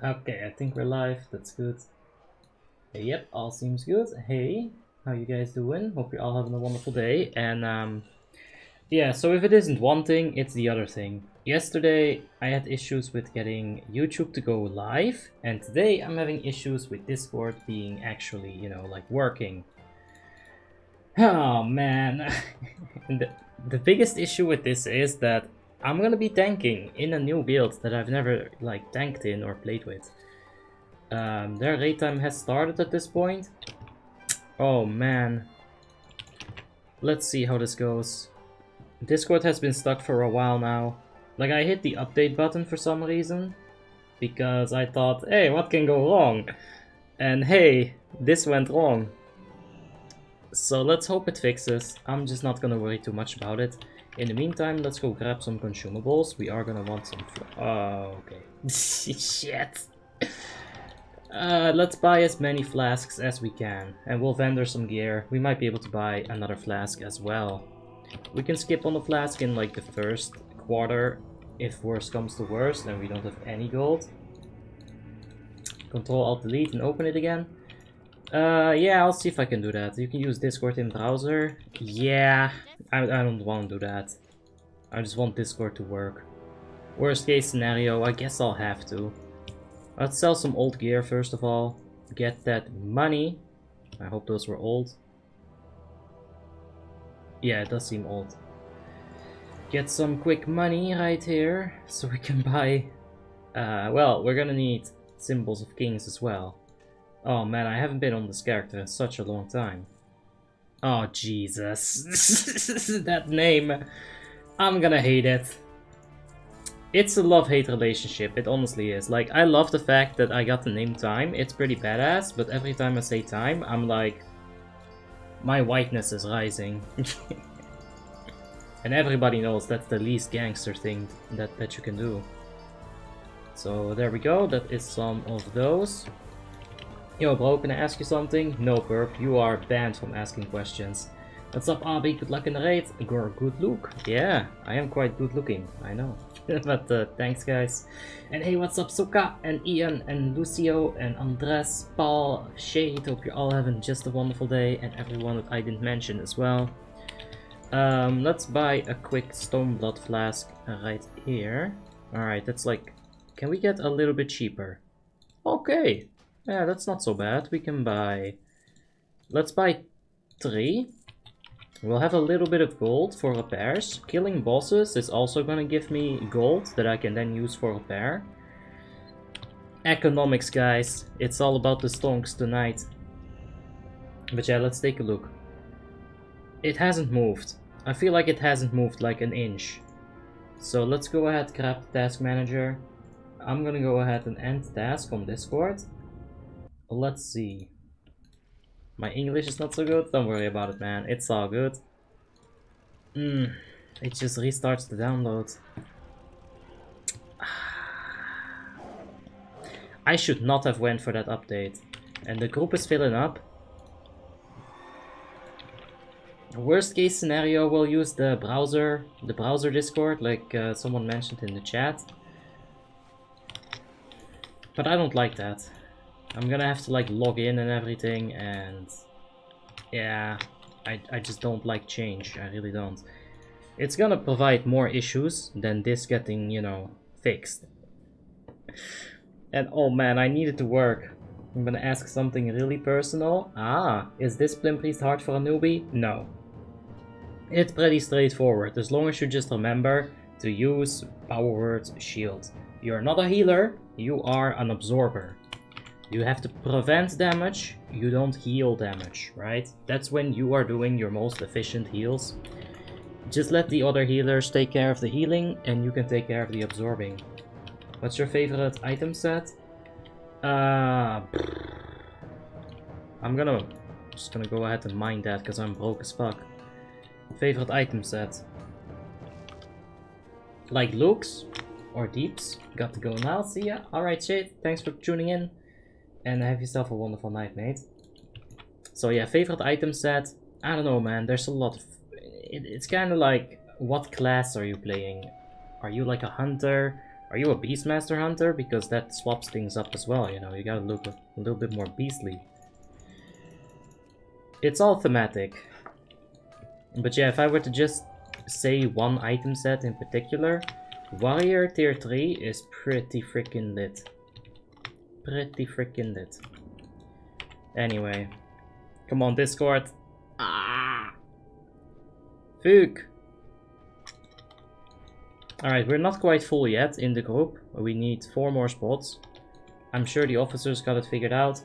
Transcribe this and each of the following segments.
Okay, I think we're live. That's good. Yep, all seems good. Hey, how you guys doing? Hope you're all having a wonderful day. And yeah, so if it isn't one thing, it's the other thing. Yesterday, I had issues with getting YouTube to go live, and today I'm having issues with Discord being actually, you know, like working. Oh man. the biggest issue with this is that I'm gonna be tanking in a new build that I've never like tanked in or played with. Their raid time has started at this point. Oh man. Let's see how this goes. Discord has been stuck for a while now. Like, I hit the update button for some reason, because I thought, hey, what can go wrong? And hey, this went wrong. So let's hope it fixes. I'm just not gonna worry too much about it. In the meantime, let's go grab some consumables. We are gonna want some... Oh, okay. Shit. Let's buy as many flasks as we can, and we'll vendor some gear. We might be able to buy another flask as well. We can skip on the flask in like the first quarter if worst comes to worst and we don't have any gold. Control Alt Delete and open it again. Yeah, I'll see if I can do that. You can use Discord in browser. Yeah, I don't want to do that. I just want Discord to work. Worst case scenario, I guess I'll have to. Let's sell some old gear first of all. Get that money. I hope those were old. Yeah, it does seem old. Get some quick money right here, so we can buy... well, we're gonna need Symbols of Kings as well. Oh man, I haven't been on this character in such a long time. Oh Jesus. That name. I'm gonna hate it. It's a love-hate relationship, it honestly is. Like, I love the fact that I got the name Time, it's pretty badass, but every time I say Time, I'm like... my whiteness is rising. And everybody knows that's the least gangster thing that you can do. So there we go, that is some of those. Yo bro, can I ask you something? No perp, you are banned from asking questions. What's up Abi, good luck in the raid. You're a good look. Yeah, I am quite good looking, I know. But thanks guys. And hey, what's up Suka and Ian and Lucio and Andres, Paul, Shade. Hope you're all having just a wonderful day, and everyone that I didn't mention as well. Let's buy a quick Stoneblood flask right here. Alright, that's like... can we get a little bit cheaper? Okay. Yeah, that's not so bad. We can buy... let's buy 3. We'll have a little bit of gold for repairs. Killing bosses is also gonna give me gold that I can then use for repair. Economics, guys. It's all about the stonks tonight. But yeah, let's take a look. It hasn't moved. I feel like it hasn't moved like an inch. So let's go ahead, grab the task manager. I'm gonna go ahead and end task on Discord. Let's see. My English is not so good, don't worry about it man, it's all good. It just restarts the download. I should not have went for that update. And the group is filling up. Worst case scenario, we'll use the browser Discord, like someone mentioned in the chat. But I don't like that. I'm gonna have to like log in and everything, and yeah, I just don't like change, I really don't. It's gonna provide more issues than this getting, you know, fixed. And oh man, I need it to work. I'm gonna ask something really personal. Ah, is this Plim Priest hard for a newbie? No. It's pretty straightforward, as long as you just remember to use Power Word Shield. You're not a healer, you are an absorber. You have to prevent damage, you don't heal damage, right? That's when you are doing your most efficient heals. Just let the other healers take care of the healing, and you can take care of the absorbing. What's your favorite item set? I'm just gonna go ahead and mine that, because I'm broke as fuck. Favorite item set? Like looks or deeps? Got to go now, see ya. Alright Shade, thanks for tuning in. And have yourself a wonderful night, mate. So yeah, favorite item set. I don't know, man. There's a lot of... it's kind of like, what class are you playing? Are you like a hunter? Are you a Beastmaster Hunter? Because that swaps things up as well, you know, you gotta look a little bit more beastly. It's all thematic. But yeah, if I were to just say one item set in particular, Warrior tier 3 is pretty freaking lit. Pretty freaking lit. Anyway. Come on, Discord. Ah! Fuck! Alright, we're not quite full yet in the group. We need 4 more spots. I'm sure the officers got it figured out.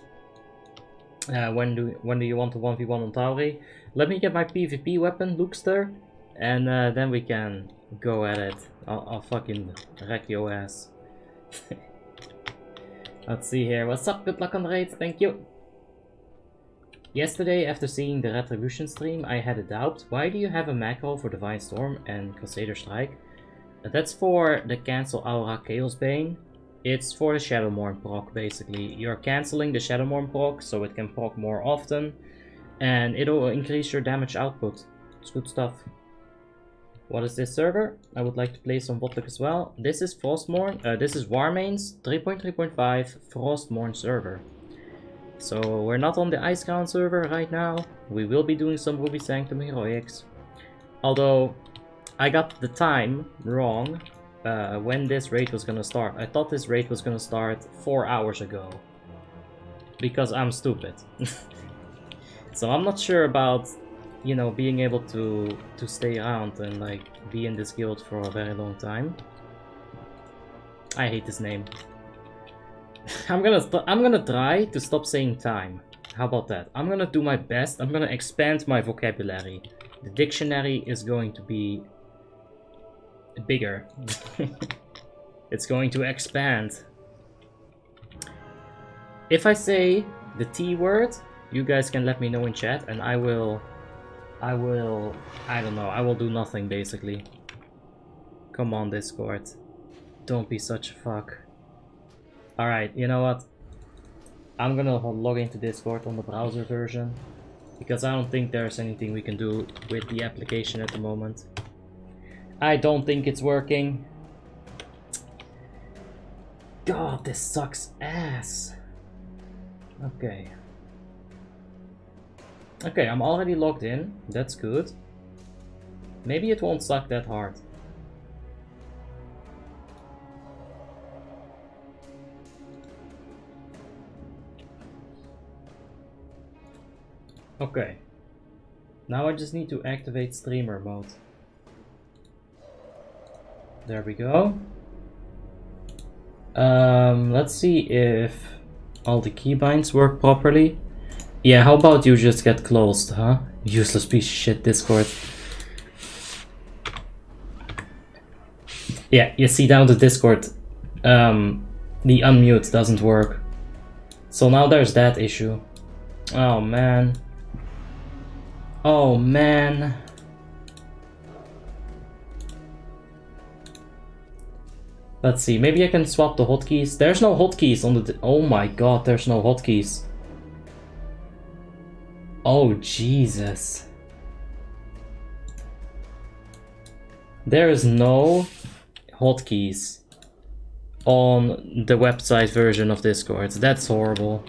When do you want to 1v1 on Tauri? Let me get my PvP weapon, Lookster, and then we can go at it. I'll fucking wreck your ass. Let's see here. What's up? Good luck on the raids. Thank you. Yesterday, after seeing the Retribution stream, I had a doubt. Why do you have a macro for Divine Storm and Crusader Strike? That's for the cancel Aura Chaos Bane. It's for the Shadowmourne proc, basically. You're cancelling the Shadowmourne proc, so it can proc more often. And it'll increase your damage output. It's good stuff. What is this server? I would like to play some WoTLK as well. This is Frostmourne. This is Warmanes 3.3.5 Frostmourne server. So we're not on the Iceground server right now. We will be doing some Ruby Sanctum Heroics. Although I got the time wrong when this raid was gonna start. I thought this raid was gonna start 4 hours ago. Because I'm stupid. So I'm not sure about, you know, being able to stay around and like be in this guild for a very long time. I hate this name. I'm gonna try to stop saying time. How about that? I'm gonna do my best. I'm gonna expand my vocabulary. The dictionary is going to be bigger. It's going to expand. If I say the T word, you guys can let me know in chat, and I don't know, I will do nothing basically. Come on, Discord. Don't be such a fuck. Alright, you know what? I'm gonna log into Discord on the browser version, because I don't think there's anything we can do with the application at the moment. I don't think it's working. God, this sucks ass. Okay. Okay, I'm already logged in. That's good. Maybe it won't suck that hard. Okay. Now I just need to activate streamer mode. There we go. Let's see if all the keybinds work properly. Yeah, how about you just get closed, huh? Useless piece of shit, Discord. Yeah, you see down the Discord, the unmute doesn't work. So now there's that issue. Oh man. Oh man. Let's see, maybe I can swap the hotkeys. There's no hotkeys on the... Oh my god, there's no hotkeys. Oh Jesus. There is no hotkeys on the website version of Discord. That's horrible.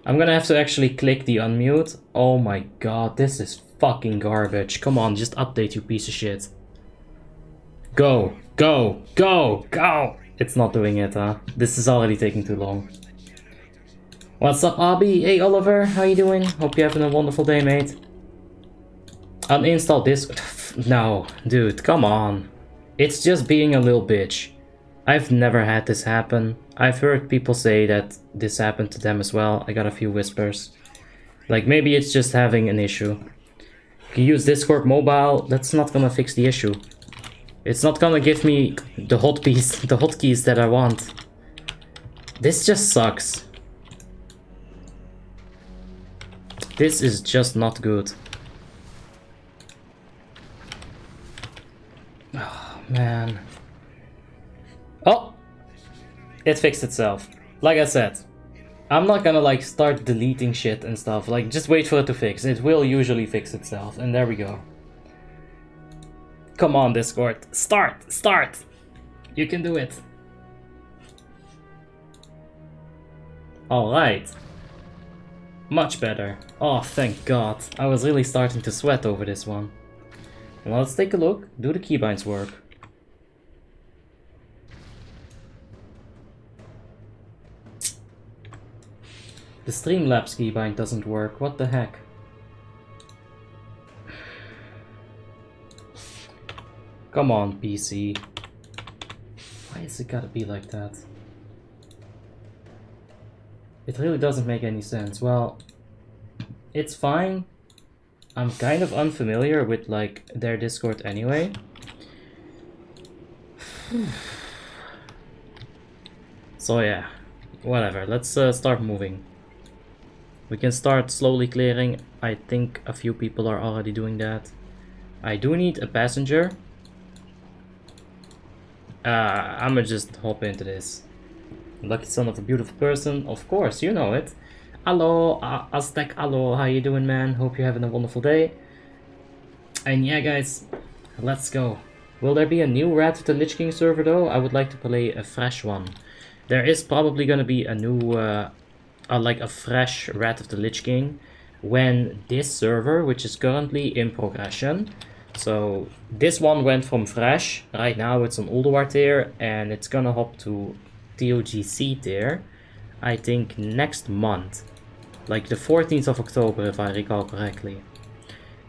I'm gonna have to actually click the unmute. Oh my god, this is fucking garbage. Come on, just update, you piece of shit. Go, go, go, go! It's not doing it, huh? This is already taking too long. What's up, Abby? Hey, Oliver, how you doing? Hope you're having a wonderful day, mate. Uninstall this. No, dude, come on. It's just being a little bitch. I've never had this happen. I've heard people say that this happened to them as well. I got a few whispers. Like, maybe it's just having an issue. You can use Discord mobile. That's not gonna fix the issue. It's not gonna give me the hotkeys that I want. This just sucks. This is just not good. Oh, man. Oh! It fixed itself. Like I said, I'm not gonna like start deleting shit and stuff. Like, just wait for it to fix. It will usually fix itself. And there we go. Come on, Discord. Start! Start! You can do it. Alright. Much better. Oh, thank God. I was really starting to sweat over this one. Well, let's take a look. Do the keybinds work? The Streamlabs keybind doesn't work. What the heck? Come on, PC. Why is it gotta be like that? It really doesn't make any sense. Well, it's fine. I'm kind of unfamiliar with like their Discord anyway. So yeah, whatever. Let's start moving. We can start slowly clearing. I think a few people are already doing that. I do need a passenger. I'ma just hop into this. Lucky son of a beautiful person, of course, you know it. Hello, Aztec, hello, how you doing, man? Hope you're having a wonderful day. And yeah, guys, let's go. Will there be a new Wrath of the Lich King server, though? I would like to play a fresh one. There is probably gonna be a new, like a fresh Wrath of the Lich King when this server, which is currently in progression. So this one went from fresh, right now it's on Ulduar tier, and it's gonna hop to TOGC tier, I think next month. Like the 14th of October, if I recall correctly.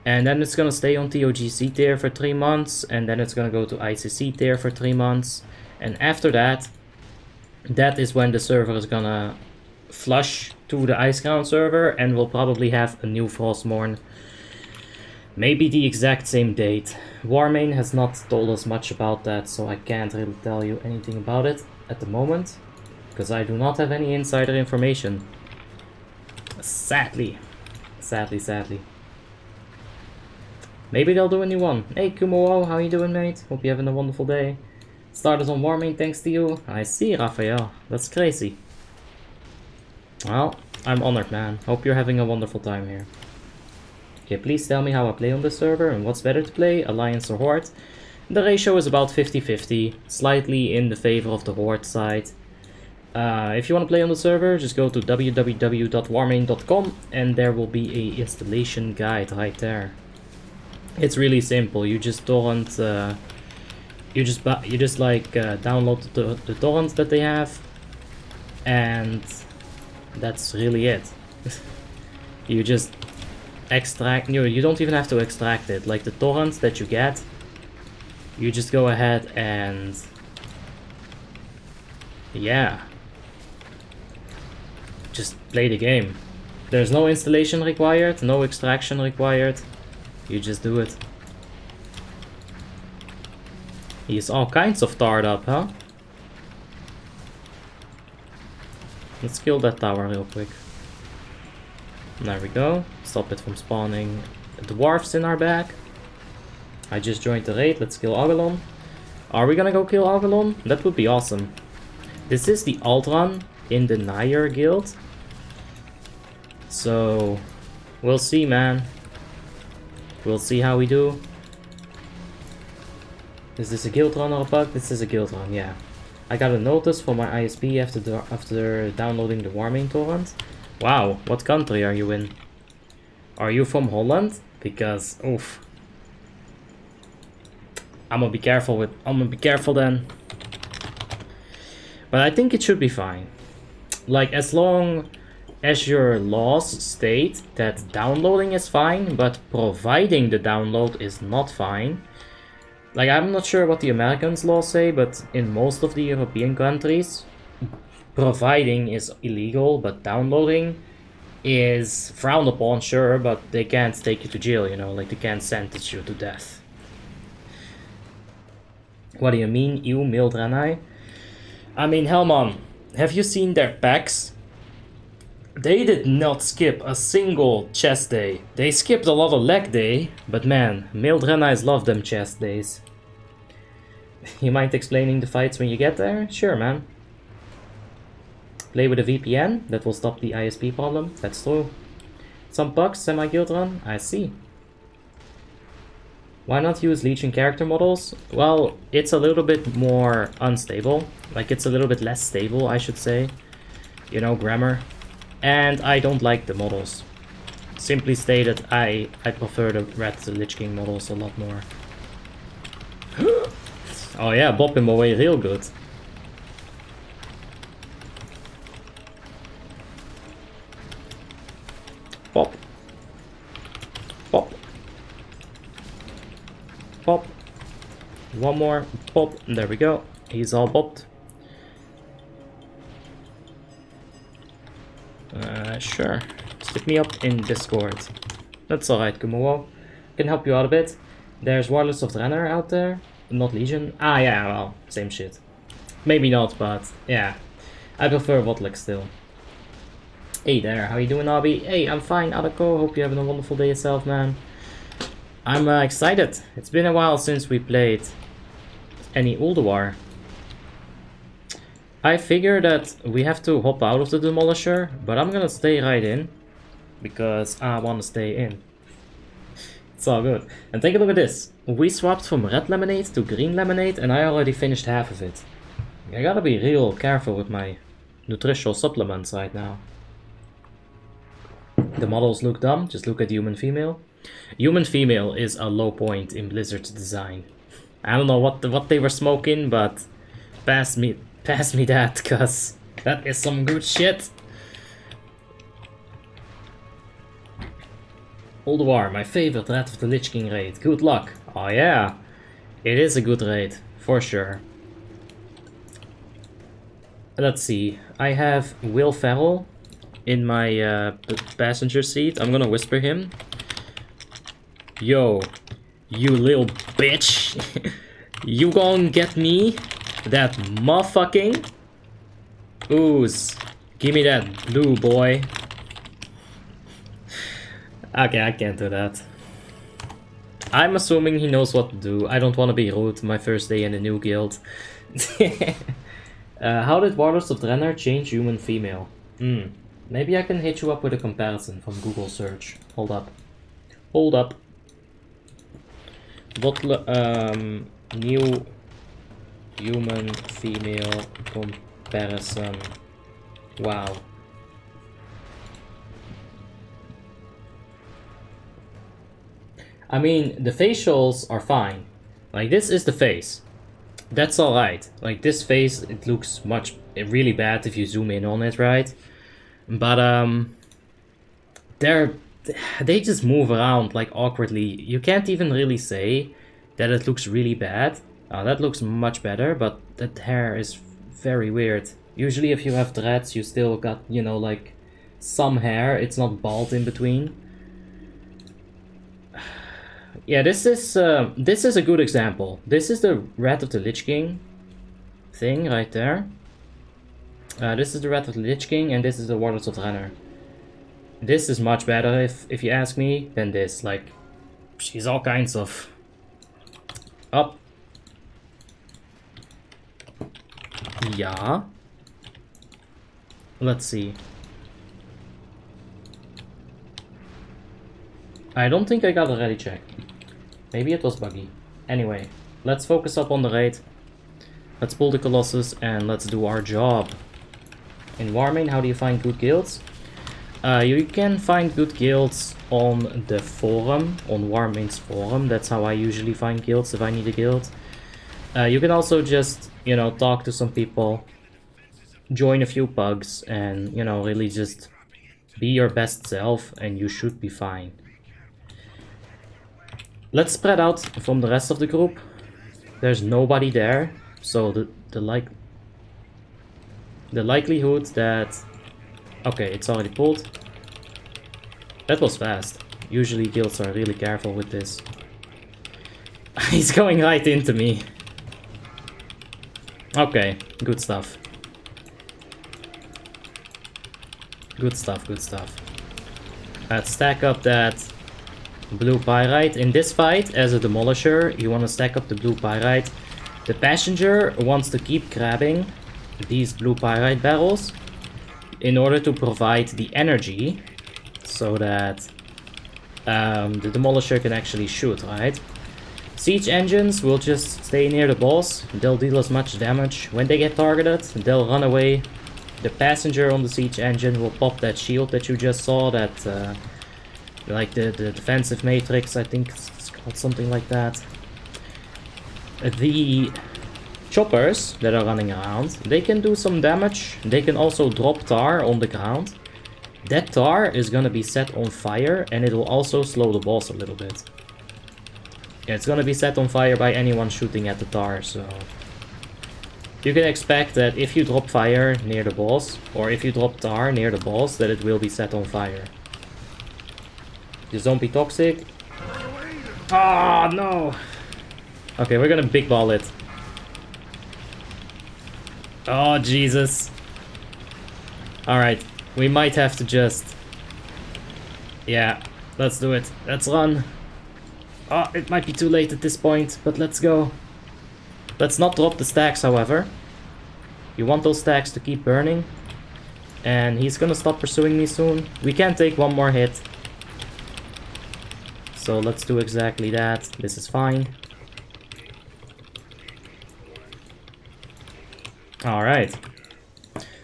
And then it's gonna stay on TOGC tier for 3 months, and then it's gonna go to ICC tier for 3 months. And after that, that is when the server is gonna flush to the Icecrown server, and we'll probably have a new Frostmourne. Maybe the exact same date. Warmanes has not told us much about that, so I can't really tell you anything about it at the moment, because I do not have any insider information. Sadly. Sadly. Maybe they'll do a new one. Hey Kumo, how you doing, mate? Hope you're having a wonderful day. Started on Warmanes thanks to you. I see, Raphael. That's crazy. Well, I'm honored, man. Hope you're having a wonderful time here. Okay, please tell me how I play on this server and what's better to play, Alliance or Horde. The ratio is about 50-50, slightly in the favor of the Horde side. If you want to play on the server, just go to www.warmanes.com and there will be a installation guide right there. It's really simple. You just torrent, you just download the torrents that they have, and that's really it. You just extract. You don't even have to extract it. Like the torrents that you get, you just go ahead and yeah, just play the game. There's no installation required, no extraction required. You just do it. He's all kinds of tarred up, huh? Let's kill that tower real quick. There we go. Stop it from spawning dwarfs in our back. I just joined the raid. Let's kill Agalon. Are we gonna go kill Agalon? That would be awesome. This is the alt run in the NAYR guild. So we'll see, man. We'll see how we do. Is this a guild run or a bug? This is a guild run, yeah. I got a notice from my ISP after downloading the Warmanes torrent. Wow, what country are you in? Are you from Holland? Because, oof. I'm gonna be careful then. But I think it should be fine. Like, as long as your laws state that downloading is fine, but providing the download is not fine. Like, I'm not sure what the Americans' laws say, but in most of the European countries, providing is illegal, but downloading is frowned upon, sure, but they can't take you to jail, you know, like they can't sentence you to death. What do you mean, you Mildranai? I mean, Helman, have you seen their packs? They did not skip a single chest day. They skipped a lot of leg day, but man, Mildranais love them chest days. You mind explaining the fights when you get there? Sure, man. Play with a VPN, that will stop the ISP problem, that's true. Some bugs, semi-guild run, I see. Why not use Legion character models? Well, it's a little bit more unstable. Like, it's a little bit less stable, I should say. you know, grammar. And I don't like the models. Simply stated, I prefer the Red the Lich King models a lot more. Oh yeah, bop him away real good. Pop. Pop. Pop. One more. Pop. There we go. He's all popped. Sure. Stick me up in Discord. That's alright, Kumuo. Can help you out a bit. There's Warlords of Draenor out there. Not Legion. Ah, yeah, well, same shit. Maybe not, but yeah. I prefer WoTLK still. Hey there, how you doing, Abby? Hey, I'm fine, Adako. Hope you're having a wonderful day yourself, man. I'm excited. It's been a while since we played any Ulduar. I figure that we have to hop out of the Demolisher, but I'm gonna stay right in. Because I want to stay in. It's all good. And take a look at this. We swapped from red lemonade to green lemonade and I already finished half of it. I gotta be real careful with my nutritional supplements right now. The models look dumb, just look at human female. Human female is a low point in Blizzard's design. I don't know what they were smoking, but pass me that, cause that is some good shit. Ulduar, my favorite Red of the Lich King raid. Good luck. Oh yeah, it is a good raid, for sure. Let's see, I have Will Ferrell in my passenger seat. I'm gonna whisper him. Yo, you little bitch. You gon' get me that motherfucking ooze. Give me that blue, boy. Okay, I can't do that. I'm assuming he knows what to do. I don't want to be rude my first day in a new guild. How did Warlords of Draenor change human female? Maybe I can hit you up with a comparison from Google search. Hold up. Hold up. New human female comparison. Wow. I mean, the facials are fine. Like, this is the face. That's alright. Like, this face, it looks really bad if you zoom in on it, right? But, they just move around, like, awkwardly. You can't even really say that it looks really bad. That looks much better, but that hair is very weird. Usually if you have dreads, you still got, you know, like, some hair. It's not bald in between. Yeah, this is a good example. This is the Red of the Lich King thing right there. This is the Red of the Lich King, and this is the Warlords of Draenor. This is much better, if you ask me, than this. Like, she's all kinds of up. Yeah. Let's see. I don't think I got a ready check. Maybe it was buggy. Anyway, let's focus up on the raid. Let's pull the Colossus and let's do our job. In Warmane, how do you find good guilds? You can find good guilds on the forum, on Warmane's forum. That's how I usually find guilds if I need a guild. You can also just, you know, talk to some people, join a few pugs, and, you know, really just be your best self and you should be fine. Let's spread out from the rest of the group. There's nobody there, so the likelihood that... Okay, it's already pulled. That was fast. Usually guilds are really careful with this. He's going right into me. Okay, good stuff. Good stuff, good stuff. Let's stack up that blue pyrite. In this fight, as a demolisher, you want to stack up the blue pyrite. The passenger wants to keep grabbing these blue pyrite barrels in order to provide the energy so that the demolisher can actually shoot, right? Siege engines will just stay near the boss. They'll deal as much damage. When they get targeted, they'll run away, The passenger on the siege engine will pop that shield that you just saw, that like the defensive matrix, I think it's called something like that. The choppers that are running around, they can do some damage. They can also drop tar on the ground. That tar is gonna be set on fire, and it will also slow the boss a little bit. Yeah, it's gonna be set on fire by anyone shooting at the tar, so... You can expect that if you drop fire near the boss, or if you drop tar near the boss, that it will be set on fire. Just don't be toxic. Ah, oh, no! Okay, we're gonna big ball it. Oh, Jesus. Alright, we might have to just... Yeah, let's do it. Let's run. Oh, it might be too late at this point, but let's go. Let's not drop the stacks, however. You want those stacks to keep burning. And he's gonna stop pursuing me soon. We can take one more hit. So let's do exactly that. This is fine. Alright.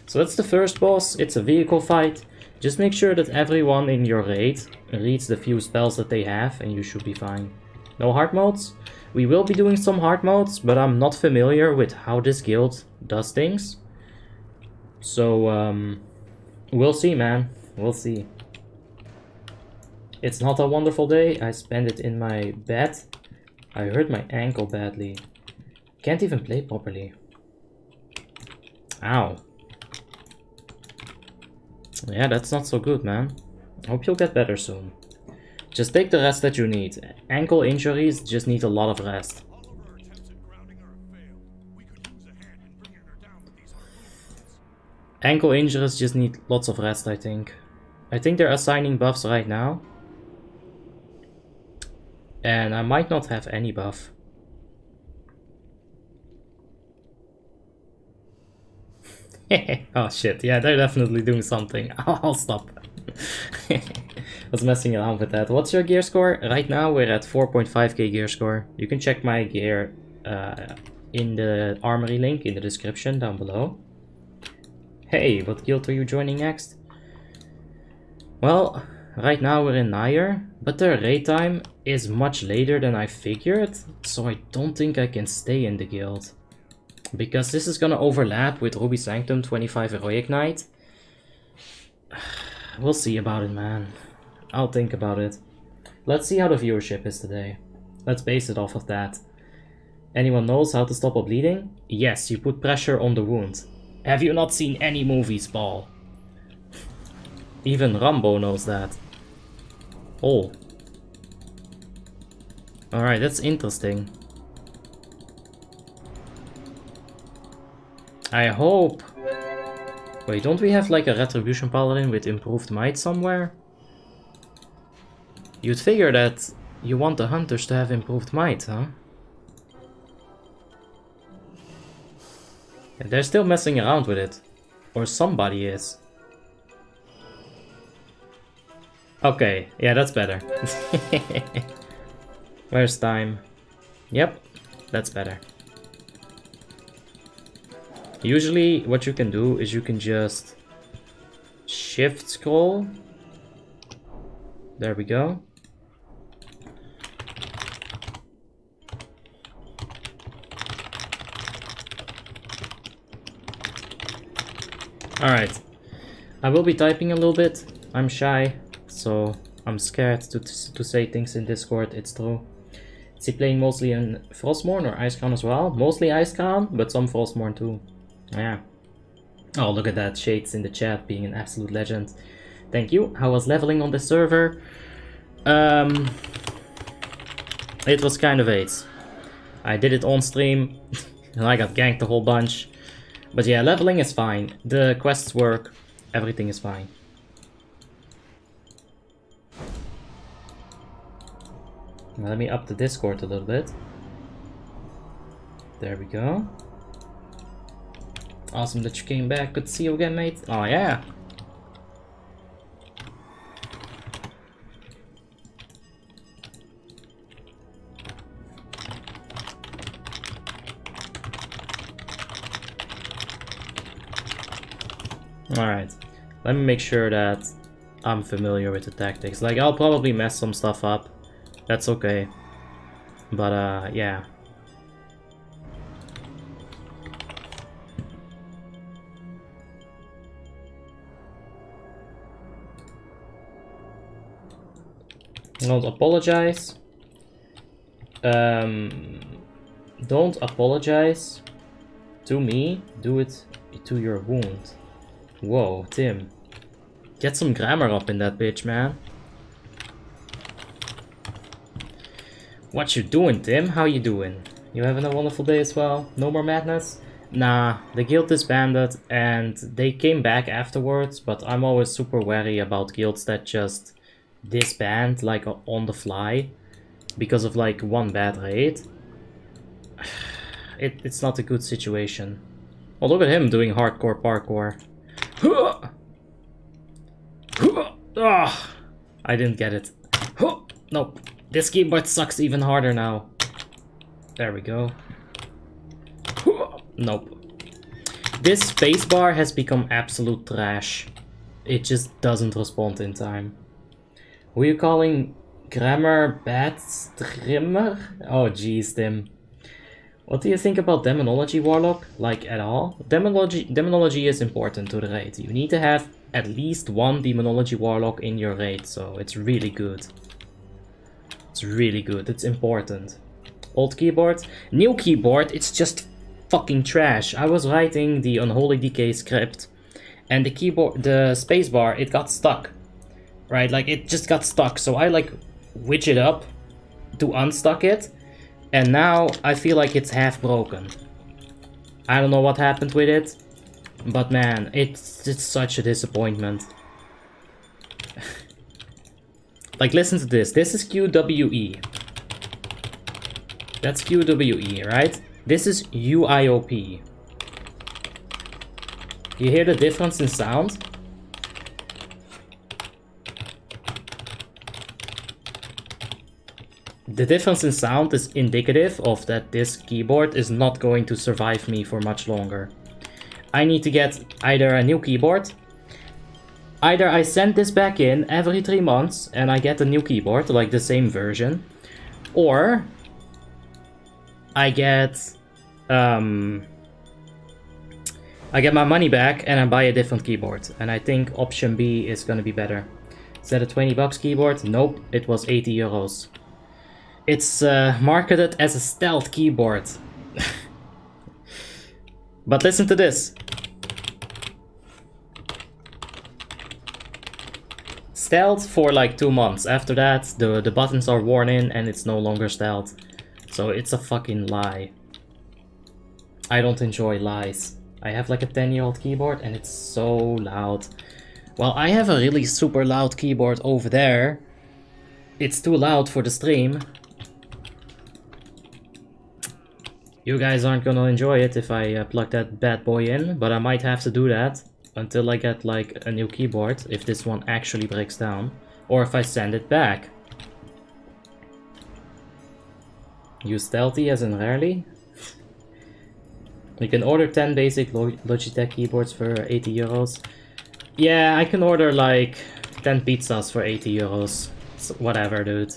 So that's the first boss. It's a vehicle fight. Just make sure that everyone in your raid reads the few spells that they have, and you should be fine. No hard modes? We will be doing some hard modes, but I'm not familiar with how this guild does things. So, we'll see, man. We'll see. It's not a wonderful day. I spent it in my bed. I hurt my ankle badly. Can't even play properly. Ow. Yeah, that's not so good, man. Hope you'll get better soon. Just take the rest that you need. Ankle injuries just need a lot of rest. Ankle injuries just need lots of rest, I think. I think they're assigning buffs right now. And I might not have any buff. Oh shit, yeah, they're definitely doing something. I'll stop. I was messing around with that. What's your gear score? Right now we're at 4.5k gear score. You can check my gear in the armory link in the description down below. Hey, what guild are you joining next? Well, right now we're in NAYR, but the raid time is much later than I figured, so I don't think I can stay in the guild. Because this is gonna overlap with Ruby Sanctum 25 Heroic Knight. We'll see about it, man. I'll think about it. Let's see how the viewership is today. Let's base it off of that. Anyone knows how to stop a bleeding? Yes, you put pressure on the wound. Have you not seen any movies, Paul? Even Rambo knows that. Oh. Alright, that's interesting. I hope... Wait, don't we have like a Retribution Paladin with improved might somewhere? You'd figure that you want the hunters to have improved might, huh? And they're still messing around with it. Or somebody is. Okay, yeah, that's better. Where's time? Yep, that's better. Usually what you can do is you can just shift scroll. There we go. Alright. I will be typing a little bit. I'm shy, so I'm scared to say things in Discord. It's true. Is he playing mostly in Frostmourne or Icecrown as well? Mostly Icecrown, but some Frostmourne too. Yeah. Oh, look at that. Shades in the chat being an absolute legend. Thank you. How was leveling on the server? It was kind of AIDS. I did it on stream and I got ganked a whole bunch. But yeah, leveling is fine. The quests work. Everything is fine. Now let me up the Discord a little bit. There we go. Awesome that you came back. Good to see you again, mate. Oh, yeah. Alright, let me make sure that I'm familiar with the tactics. Like, I'll probably mess some stuff up. That's okay. But, yeah. Don't apologize. Don't apologize to me. Do it to your wound. Whoa, Tim. Get some grammar up in that bitch, man. What you doing, Tim? How you doing? You having a wonderful day as well? No more madness? Nah, the guild disbanded and they came back afterwards, but I'm always super wary about guilds that just disband, like, on the fly because of, like, one bad raid. It's not a good situation. Oh, look at him doing hardcore parkour. I didn't get it. Nope. This keyboard sucks even harder now. There we go. Nope. This spacebar has become absolute trash. It just doesn't respond in time. Who are you calling grammar bad strimmer? Oh jeez, Tim. What do you think about Demonology Warlock? Like, at all? Demonology is important to the raid. You need to have at least one Demonology Warlock in your raid, so it's really good. It's really good, it's important. Old keyboard? New keyboard, it's just fucking trash. I was writing the Unholy Decay script, and the keyboard, the spacebar, it got stuck. Right, like, it just got stuck, so I, like, witch it up to unstuck it. And now I feel like it's half broken. I don't know what happened with it, but man, it's such a disappointment. Like, listen to this. This is QWE. That's QWE, right? This is UIOP. You hear the difference in sound? The difference in sound is indicative of that this keyboard is not going to survive me for much longer. I need to get either a new keyboard, either I send this back in every 3 months and I get a new keyboard, like the same version, or I get my money back and I buy a different keyboard. And I think option B is gonna be better. Is that a 20 bucks keyboard? Nope, it was 80 euros. It's marketed as a stealth keyboard. But listen to this. Stealth for like 2 months. After that, the buttons are worn in and it's no longer stealth. So it's a fucking lie. I don't enjoy lies. I have like a 10-year-old keyboard and it's so loud. Well, I have a really super loud keyboard over there. It's too loud for the stream. You guys aren't gonna enjoy it if I plug that bad boy in, but I might have to do that until I get like a new keyboard, if this one actually breaks down, or if I send it back. Use stealthy as in rarely? You can order 10 basic Logitech keyboards for 80 euros. Yeah, I can order like 10 pizzas for 80 euros. So whatever, dude.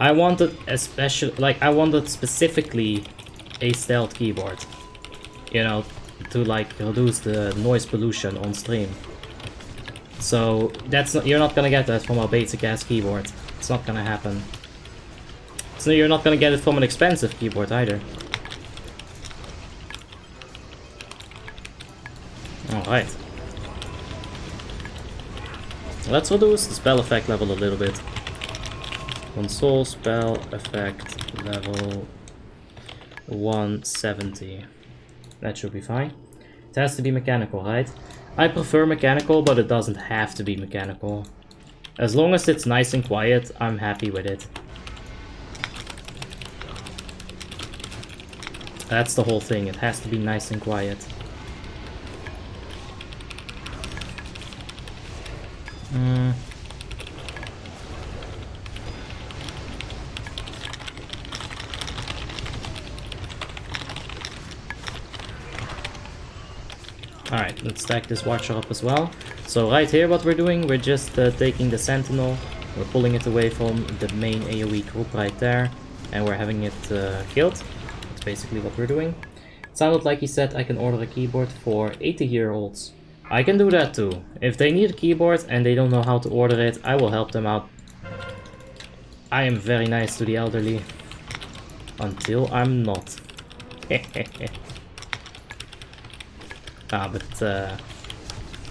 I wanted I wanted specifically a stealth keyboard, you know, to like reduce the noise pollution on stream. So you're not gonna get that from a basic ass keyboard. It's not gonna happen. So you're not gonna get it from an expensive keyboard either. Alright. Let's reduce the spell effect level a little bit. Console spell effect level 170. That should be fine. It has to be mechanical, right? I prefer mechanical, but it doesn't have to be mechanical. As long as it's nice and quiet, I'm happy with it. That's the whole thing, it has to be nice and quiet. Alright, let's stack this Watcher up as well. So right here what we're doing, we're just taking the Sentinel, we're pulling it away from the main AoE group right there, and we're having it killed. That's basically what we're doing. It sounded like he said I can order a keyboard for 80-year-olds. I can do that too. If they need a keyboard and they don't know how to order it, I will help them out. I am very nice to the elderly. Until I'm not.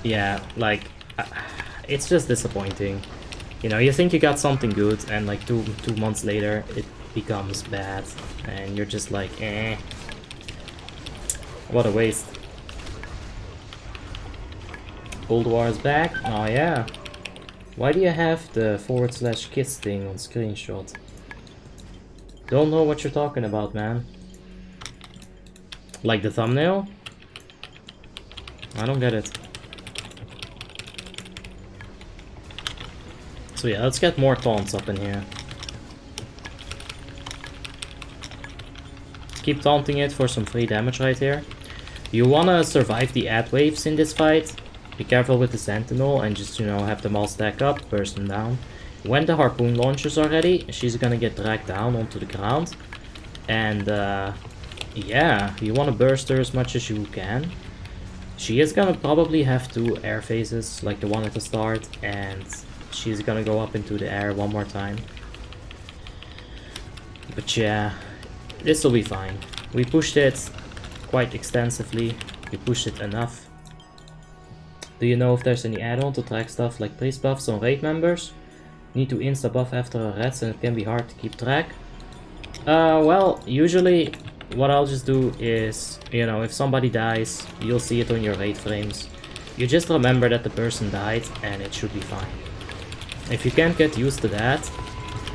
Yeah, like, it's just disappointing. You know, you think you got something good, and like two months later, it becomes bad, and you're just like, eh. What a waste. Ulduar is back. Oh yeah. Why do you have the /kiss thing on screenshot? Don't know what you're talking about, man. Like the thumbnail? I don't get it. So yeah, let's get more taunts up in here. Keep taunting it for some free damage right here. You wanna survive the ad waves in this fight. Be careful with the Sentinel and just, you know, have them all stack up, burst them down. When the harpoon launchers are ready, she's gonna get dragged down onto the ground. And yeah, you wanna burst her as much as you can. She is gonna probably have 2 air phases, like the one at the start, and she's gonna go up into the air one more time. But yeah, this will be fine. We pushed it quite extensively, we pushed it enough. Do you know if there's any add-on to track stuff like priest buffs on raid members? Need to insta buff after a reds and it can be hard to keep track. Well, usually what I'll just do is, you know, if somebody dies, you'll see it on your raid frames. You just remember that the person died and it should be fine. If you can't get used to that,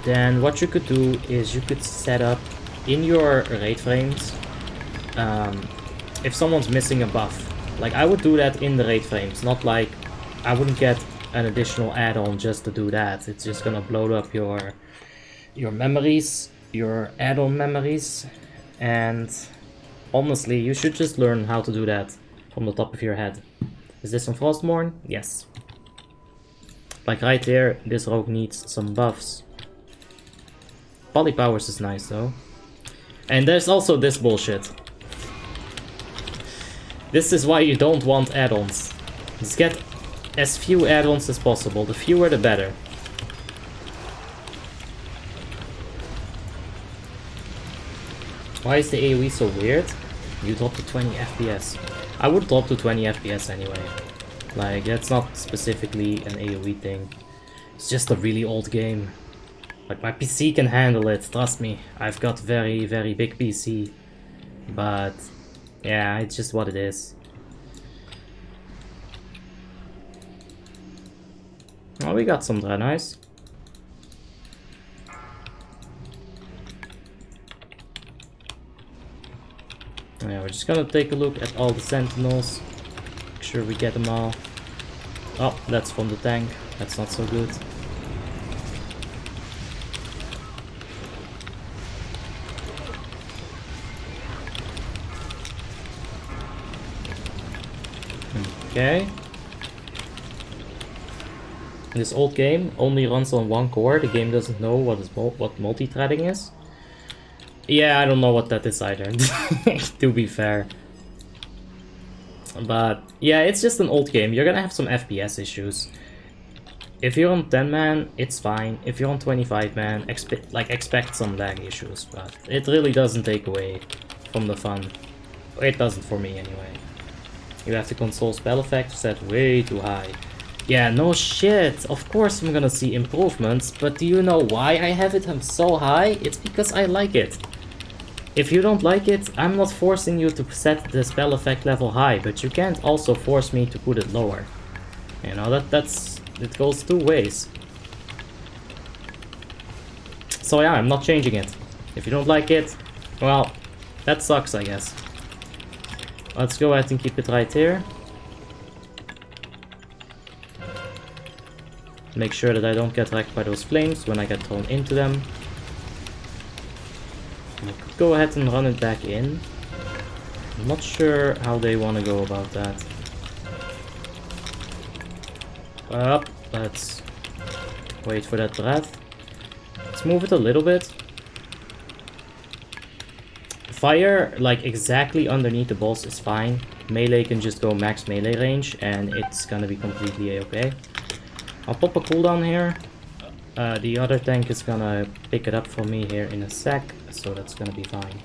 then what you could do is you could set up in your raid frames, if someone's missing a buff. Like, I would do that in the raid frames, not like I wouldn't get an additional add-on just to do that. It's just gonna blow up your memories, your add-on memories, and honestly, you should just learn how to do that from the top of your head. Is this on Frostmourne? Yes. Like right there, this rogue needs some buffs. Polypowers is nice though. And there's also this bullshit. This is why you don't want add-ons. Just get as few add-ons as possible. The fewer the better. Why is the AoE so weird? You drop to 20 FPS. I would drop to 20 FPS anyway. Like, that's not specifically an AoE thing. It's just a really old game. Like, my PC can handle it, trust me. I've got very, very big PC. But yeah, it's just what it is. Oh, we got some Draenei's. Yeah, we're just gonna take a look at all the Sentinels. Make sure we get them all. Oh, that's from the tank. That's not so good. Okay. This old game only runs on 1 core. The game doesn't know what multi-threading is. Yeah, I don't know what that is either, to be fair. But yeah, it's just an old game. You're gonna have some FPS issues. If you're on 10 man, it's fine. If you're on 25 man, expect some lag issues. But it really doesn't take away from the fun. It doesn't for me anyway. You have the console spell effect set way too high. Yeah, no shit. Of course I'm gonna see improvements, but do you know why I have it so high? It's because I like it. If you don't like it, I'm not forcing you to set the spell effect level high, but you can't also force me to put it lower. You know, it goes 2 ways. So yeah, I'm not changing it. If you don't like it, well, that sucks, I guess. Let's go ahead and keep it right here. Make sure that I don't get wrecked by those flames when I get thrown into them. I could go ahead and run it back in. I'm not sure how they want to go about that. Up. Let's wait for that breath. Let's move it a little bit. Fire, like exactly underneath the boss, is fine. Melee can just go max melee range and it's gonna be completely okay. I'll pop a cooldown here. The other tank is gonna pick it up for me here in a sec, so that's gonna be fine.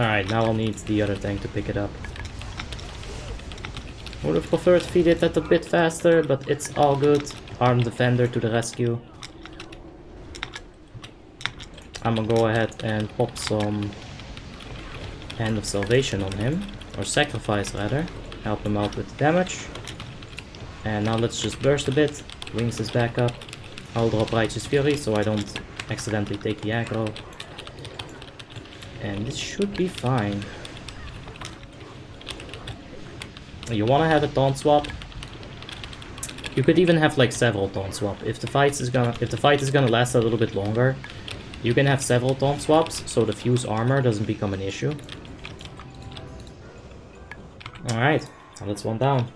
Alright, now I'll need the other tank to pick it up. Would have preferred to feed it that a bit faster, but it's all good. Armed defender to the rescue. I'm gonna go ahead and pop some Hand of Salvation on him. Or sacrifice rather. Help him out with the damage. And now let's just burst a bit. Wings is back up. I'll drop Righteous Fury so I don't accidentally take the aggro. And this should be fine. You wanna have a taunt swap. You could even have like several taunt swap. If the fight is gonna last a little bit longer, you can have several taunt swaps so the fuse armor doesn't become an issue. Alright, now that's one down.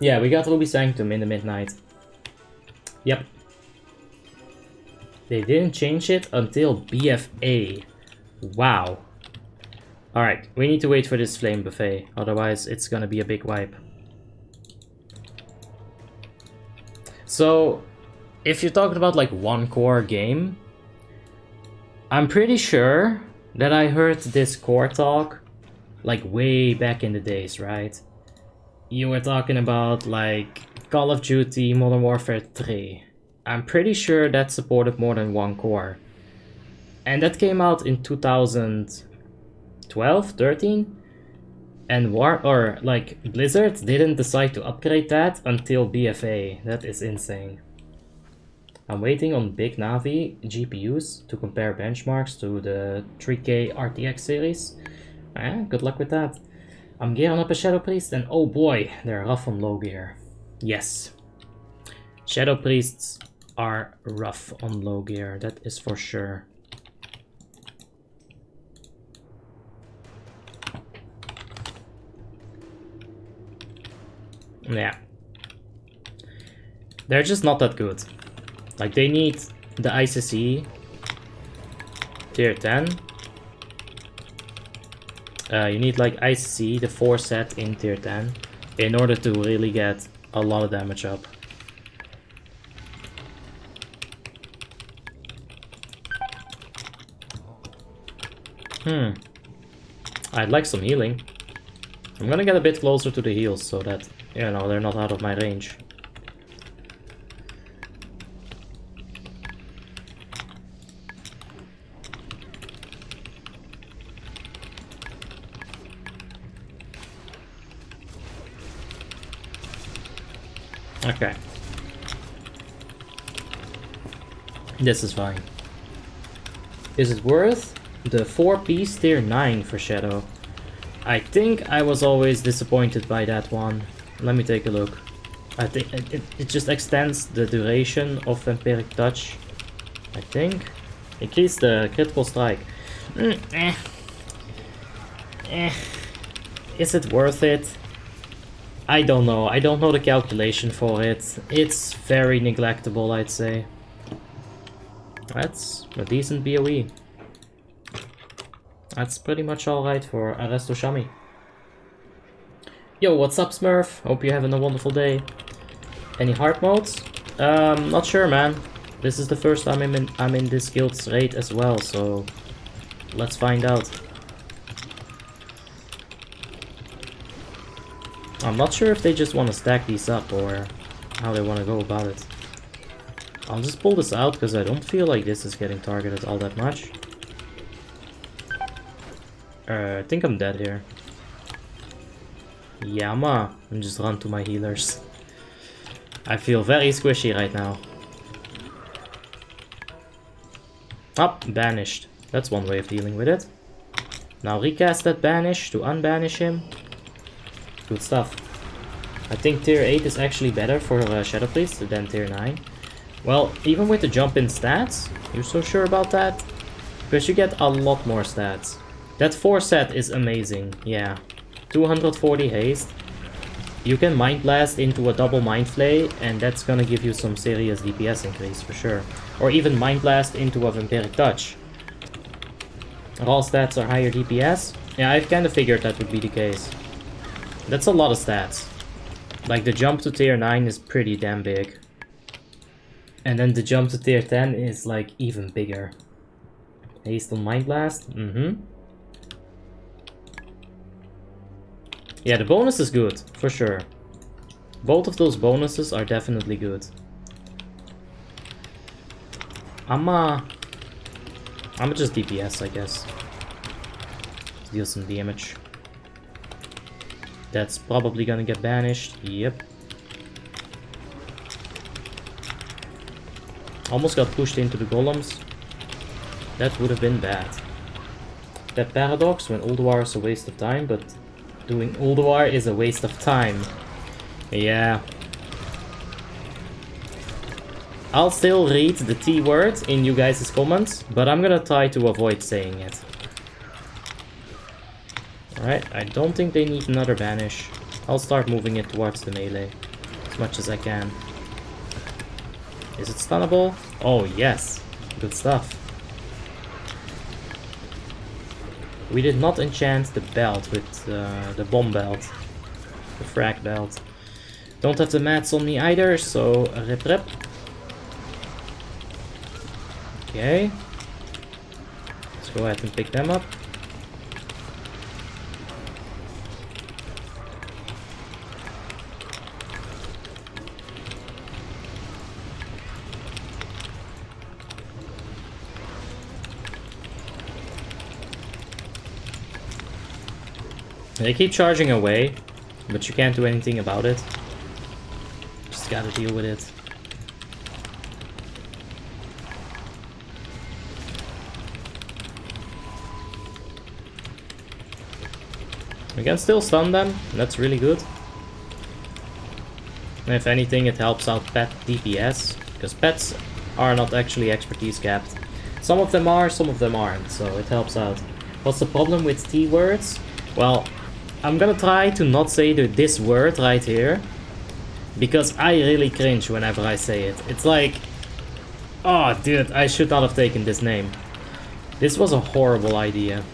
Yeah, we got Ruby Sanctum in the midnight. Yep. They didn't change it until BFA. Wow. Alright, we need to wait for this flame buffet, otherwise it's gonna be a big wipe. So, if you're talking about like one core game, I'm pretty sure that I heard this core talk like way back in the days, right? You were talking about like Call of Duty Modern Warfare 3. I'm pretty sure that supported more than one core. And that came out in 2012, 13? And Blizzard didn't decide to upgrade that until BFA. That is insane. I'm waiting on big Navi GPUs to compare benchmarks to the 3K RTX series. Good luck with that. I'm gearing up a Shadow Priest and oh boy, they're rough on low gear. Yes. Shadow Priests are rough on low gear, that is for sure. Yeah. They're just not that good. Like, they need the ICC tier 10. You need like ICC, the 4 set in tier 10, in order to really get a lot of damage up. I'd like some healing. I'm gonna get a bit closer to the heals so that, you know, they're not out of my range. Okay. This is fine. Is it worth the 4-piece tier 9 for Shadow? I think I was always disappointed by that one. Let me take a look. I think it just extends the duration of Vampiric Touch. I think. Increase the critical strike. Is it worth it? I don't know. I don't know the calculation for it. It's very neglectable, I'd say. That's a decent BOE. That's pretty much alright for Arresto Shami. Yo, what's up, Smurf? Hope you're having a wonderful day. Any hard modes? Not sure, man. This is the first time I'm in this guild's raid as well, so let's find out. I'm not sure if they just want to stack these up or how they want to go about it. I'll just pull this out because I don't feel like this is getting targeted all that much. I think I'm dead here. Yama, and just run to my healers. I feel very squishy right now. Up, banished. That's one way of dealing with it. Now recast that banish to unbanish him. Good stuff. I think tier 8 is actually better for Shadow Priest than tier 9. Well, even with the jump in stats, you're so sure about that? Because you get a lot more stats. That 4 set is amazing, yeah. 240 haste. You can Mind Blast into a double Mind Flay, and that's gonna give you some serious DPS increase for sure. Or even Mind Blast into a Vampiric Touch. All stats are higher DPS. Yeah, I kinda figured that would be the case. That's a lot of stats. Like, the jump to tier 9 is pretty damn big. And then the jump to tier 10 is, like, even bigger. Haste on Mind Blast? Yeah, the bonus is good, for sure. Both of those bonuses are definitely good. I'ma just DPS, I guess. Deal some damage. That's probably gonna get banished. Yep. Almost got pushed into the golems. That would have been bad. That paradox when Ulduar is a waste of time, but doing Ulduar is a waste of time. Yeah. I'll still read the T word in you guys' comments, but I'm gonna try to avoid saying it. Alright, I don't think they need another banish. I'll start moving it towards the melee as much as I can. Is it stunnable? Oh yes, good stuff. We did not enchant the belt with the bomb belt, the frag belt. Don't have the mats on me either, so rip rip. Okay, let's go ahead and pick them up. They keep charging away, but you can't do anything about it. Just gotta deal with it. We can still stun them, that's really good. And if anything, it helps out pet DPS, because pets are not actually expertise capped. Some of them are, some of them aren't, so it helps out. What's the problem with T words? Well, I'm gonna try to not say this word right here, because I really cringe whenever I say it. It's like, oh dude, I should not have taken this name. This was a horrible idea.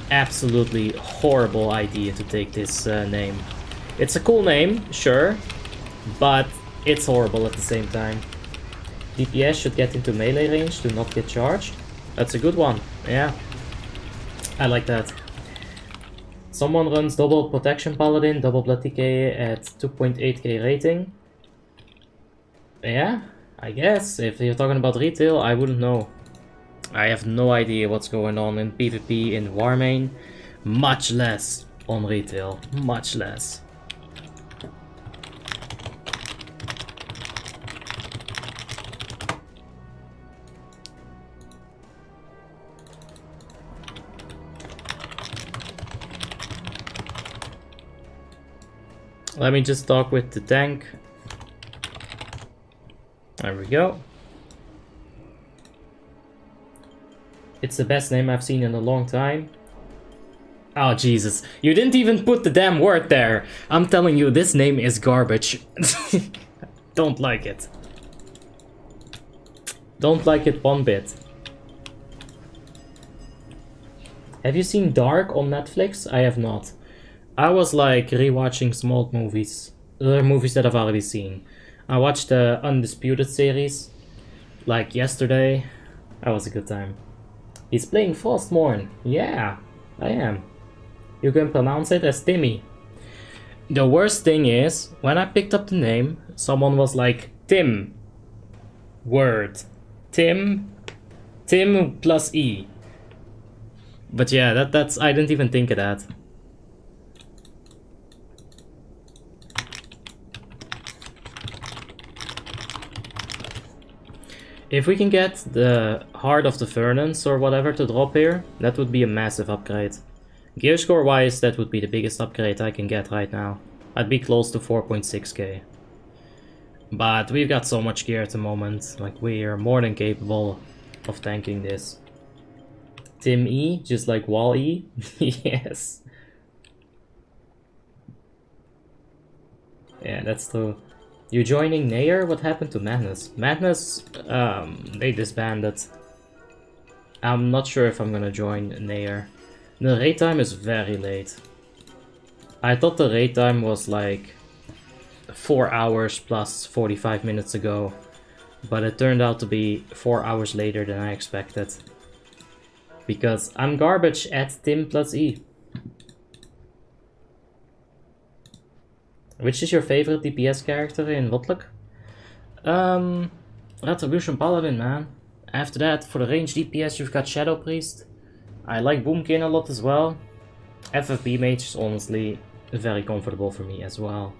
Absolutely horrible idea to take this name. It's a cool name, sure, but it's horrible at the same time. DPS should get into melee range to not get charged. That's a good one, yeah. I like that. Someone runs double protection paladin, double blood TK at 2.8k rating. Yeah, I guess. If you're talking about retail, I wouldn't know. I have no idea what's going on in PvP in Warmane. Much less on retail. Much less. Let me just talk with the tank. There we go. It's the best name I've seen in a long time. Oh Jesus, you didn't even put the damn word there. I'm telling you, this name is garbage. Don't like it. Don't like it one bit. Have you seen Dark on Netflix? I have not. I was like rewatching some old movies. Movies that I've already seen. I watched the Undisputed series like yesterday. That was a good time. He's playing Frostmourne. Yeah, I am. You can pronounce it as Timmy. The worst thing is, when I picked up the name, someone was like, Tim. Word. Tim plus E. But yeah, that's I didn't even think of that. If we can get the Heart of the Furnace or whatever to drop here, that would be a massive upgrade. Gear score wise, that would be the biggest upgrade I can get right now. I'd be close to 4.6k. But we've got so much gear at the moment, like we are more than capable of tanking this. Tim E, just like Wall E. Yes. Yeah, that's true. You joining NAYR? What happened to Madness? Madness, they disbanded. I'm not sure if I'm gonna join NAYR. The raid time is very late. I thought the raid time was like 4 hours plus 45 minutes ago, but it turned out to be 4 hours later than I expected. Because I'm garbage at Tim plus E. Which is your favorite DPS character in WoTLK? Retribution Paladin, man. After that, for the range DPS, you've got Shadow Priest. I like Boomkin a lot as well. FFB Mage is honestly very comfortable for me as well.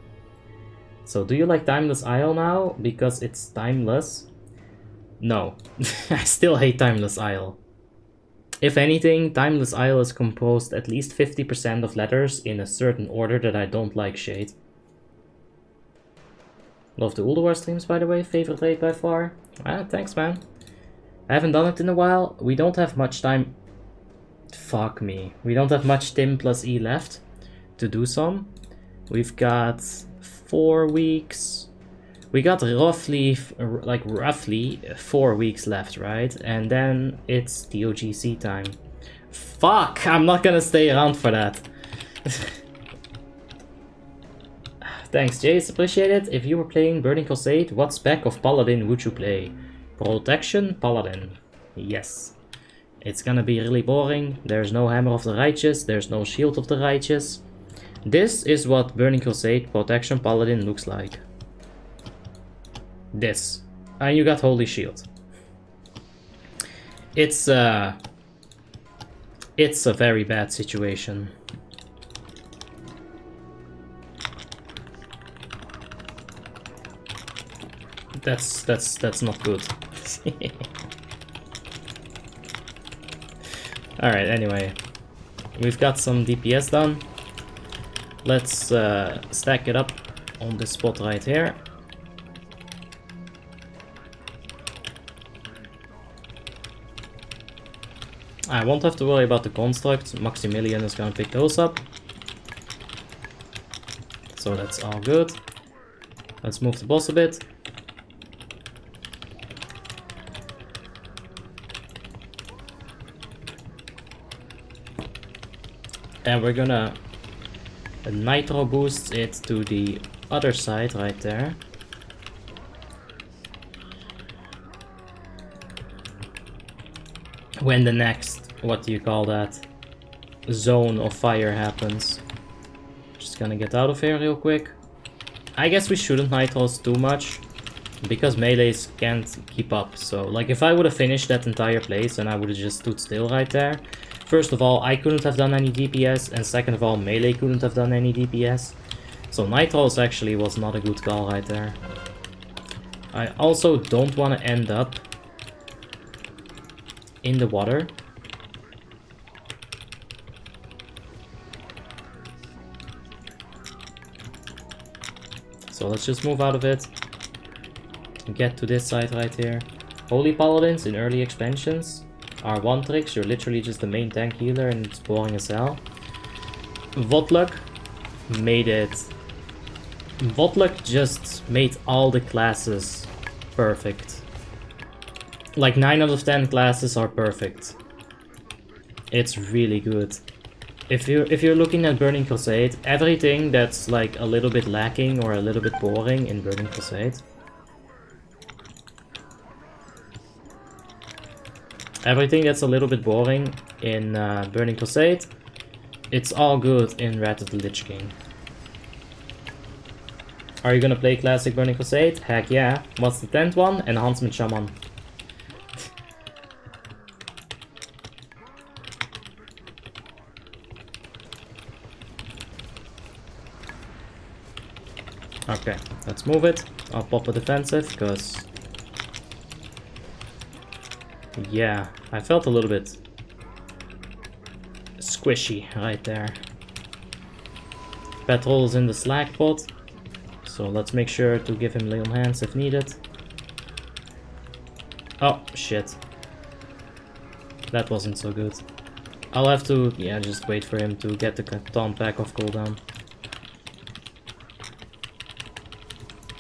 So, do you like Timeless Isle now? Because it's timeless? No. I still hate Timeless Isle. If anything, Timeless Isle is composed at least 50% of letters in a certain order that I don't like shade. Love the Ulduar streams, by the way. Favorite raid by far. Ah, thanks, man. I haven't done it in a while. We don't have much time. Fuck me. We don't have much Tim plus E left to do some. We've got 4 weeks. We got roughly 4 weeks left, right? And then it's the OGC time. Fuck! I'm not gonna stay around for that. Thanks, Jace. Appreciate it. If you were playing Burning Crusade, what spec of Paladin would you play? Protection Paladin. Yes. It's gonna be really boring. There's no Hammer of the Righteous. There's no Shield of the Righteous. This is what Burning Crusade Protection Paladin looks like. This. And you got Holy Shield. It's a very bad situation. That's not good. Alright, anyway. We've got some DPS done. Let's stack it up on this spot right here. I won't have to worry about the construct. Maximilian is gonna pick those up. So that's all good. Let's move the boss a bit. And we're gonna nitro boost it to the other side right there. When the next, what do you call that, zone of fire happens. Just gonna get out of here real quick. I guess we shouldn't nitros too much, because melees can't keep up. So like if I would have finished that entire place and I would have just stood still right there, first of all, I couldn't have done any DPS, and second of all, melee couldn't have done any DPS. So nitros actually was not a good call right there. I also don't want to end up in the water. So let's just move out of it and get to this side right here. Holy Paladins in early expansions are one tricks. You're literally just the main tank healer and it's boring as hell. WoTLK made it. WoTLK just made all the classes perfect. Like 9 out of 10 classes are perfect. It's really good. If you're looking at Burning Crusade, everything that's like a little bit lacking or a little bit boring in Burning Crusade, everything that's a little bit boring in Burning Crusade, it's all good in Wrath of the Lich King. Are you gonna play classic Burning Crusade? Heck yeah. What's the 10th one? Enhancement Shaman. Okay, let's move it. I'll pop a defensive, because... yeah, I felt a little bit squishy right there. Petrol is in the slack pot, so let's make sure to give him lay on hands if needed. Oh, shit. That wasn't so good. I'll have to, yeah, just wait for him to get the taunt back off cooldown.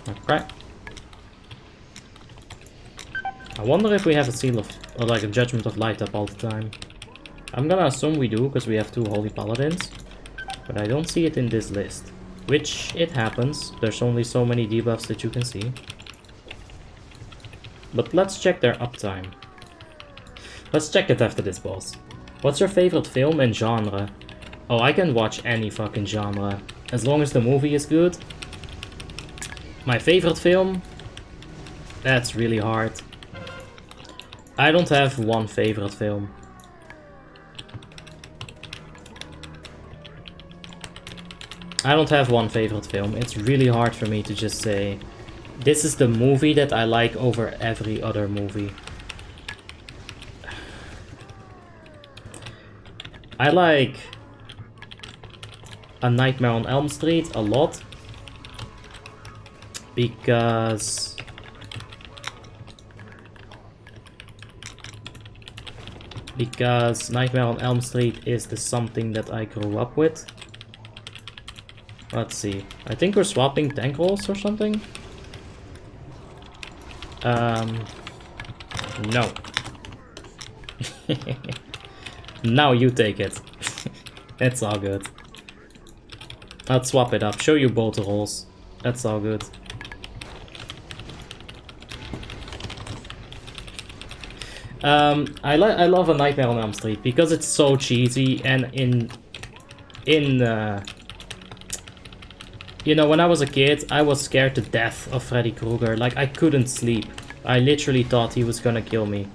Okay. I wonder if we have a seal of, or like a Judgment of Light up all the time. I'm gonna assume we do, because we have 2 Holy Paladins. But I don't see it in this list. Which, it happens. There's only so many debuffs that you can see. But let's check their uptime. Let's check it after this boss. What's your favorite film and genre? Oh, I can watch any fucking genre. As long as the movie is good. My favorite film? That's really hard. I don't have one favorite film. I don't have one favorite film. It's really hard for me to just say, this is the movie that I like over every other movie. I like A Nightmare on Elm Street a lot. Because Nightmare on Elm Street is the something that I grew up with. Let's see. I think we're swapping tank roles or something. No. Now you take it. It's all good. Let's swap it up. Show you both roles. That's all good. I love A Nightmare on Elm Street because it's so cheesy, and you know, when I was a kid, I was scared to death of Freddy Krueger. Like, I couldn't sleep. I literally thought he was gonna kill me.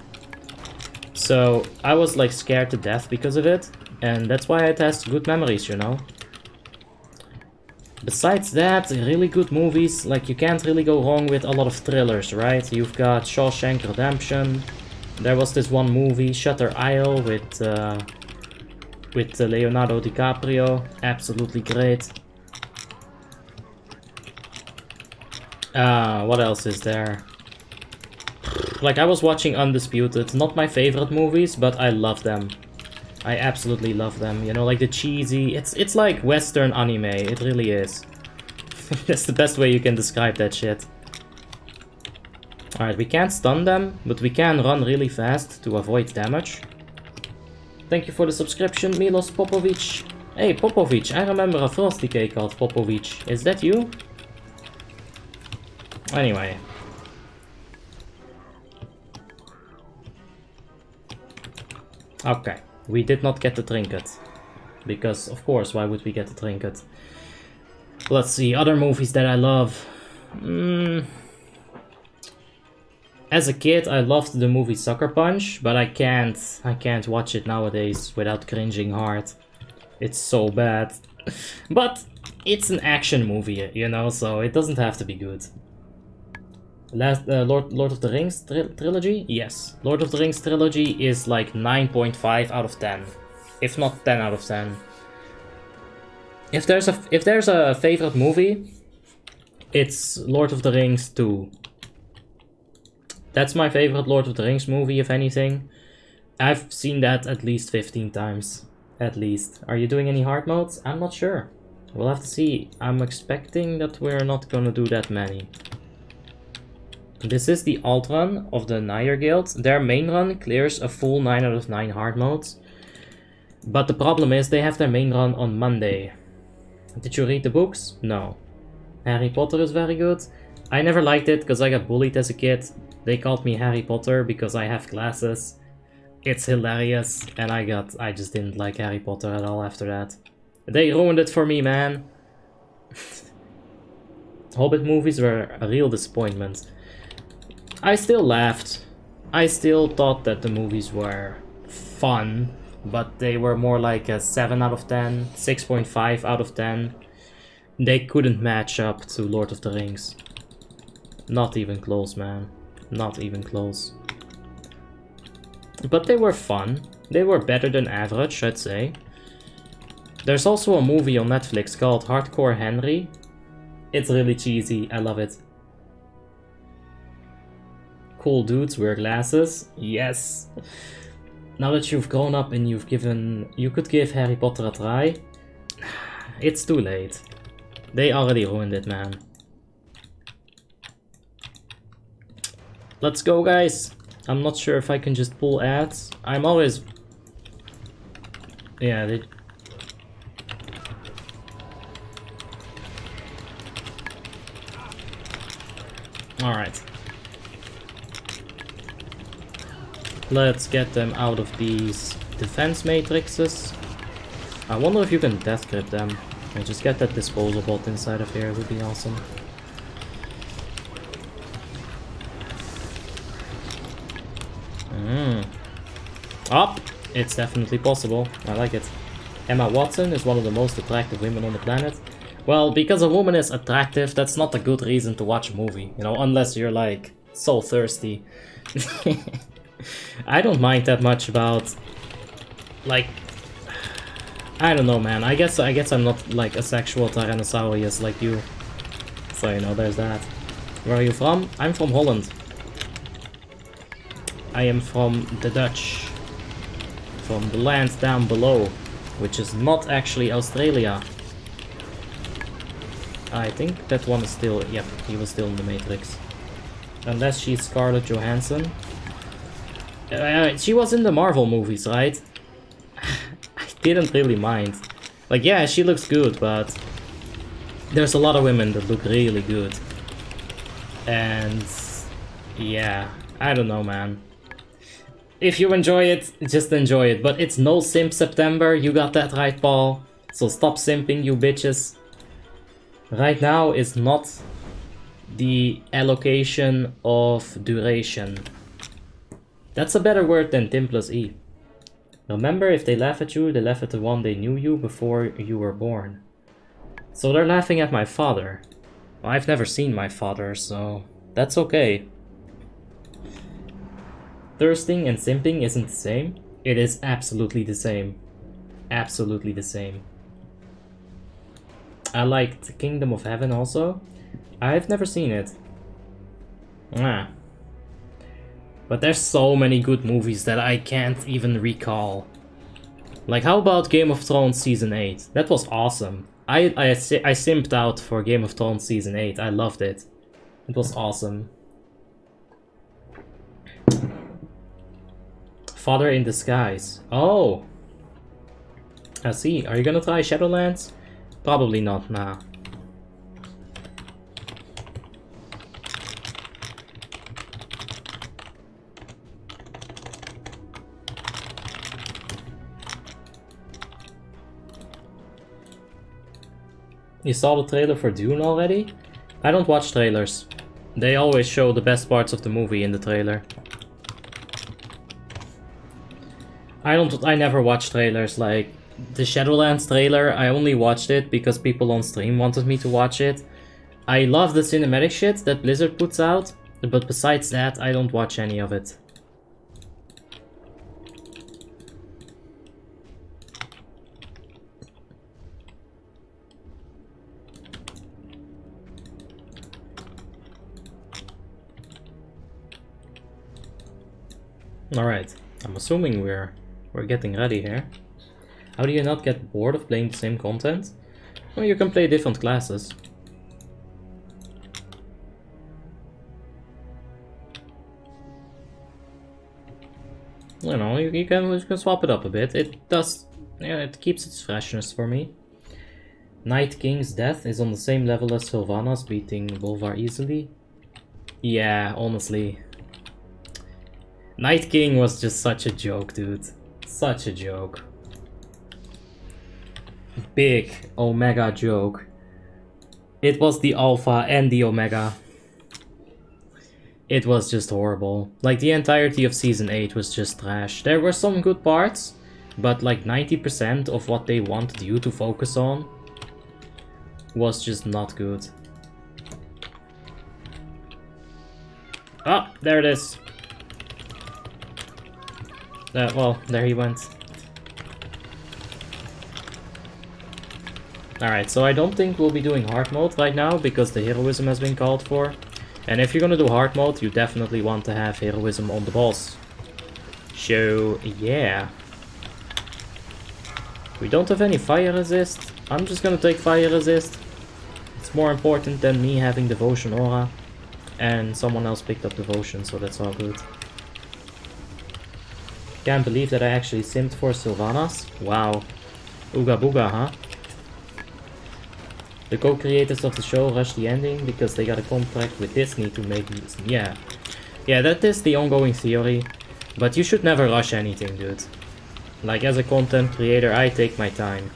So, I was like scared to death because of it, and that's why it has good memories, you know. Besides that, really good movies, like you can't really go wrong with a lot of thrillers, right? You've got Shawshank Redemption. There was this one movie, Shutter Isle, with Leonardo DiCaprio. Absolutely great. What else is there? Like, I was watching Undisputed. Not my favorite movies, but I love them. I absolutely love them. You know, like the cheesy... It's like Western anime. It really is. That's the best way you can describe that shit. Alright, we can't stun them, but we can run really fast to avoid damage. Thank you for the subscription, Milos Popovic. Hey, Popovic, I remember a Frosty cake called Popovic. Is that you? Anyway. Okay, we did not get the trinket. Because, of course, why would we get the trinket? Let's see, other movies that I love. As a kid, I loved the movie Sucker Punch, but I can't watch it nowadays without cringing hard. It's so bad. But it's an action movie, you know, so it doesn't have to be good. Lord of the Rings trilogy? Yes. Lord of the Rings trilogy is like 9.5 out of 10. If not 10 out of 10. If there's a favorite movie, it's Lord of the Rings 2. That's my favorite Lord of the Rings movie, if anything. I've seen that at least 15 times. At least. Are you doing any hard modes? I'm not sure. We'll have to see. I'm expecting that we're not gonna do that many. This is the alt run of the NAYR guild. Their main run clears a full 9 out of 9 hard modes. But the problem is they have their main run on Monday. Did you read the books? No. Harry Potter is very good. I never liked it because I got bullied as a kid. They called me Harry Potter because I have glasses. It's hilarious, and I just didn't like Harry Potter at all after that. They ruined it for me, man. Hobbit movies were a real disappointment. I still laughed. I still thought that the movies were fun, but they were more like a 7 out of 10, 6.5 out of 10. They couldn't match up to Lord of the Rings. Not even close, man. Not even close. But they were fun. They were better than average, I'd say. There's also a movie on Netflix called Hardcore Henry. It's really cheesy. I love it. Cool dudes wear glasses. Yes. Now that you've grown up and you've given... You could give Harry Potter a try. It's too late. They already ruined it, man. Let's go, guys. I'm not sure if I can just pull ads. I'm always... Yeah, they... Alright. Let's get them out of these defense matrices. I wonder if you can death grip them. And just get that disposal bot inside of here, would be awesome. Up! It's definitely possible. I like it. Emma Watson is one of the most attractive women on the planet. Well, because a woman is attractive, that's not a good reason to watch a movie, you know, unless you're like so thirsty. I don't mind that much about, like, I don't know, man. I guess I'm not like a sexual Tyrannosaurus like you. So, you know, there's that. Where are you from? I'm from Holland. I am from the Dutch. From the land down below, which is not actually Australia. I think that one is still, yep, he was still in the Matrix. Unless she's Scarlett Johansson. She was in the Marvel movies, right? I didn't really mind. Like, yeah, she looks good, but there's a lot of women that look really good. And yeah, I don't know, man. If you enjoy it, just enjoy it. But it's no simp September, you got that right, Paul. So stop simping, you bitches. Right now is not the allocation of duration. That's a better word than Tim plus E. Remember, if they laugh at you, they laugh at the one they knew you before you were born. So they're laughing at my father. Well, I've never seen my father, so that's okay. Thirsting and simping isn't the same. It is absolutely the same. Absolutely the same. I liked Kingdom of Heaven also. I've never seen it. But there's so many good movies that I can't even recall. Like, how about Game of Thrones Season 8? That was awesome. I simped out for Game of Thrones Season 8. I loved it. It was awesome. Father in Disguise. Oh! I see. Are you gonna try Shadowlands? Probably not, nah. You saw the trailer for Dune already? I don't watch trailers. They always show the best parts of the movie in the trailer. I never watch trailers. Like the Shadowlands trailer, I only watched it because people on stream wanted me to watch it. I love the cinematic shit that Blizzard puts out, but besides that, I don't watch any of it. Alright, I'm assuming we're getting ready here. How do you not get bored of playing the same content? Well, you can play different classes. You know, you can swap it up a bit. It does, yeah, it keeps its freshness for me. Night King's death is on the same level as Sylvanas beating Bolvar easily. Yeah, honestly. Night King was just such a joke, dude. Such a joke. Big Omega joke. It was the Alpha and the Omega. It was just horrible. Like, the entirety of Season 8 was just trash. There were some good parts, but like 90% of what they wanted you to focus on was just not good. Ah, there it is. Well, there he went. Alright, so I don't think we'll be doing hard mode right now because the heroism has been called for. And if you're gonna do hard mode, you definitely want to have heroism on the boss. So, yeah. We don't have any fire resist. I'm just gonna take fire resist. It's more important than me having devotion aura. And someone else picked up devotion, so that's all good. Can't believe that I actually simped for Sylvanas. Wow. Ooga booga, huh? The co-creators of the show rushed the ending because they got a contract with Disney to make this. Yeah. Yeah, that is the ongoing theory. But you should never rush anything, dude. Like, as a content creator, I take my time.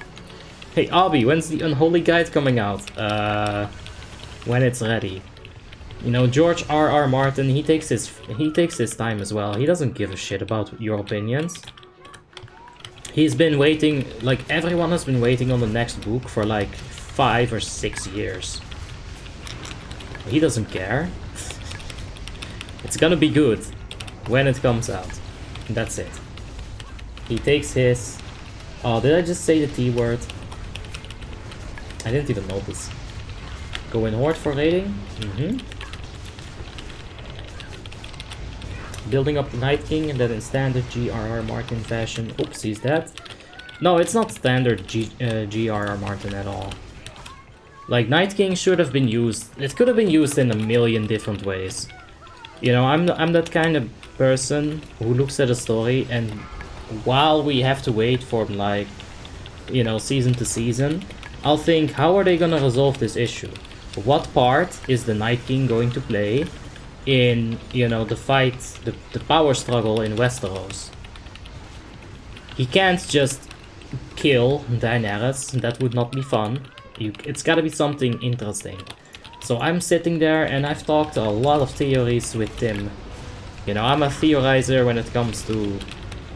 Hey, Abby, when's the Unholy Guide coming out? When it's ready. You know, George R.R. Martin, he takes his time as well. He doesn't give a shit about your opinions. He's been waiting, like, everyone has been waiting on the next book for like 5 or 6 years. He doesn't care. It's gonna be good when it comes out. That's it. He takes his... Oh, did I just say the T word? I didn't even notice. Go in Horde for raiding? Building up the Night King and then in standard G.R.R. Martin fashion. Oopsies, that. No, it's not standard G.R.R. Martin at all. Like, Night King should have been used... It could have been used in a million different ways. You know, I'm that kind of person who looks at a story and while we have to wait for, like, you know, season to season, I'll think, how are they gonna resolve this issue? What part is the Night King going to play in, you know, the fight, the power struggle in Westeros? He can't just kill Daenerys, that would not be fun. It's gotta be something interesting. So I'm sitting there and I've talked a lot of theories with Tim. You know, I'm a theorizer when it comes to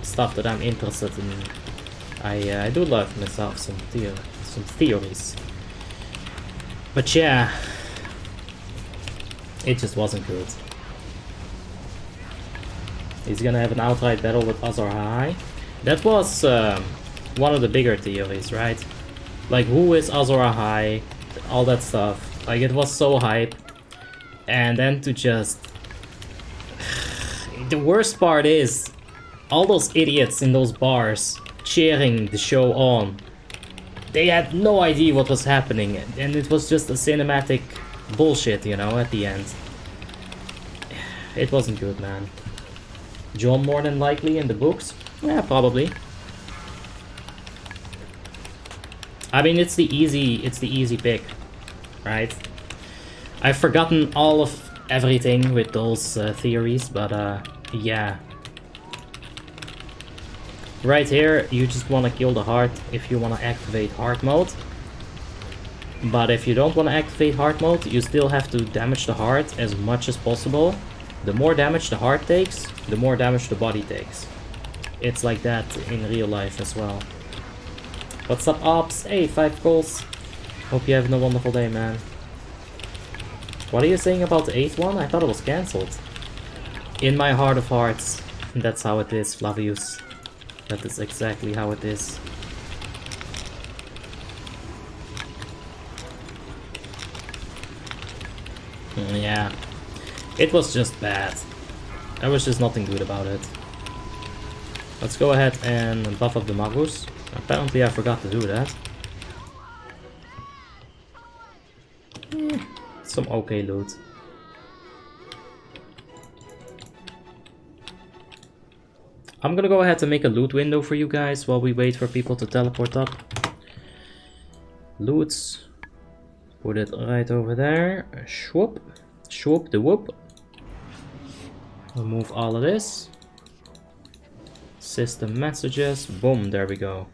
stuff that I'm interested in. I do love myself some theories. But yeah, it just wasn't good. He's gonna have an outright battle with Azor Ahai. That was one of the bigger theories, right? Like, who is Azor Ahai? All that stuff. Like, it was so hype. And then to just... The worst part is, all those idiots in those bars cheering the show on, they had no idea what was happening, and it was just a cinematic bullshit, you know, at the end. It wasn't good, man. Jon more than likely in the books? Yeah, probably. I mean, it's the easy pick, right? I've forgotten all of everything with those theories, but yeah. Right here, you just want to kill the heart if you want to activate heart mode. But if you don't want to activate heart mode, you still have to damage the heart as much as possible. The more damage the heart takes, the more damage the body takes. It's like that in real life as well. What's up, Ops? Hey, 5 goals. Hope you're having a wonderful day, man. What are you saying about the 8th one? I thought it was cancelled. In my heart of hearts, that's how it is, Flavius. That is exactly how it is. Yeah. It was just bad. There was just nothing good about it. Let's go ahead and buff up the Magus. Apparently I forgot to do that. Some okay loot. I'm gonna go ahead and make a loot window for you guys while we wait for people to teleport up. Loots. Put it right over there. Swoop. Swoop the whoop. Remove all of this. System messages. Boom, there we go.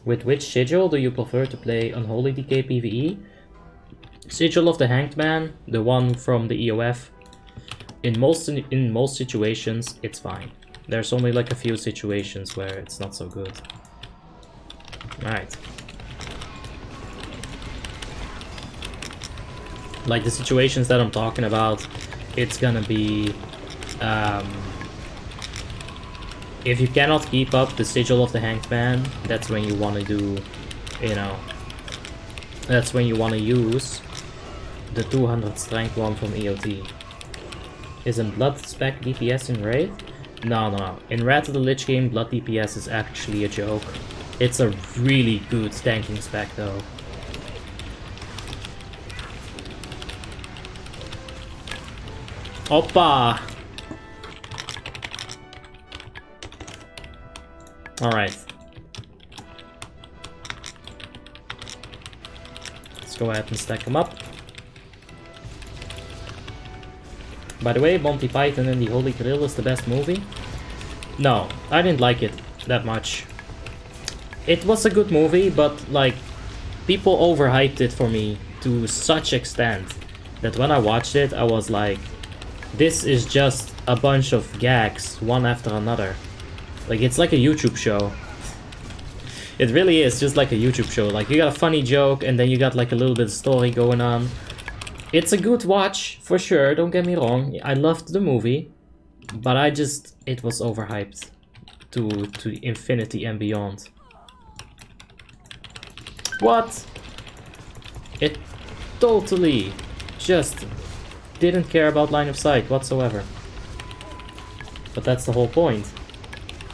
With which sigil do you prefer to play Unholy DK PvE? Sigil of the Hanged Man, the one from the EOF. In most situations, it's fine. There's only like a few situations where it's not so good. Alright. Like the situations that I'm talking about, it's gonna be... if you cannot keep up the Sigil of the Hanged Man, that's when you want to do, you know... That's when you want to use the 200 strength one from EOT. Isn't Blood spec DPS in Wraith? No. In Wrath of the Lich game, Blood DPS is actually a joke. It's a really good tanking spec though. Oppa! Alright. Let's go ahead and stack them up. By the way, Monty Python and the Holy Grail is the best movie. No, I didn't like it that much. It was a good movie, but like, people overhyped it for me to such extent that when I watched it, I was like, this is just a bunch of gags, one after another. Like, it's like a YouTube show. It really is just like a YouTube show. Like, you got a funny joke, and then you got like a little bit of story going on. It's a good watch, for sure, don't get me wrong. I loved the movie, but it was overhyped to infinity and beyond. What? It totally just didn't care about line of sight whatsoever. But that's the whole point.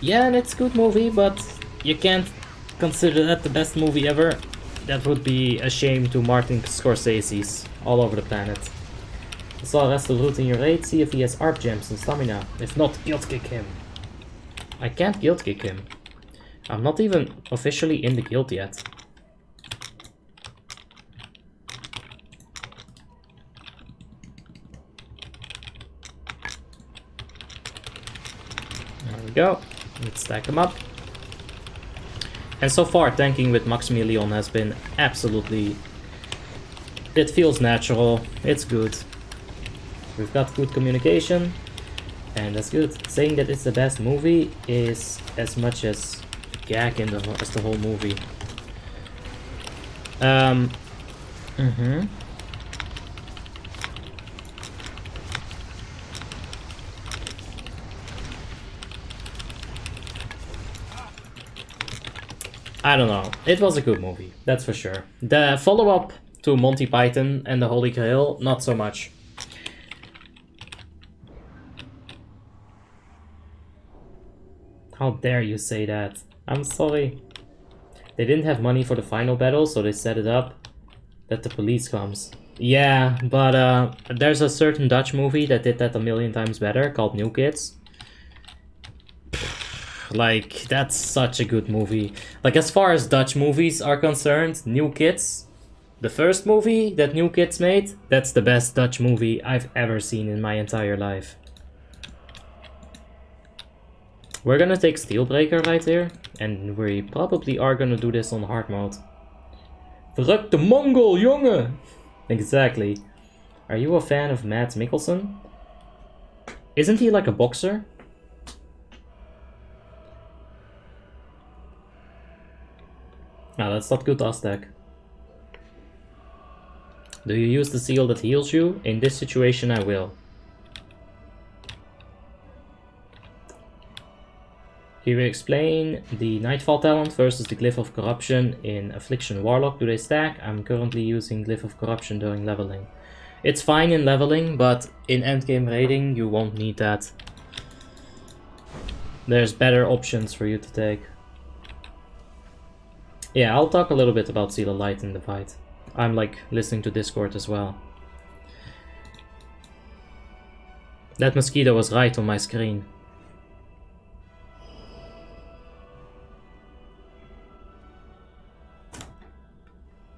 Yeah, and it's a good movie, but you can't consider that the best movie ever. That would be a shame to Martin Scorsese's all over the planet. I saw rest of the route in your raid, see if he has ARP gems and stamina. If not, guild kick him. I can't guild kick him. I'm not even officially in the guild yet. There we go. Let's stack them up. And so far, tanking with Maximilian has been absolutely... It feels natural, it's good. We've got good communication, and that's good. Saying that it's the best movie is as much as a gag in as the whole movie. I don't know. It was a good movie, that's for sure. The follow-up to Monty Python and the Holy Grail, not so much. How dare you say that? I'm sorry. They didn't have money for the final battle, so they set it up that the police comes. Yeah, but there's a certain Dutch movie that did that 1,000,000 times better, called New Kids. Like, that's such a good movie. Like, as far as Dutch movies are concerned, New Kids, the first movie that New Kids made, that's the best Dutch movie I've ever seen in my entire life. We're gonna take Steelbreaker right here, and we probably are gonna do this on hard mode. Verruk de Mongol, jongen! Exactly. Are you a fan of Mads Mikkelsen? Isn't he like a boxer? No, that's not good, Aztec. Do you use the seal that heals you? In this situation, I will. Can you explain the Nightfall talent versus the Glyph of Corruption in Affliction Warlock? Do they stack? I'm currently using Glyph of Corruption during leveling. It's fine in leveling, but in endgame raiding, you won't need that. There's better options for you to take. Yeah, I'll talk a little bit about Seal of Light in the fight. I'm like listening to Discord as well. That mosquito was right on my screen.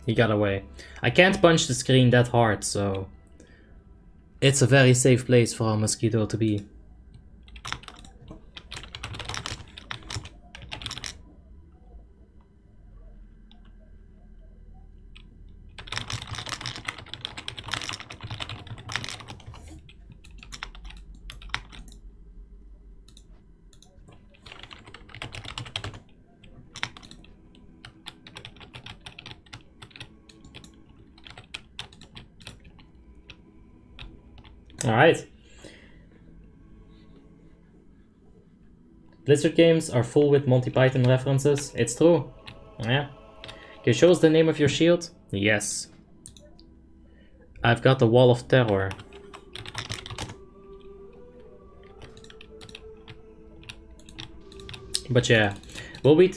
He got away. I can't punch the screen that hard, so it's a very safe place for a mosquito to be. Alright. Blizzard games are full with Monty Python references. It's true. Yeah. Can you show us the name of your shield? Yes. I've got the Wall of Terror. But yeah, we'll be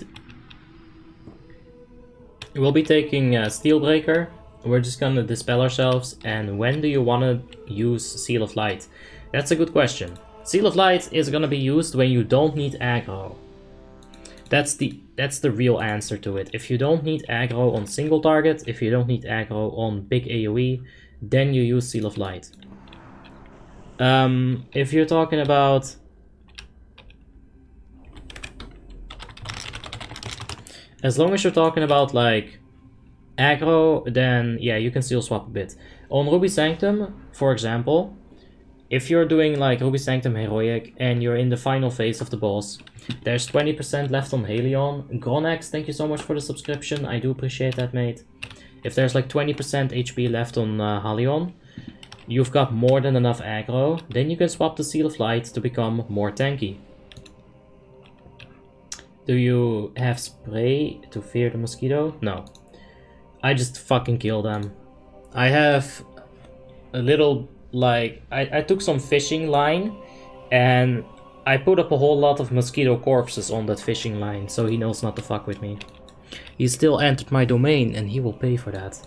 taking Steelbreaker. We're just gonna dispel ourselves. And when do you want to use Seal of Light? That's a good question. Seal of Light is gonna be used when you don't need aggro. That's the real answer to it. If you don't need aggro on single target, if you don't need aggro on big AoE, then you use Seal of Light. If you're talking about... As long as you're talking about like aggro, then yeah, you can Seal Swap a bit. On Ruby Sanctum, for example, if you're doing like Ruby Sanctum Heroic and you're in the final phase of the boss, there's 20% left on Helion. Gronax, thank you so much for the subscription. I do appreciate that, mate. If there's like 20% HP left on Helion, you've got more than enough aggro. Then you can swap the Seal of Light to become more tanky. Do you have spray to fear the mosquito? No. I just fucking kill them. I have a little... Like, I took some fishing line and I put up a whole lot of mosquito corpses on that fishing line, so he knows not to fuck with me. He still entered my domain and he will pay for that.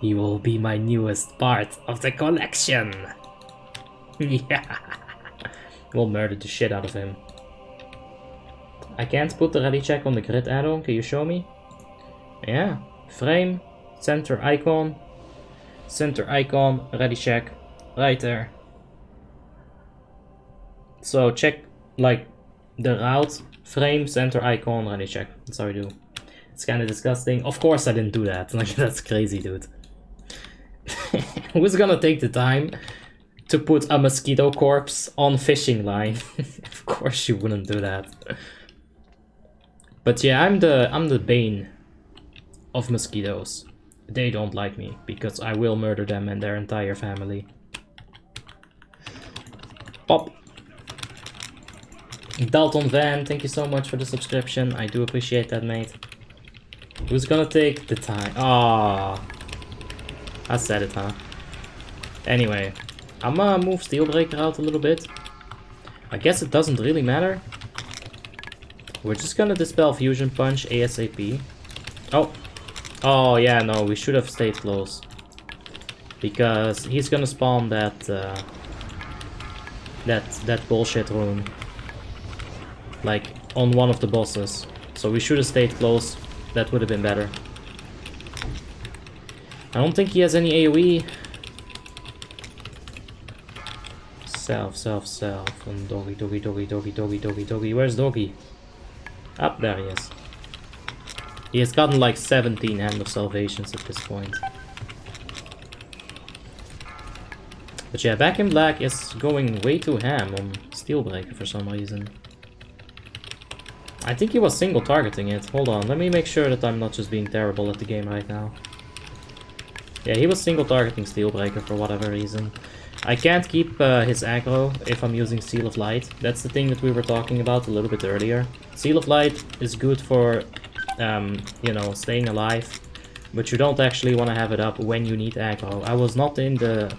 He will be my newest part of the collection. Yeah. We'll murder the shit out of him. I can't put the ready check on the grid add-on, can you show me? Yeah. Frame, center icon. Center icon, ready check, right there. So check like the route, frame, center icon, ready check. That's how we do. It's kind of disgusting. Of course I didn't do that. Like, that's crazy, dude. Who's gonna take the time to put a mosquito corpse on fishing line? Of course you wouldn't do that. But yeah, I'm the bane of mosquitoes. They don't like me, because I will murder them and their entire family. Pop! Dalton Van, thank you so much for the subscription. I do appreciate that, mate. Who's gonna take the time? Ah, I said it, huh? Anyway, I'm gonna move Steelbreaker out a little bit. I guess it doesn't really matter. We're just gonna dispel Fusion Punch ASAP. Oh! Oh yeah, no, we should have stayed close. Because he's gonna spawn that that bullshit rune. Like on one of the bosses. So we should have stayed close. That would have been better. I don't think he has any AoE. Self. And doggy. Where's doggy? Up there he is. He has gotten like 17 Hand of Salvations at this point. But yeah, Back in Black is going way too ham on Steelbreaker for some reason. I think he was single targeting it. Hold on, let me make sure that I'm not just being terrible at the game right now. Yeah, he was single targeting Steelbreaker for whatever reason. I can't keep his aggro if I'm using Seal of Light. That's the thing that we were talking about a little bit earlier. Seal of Light is good for... you know, staying alive, but you don't actually want to have it up when you need aggro. I was not in the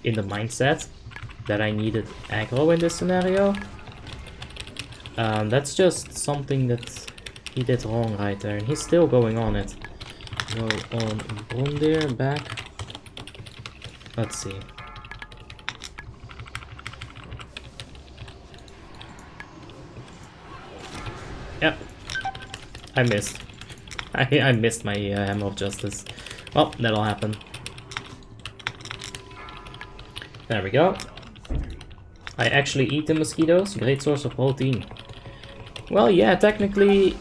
mindset that I needed aggro in this scenario. That's just something that he did wrong right there, and he's still going on it. Go on Brundir back. Let's see. Yep. I missed. I missed my Hammer of Justice. Well, that'll happen. There we go. I actually eat the mosquitoes. Great source of protein. Well, yeah, technically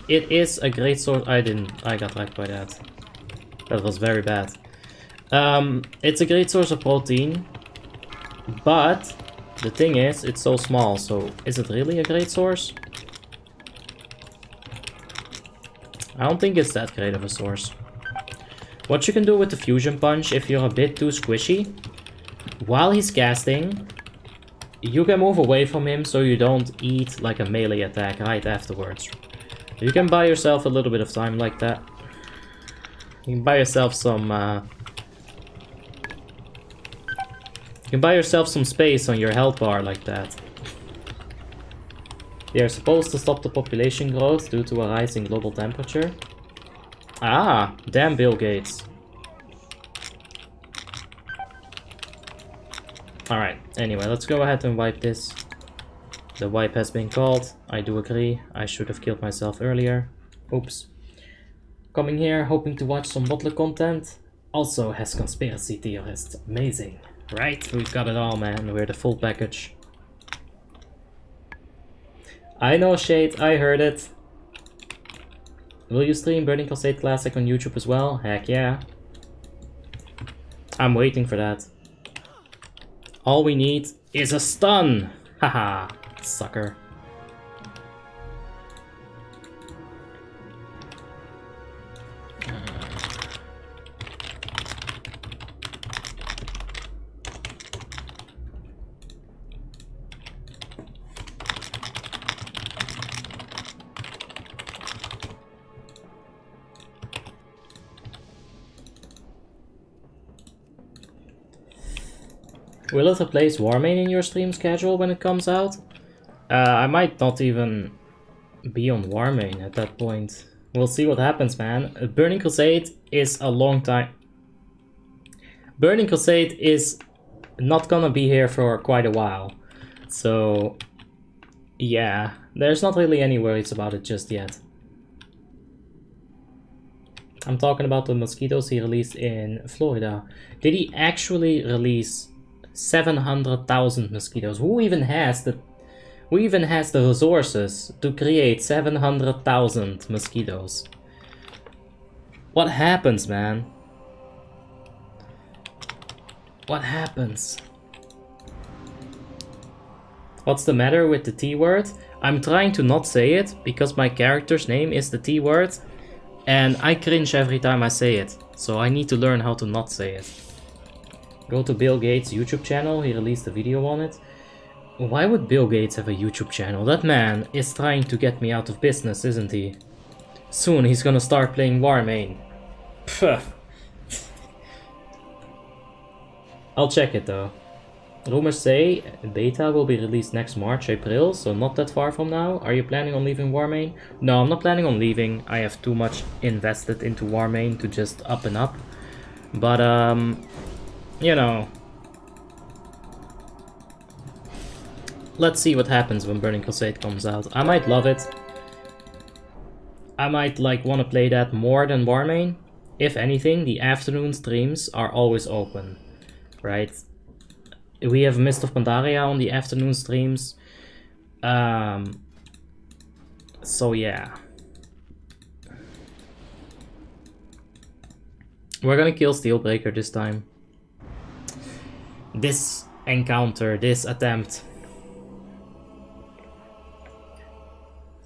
it is a great source. I got wrecked by that. That was very bad. It's a great source of protein. But the thing is, it's so small. So is it really a great source? I don't think it's that great of a source. What you can do with the Fusion Punch, if you're a bit too squishy, while he's casting, you can move away from him so you don't eat like a melee attack right afterwards. You can buy yourself a little bit of time like that. You can buy yourself some space on your health bar like that. They are supposed to stop the population growth due to a rising global temperature. Ah, damn Bill Gates. Alright, anyway, let's go ahead and wipe this. The wipe has been called. I do agree. I should have killed myself earlier. Oops. Coming here, hoping to watch some WoTLK content. Also has conspiracy theorists. Amazing. Right? We've got it all, man. We're the full package. I know, Shade. I heard it. Will you stream Burning Crusade Classic on YouTube as well? Heck yeah. I'm waiting for that. All we need is a stun! Haha, sucker. Will it replace Warmane in your stream schedule when it comes out? I might not even be on Warmane at that point. We'll see what happens, man. Burning Crusade is a long time. Burning Crusade is not gonna be here for quite a while. So, yeah, there's not really any worries about it just yet. I'm talking about the mosquitoes he released in Florida. Did he actually release 700,000 mosquitoes? Who even has the resources to create 700,000 mosquitoes? What happens, man? What happens? What's the matter with the T word? I'm trying to not say it because my character's name is the T word and I cringe every time I say it. So I need to learn how to not say it. Go to Bill Gates' YouTube channel, he released a video on it. Why would Bill Gates have a YouTube channel? That man is trying to get me out of business, isn't he? Soon he's gonna start playing Warmane. Pfft. I'll check it though. Rumors say beta will be released next March, April, so not that far from now. Are you planning on leaving Warmane? No, I'm not planning on leaving. I have too much invested into Warmane to just up and up. But you know, let's see what happens when Burning Crusade comes out. I might love it. I might like want to play that more than Warmane. If anything, the afternoon streams are always open, right? We have Mist of Pandaria on the afternoon streams. So yeah. We're gonna kill Steelbreaker this time. This encounter, this attempt.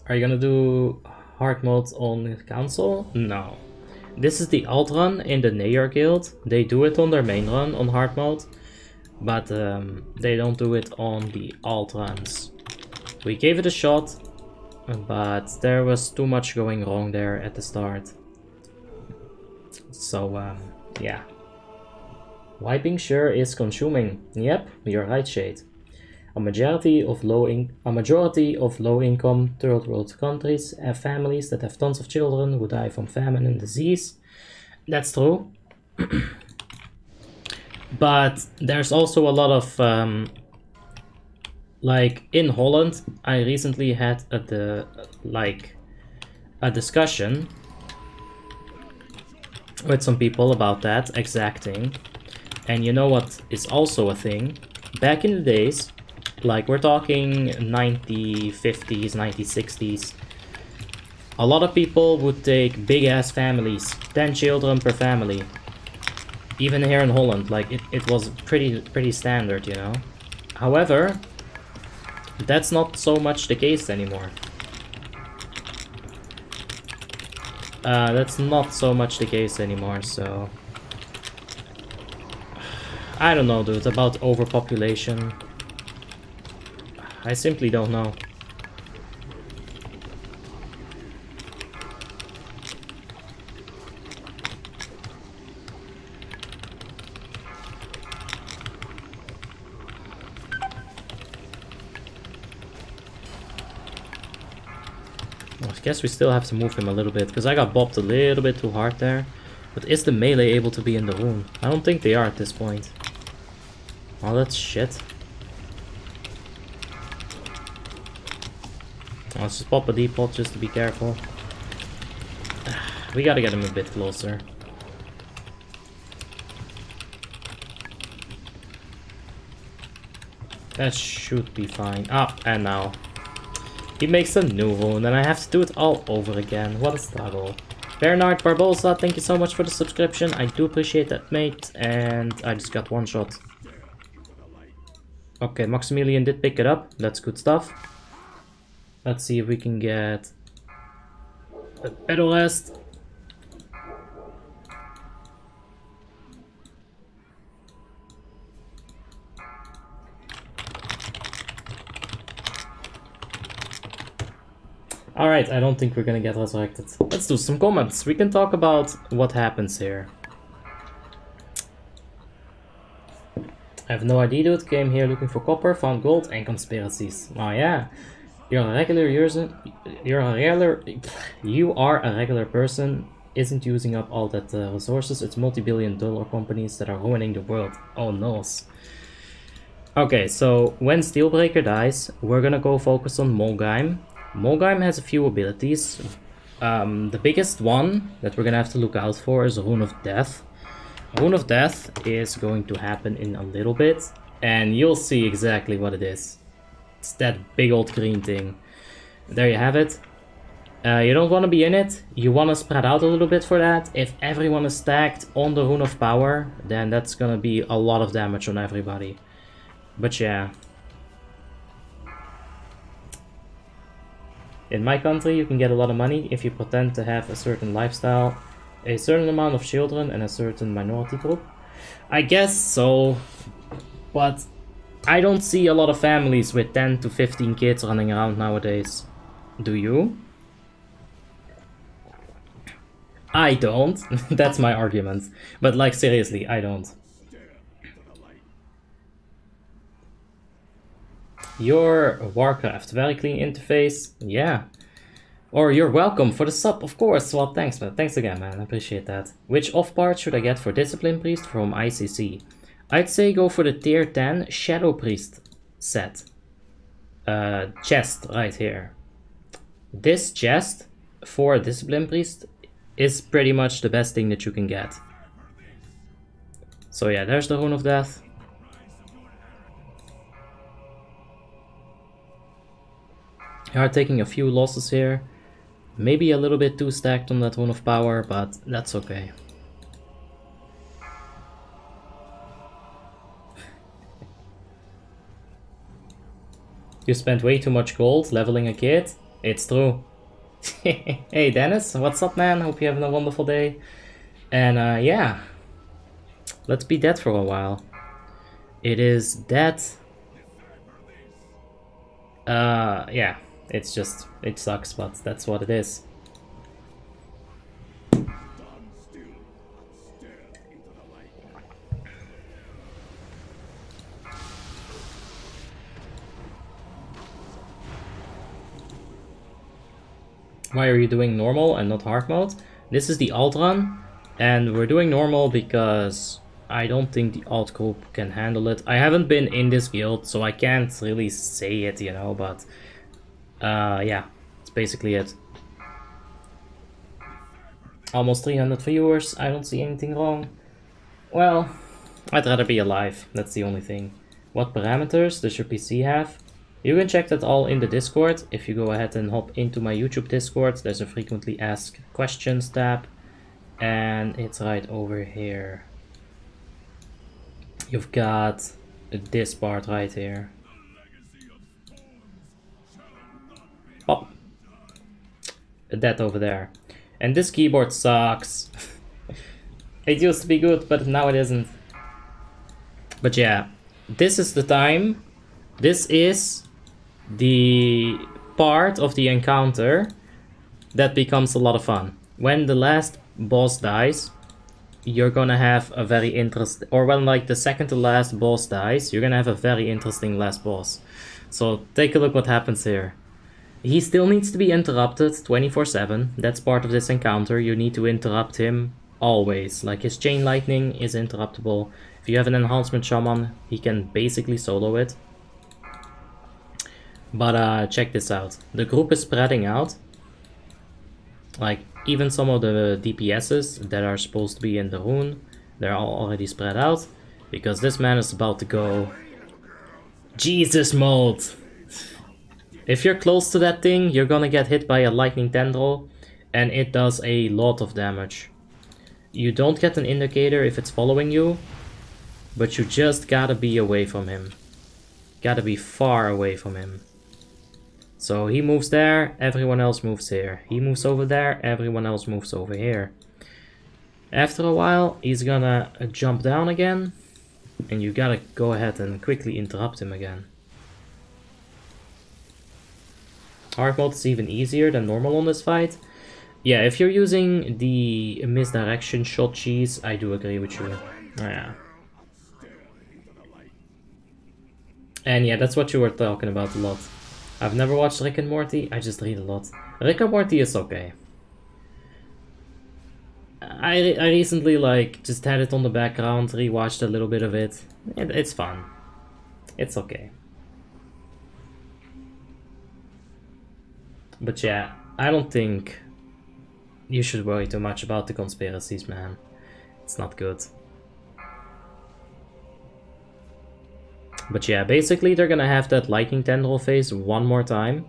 Are you gonna do hard mode on console? No. This is the alt run in the NAYR guild. They do it on their main run on hard mode, but they don't do it on the alt runs. We gave it a shot, but there was too much going wrong there at the start. So yeah. Wiping sure is consuming. Yep, you're right, Shade. A majority of low-income third world countries have families that have tons of children who die from famine and disease. That's true. But there's also a lot of like in Holland, I recently had a discussion with some people about that exact thing. And you know what is also a thing? Back in the days, like we're talking 1950s, 1960s, a lot of people would take big ass families, 10 children per family. Even here in Holland, like it was pretty standard, you know. However, that's not so much the case anymore. That's not so much the case anymore, so I don't know, dude, about overpopulation. I simply don't know. guess we still have to move him a little bit, because I got bopped a little bit too hard there. But is the melee able to be in the rune? I don't think they are at this point. Oh, that's shit. Let's just pop a depot just to be careful. We gotta get him a bit closer. That should be fine. Ah, and now. He makes a new rune, and I have to do it all over again. What a struggle. Bernard Barbosa, thank you so much for the subscription. I do appreciate that, mate. And I just got one shot. Okay, Maximilian did pick it up. That's good stuff. Let's see if we can get a better rest. Alright, I don't think we're gonna get resurrected. Let's do some comments. We can talk about what happens here. I have no idea, dude. Came here looking for copper, found gold and conspiracies. Oh yeah. You are a regular person, isn't using up all that resources. It's multi-billion-dollar companies that are ruining the world. Oh no. Okay, so when Steelbreaker dies, we're gonna go focus on Molgheim. Molgheim has a few abilities. The biggest one that we're gonna have to look out for is Rune of Death. Rune of Death is going to happen in a little bit, and you'll see exactly what it is. It's that big old green thing. There you have it. You don't want to be in it. You want to spread out a little bit for that. If everyone is stacked on the Rune of Power, then that's gonna be a lot of damage on everybody. But yeah. In my country, you can get a lot of money if you pretend to have a certain lifestyle, a certain amount of children, and a certain minority group. I guess so, but I don't see a lot of families with 10 to 15 kids running around nowadays. Do you? I don't. That's my argument. But like, seriously, I don't. Your Warcraft, very clean interface, yeah. Or you're welcome for the sub, of course. Well, thanks, man. Thanks again, man. I appreciate that. Which off part should I get for Discipline Priest from ICC? I'd say go for the tier 10 Shadow Priest set. Chest right here. This chest for Discipline Priest is pretty much the best thing that you can get. So yeah, there's the Rune of Death. You are taking a few losses here. Maybe a little bit too stacked on that Rune of Power, but that's okay. You spent way too much gold leveling a kid. It's true. Hey Dennis, what's up, man? Hope you're having a wonderful day. And yeah, let's be dead for a while. It is dead. Yeah. It's just, it sucks, but that's what it is. Why are you doing normal and not hard mode? This is the alt run, and we're doing normal because I don't think the alt group can handle it. I haven't been in this guild, so I can't really say it, you know, but yeah, that's basically it. Almost 300 viewers, I don't see anything wrong. Well, I'd rather be alive, that's the only thing. What parameters does your PC have? You can check that all in the Discord. If you go ahead and hop into my YouTube Discord, there's a frequently asked questions tab, and it's right over here. You've got this part right here. Pop. That over there. And this keyboard sucks. It used to be good, but now it isn't. But yeah, this is the time. This is the part of the encounter that becomes a lot of fun. When the last boss dies, you're gonna have a very interesting, or when like the second to last boss dies, you're gonna have a very interesting last boss. So take a look what happens here. He still needs to be interrupted 24/7. That's part of this encounter. You need to interrupt him always. Like, his chain lightning is interruptible. If you have an enhancement shaman, he can basically solo it. But check this out. The group is spreading out. Like, even some of the DPSs that are supposed to be in the rune, they're all already spread out. Because this man is about to go Jesus mode. If you're close to that thing, you're gonna get hit by a lightning tendril, and it does a lot of damage. You don't get an indicator if it's following you, but you just gotta be away from him. Gotta be far away from him. So he moves there, everyone else moves here. He moves over there, everyone else moves over here. After a while, he's gonna jump down again, and you gotta go ahead and quickly interrupt him again. Hard mode is even easier than normal on this fight. Yeah, if you're using the misdirection shot cheese, I do agree with you. Oh, yeah. And yeah, that's what you were talking about a lot. I've never watched Rick and Morty, I just read a lot. Rick and Morty is okay. I recently like just had it on the background, rewatched a little bit of it. It's fun. It's okay. But yeah, I don't think you should worry too much about the conspiracies, man. It's not good. But yeah, basically they're gonna have that lightning tendril phase one more time.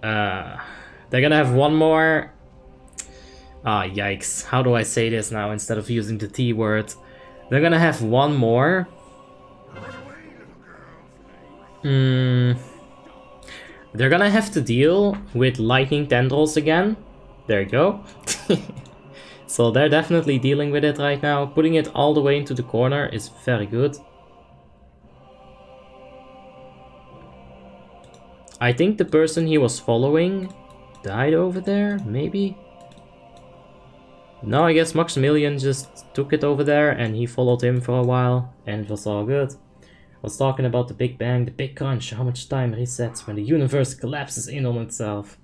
They're gonna have one more... Ah, yikes. How do I say this now instead of using the T word? They're gonna have one more... They're gonna have to deal with lightning tendrils again. There you go. So they're definitely dealing with it right now. Putting it all the way into the corner is very good. I think the person he was following died over there, maybe? No, I guess Maximilian just took it over there and he followed him for a while and it was all good. I was talking about the Big Bang, the Big Crunch, how much time resets when the universe collapses in on itself.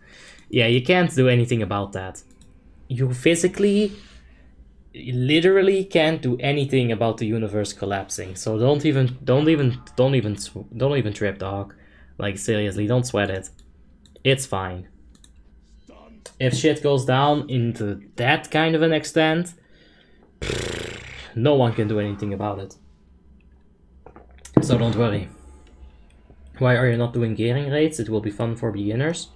Yeah, you can't do anything about that. You physically, literally can't do anything about the universe collapsing. So don't even trip, dog. Like, seriously, don't sweat it. It's fine. If shit goes down into that kind of an extent, no one can do anything about it. So don't worry. Why are you not doing gearing raids? It will be fun for beginners.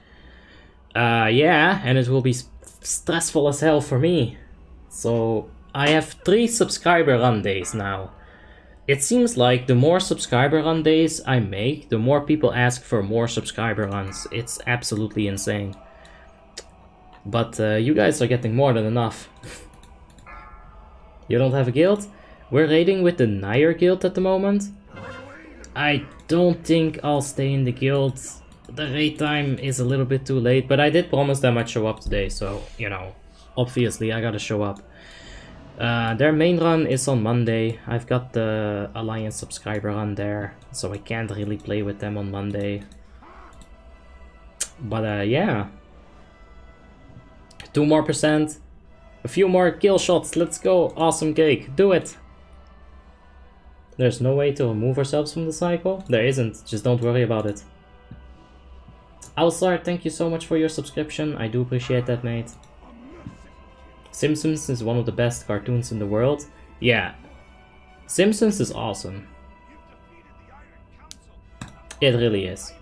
Yeah, and it will be stressful as hell for me. So I have 3 subscriber run days now. It seems like the more subscriber run days I make, the more people ask for more subscriber runs. It's absolutely insane. But you guys are getting more than enough. You don't have a guild? We're raiding with the NAYR guild at the moment. I don't think I'll stay in the guild. The raid time is a little bit too late, but I did promise them I'd show up today, so, you know, obviously I gotta show up. Their main run is on Monday. I've got the Alliance subscriber run there, so I can't really play with them on Monday. But yeah. 2 more %. A few more kill shots, let's go. Awesome cake, do it. There's no way to remove ourselves from the cycle? There isn't, just don't worry about it. Alsar, thank you so much for your subscription. I do appreciate that, mate. Simpsons is one of the best cartoons in the world. Yeah, Simpsons is awesome. It really is.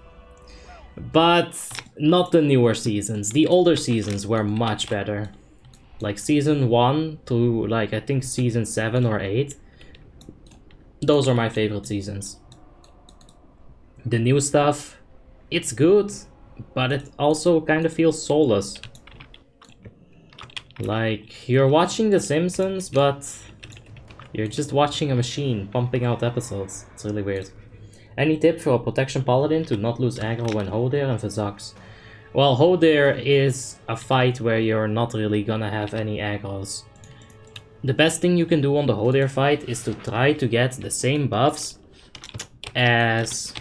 But not the newer seasons. The older seasons were much better. Like season 1 to like I think season 7 or 8. Those are my favorite seasons. The new stuff, it's good, but it also kind of feels soulless. Like, you're watching The Simpsons, but you're just watching a machine pumping out episodes. It's really weird. Any tip for a protection paladin to not lose aggro when Hodir and Vizax? Well, Hodir is a fight where you're not really gonna have any aggros. The best thing you can do on the Hodir fight is to try to get the same buffs as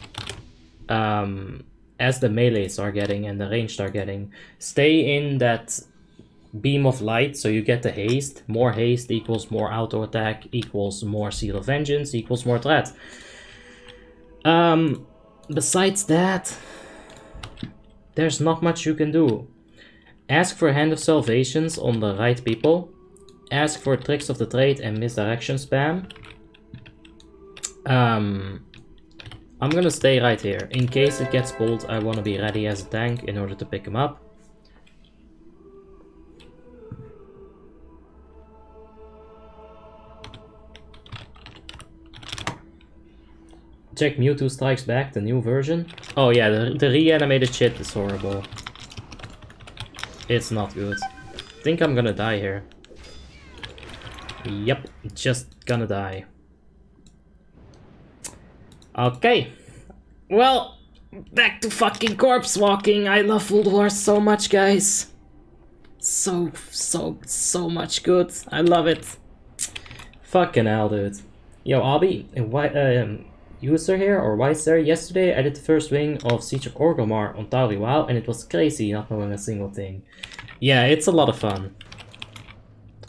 as the melees are getting and the ranged are getting. Stay in that beam of light, so you get the haste. More haste equals more auto attack, equals more Seal of Vengeance, equals more threat. Besides that, there's not much you can do. Ask for Hand of Salvations on the right people. Ask for Tricks of the Trade and Misdirection spam. I'm gonna stay right here. In case it gets pulled, I want to be ready as a tank in order to pick him up. Check Mewtwo Strikes Back, the new version. Oh yeah, the reanimated shit is horrible. It's not good. I think I'm gonna die here. Yep, just gonna die. Okay. Well, back to fucking corpse walking. I love Ulduar so much, guys. So much good. I love it. Fucking hell, dude. Yo, Abby, user here, or Wise there, yesterday I did the first wing of Siege of Orgrimmar on Tauri WoW, and it was crazy not knowing a single thing. Yeah, it's a lot of fun.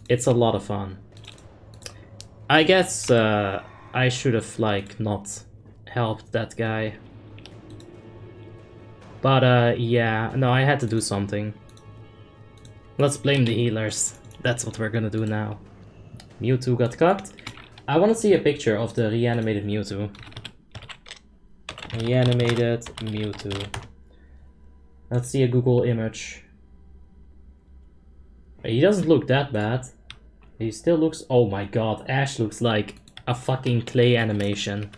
It's a lot of fun. I guess I should have, like, not helped that guy. But yeah, no, I had to do something. Let's blame the healers. That's what we're gonna do now. Mewtwo got cucked. I want to see a picture of the reanimated Mewtwo. Reanimated Mewtwo. Let's see a Google image. He doesn't look that bad. He still looks... Oh my god, Ash looks like a fucking clay animation.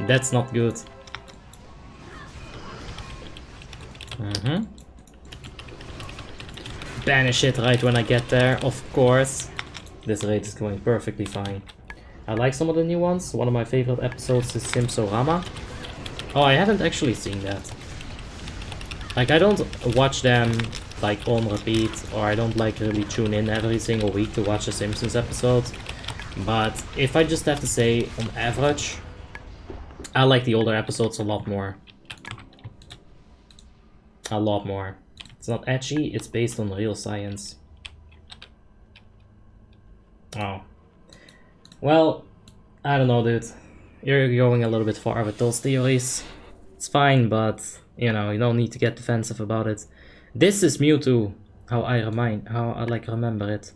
That's not good. Banish it right when I get there, of course. This raid is going perfectly fine. I like some of the new ones. One of my favorite episodes is Simsorama. Oh, I haven't actually seen that. Like, I don't watch them like on repeat, or I don't like really tune in every single week to watch a Simpsons episode. But if I just have to say, on average, I like the older episodes a lot more. A lot more. It's not edgy, it's based on real science. Oh. Well, I don't know, dude. You're going a little bit far with those theories. It's fine, but, you know, you don't need to get defensive about it. This is Mewtwo, how I remember it.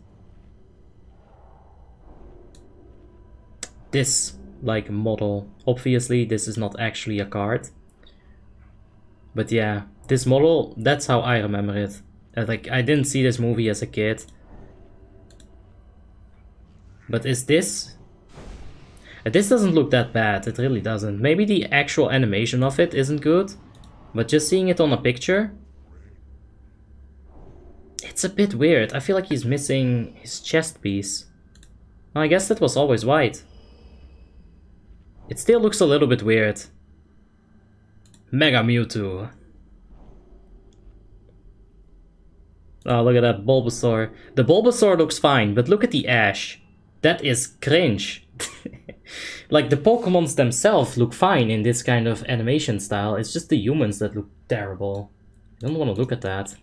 This, like, model. Obviously, this is not actually a card. But yeah, this model, that's how I remember it. Like, I didn't see this movie as a kid. But is this... This doesn't look that bad, it really doesn't. Maybe the actual animation of it isn't good, but just seeing it on a picture, it's a bit weird. I feel like he's missing his chest piece. Well, I guess that was always white. It still looks a little bit weird. Mega Mewtwo. Oh, look at that Bulbasaur. The Bulbasaur looks fine, but look at the Ash. That is cringe. Like, the Pokemons themselves look fine in this kind of animation style. It's just the humans that look terrible. I don't want to look at that.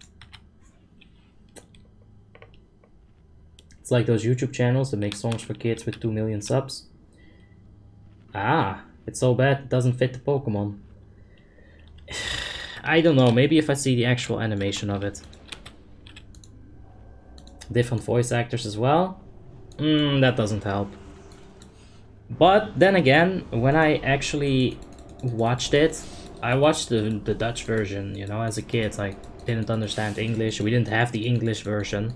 It's like those YouTube channels that make songs for kids with 2 million subs. Ah, it's so bad it doesn't fit the Pokemon. I don't know, maybe if I see the actual animation of it. Different voice actors as well. That doesn't help. But then again, when I actually watched it, I watched the Dutch version, you know, as a kid. I didn't understand English, we didn't have the English version.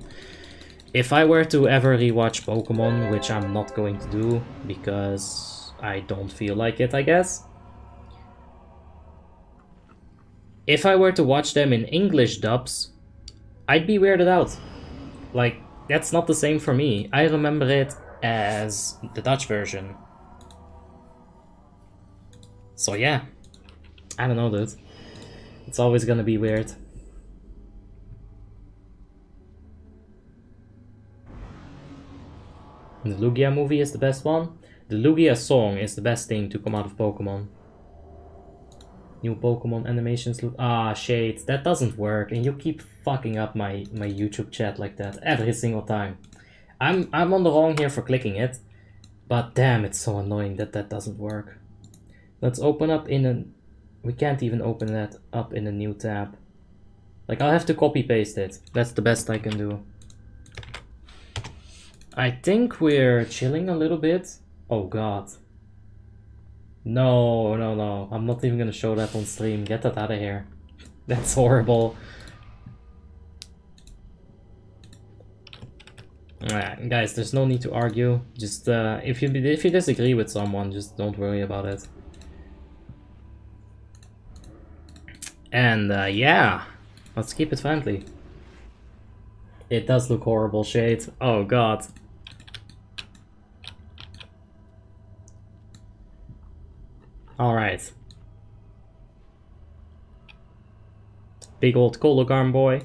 If I were to ever rewatch Pokemon, which I'm not going to do, because I don't feel like it, I guess. If I were to watch them in English dubs, I'd be weirded out. Like, that's not the same for me. I remember it as the Dutch version. So yeah, I don't know, dude. It's always gonna be weird. The Lugia movie is the best one. The Lugia song is the best thing to come out of Pokemon. New Pokemon animations look... Ah, shade, that doesn't work, and you keep fucking up my YouTube chat like that every single time. I'm on the wrong here for clicking it, but damn, it's so annoying that that doesn't work. Let's open up in a... We can't even open that up in a new tab. Like, I'll have to copy paste it. That's the best I can do. I think we're chilling a little bit. Oh god. No, no, no. I'm not even gonna show that on stream. Get that out of here. That's horrible. Guys, there's no need to argue. Just if you disagree with someone, just don't worry about it. And yeah, let's keep it friendly. It does look horrible, Shade. Oh god. Alright. Big old Cologarm boy.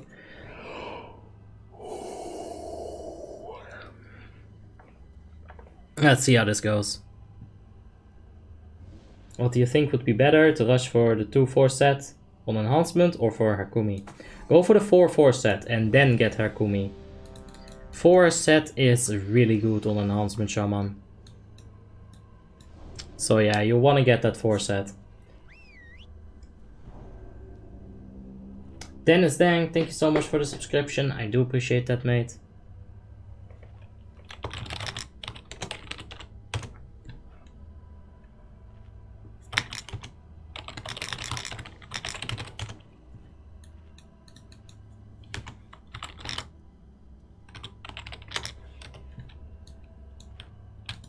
Let's see how this goes. What do you think would be better, to rush for the 2-4 set on enhancement or for Harkumi? Go for the 4-4 set and then get Harkumi. 4 set is really good on enhancement, Shaman. So yeah, you want to get that 4 set. Dennis Dang, thank you so much for the subscription. I do appreciate that, mate.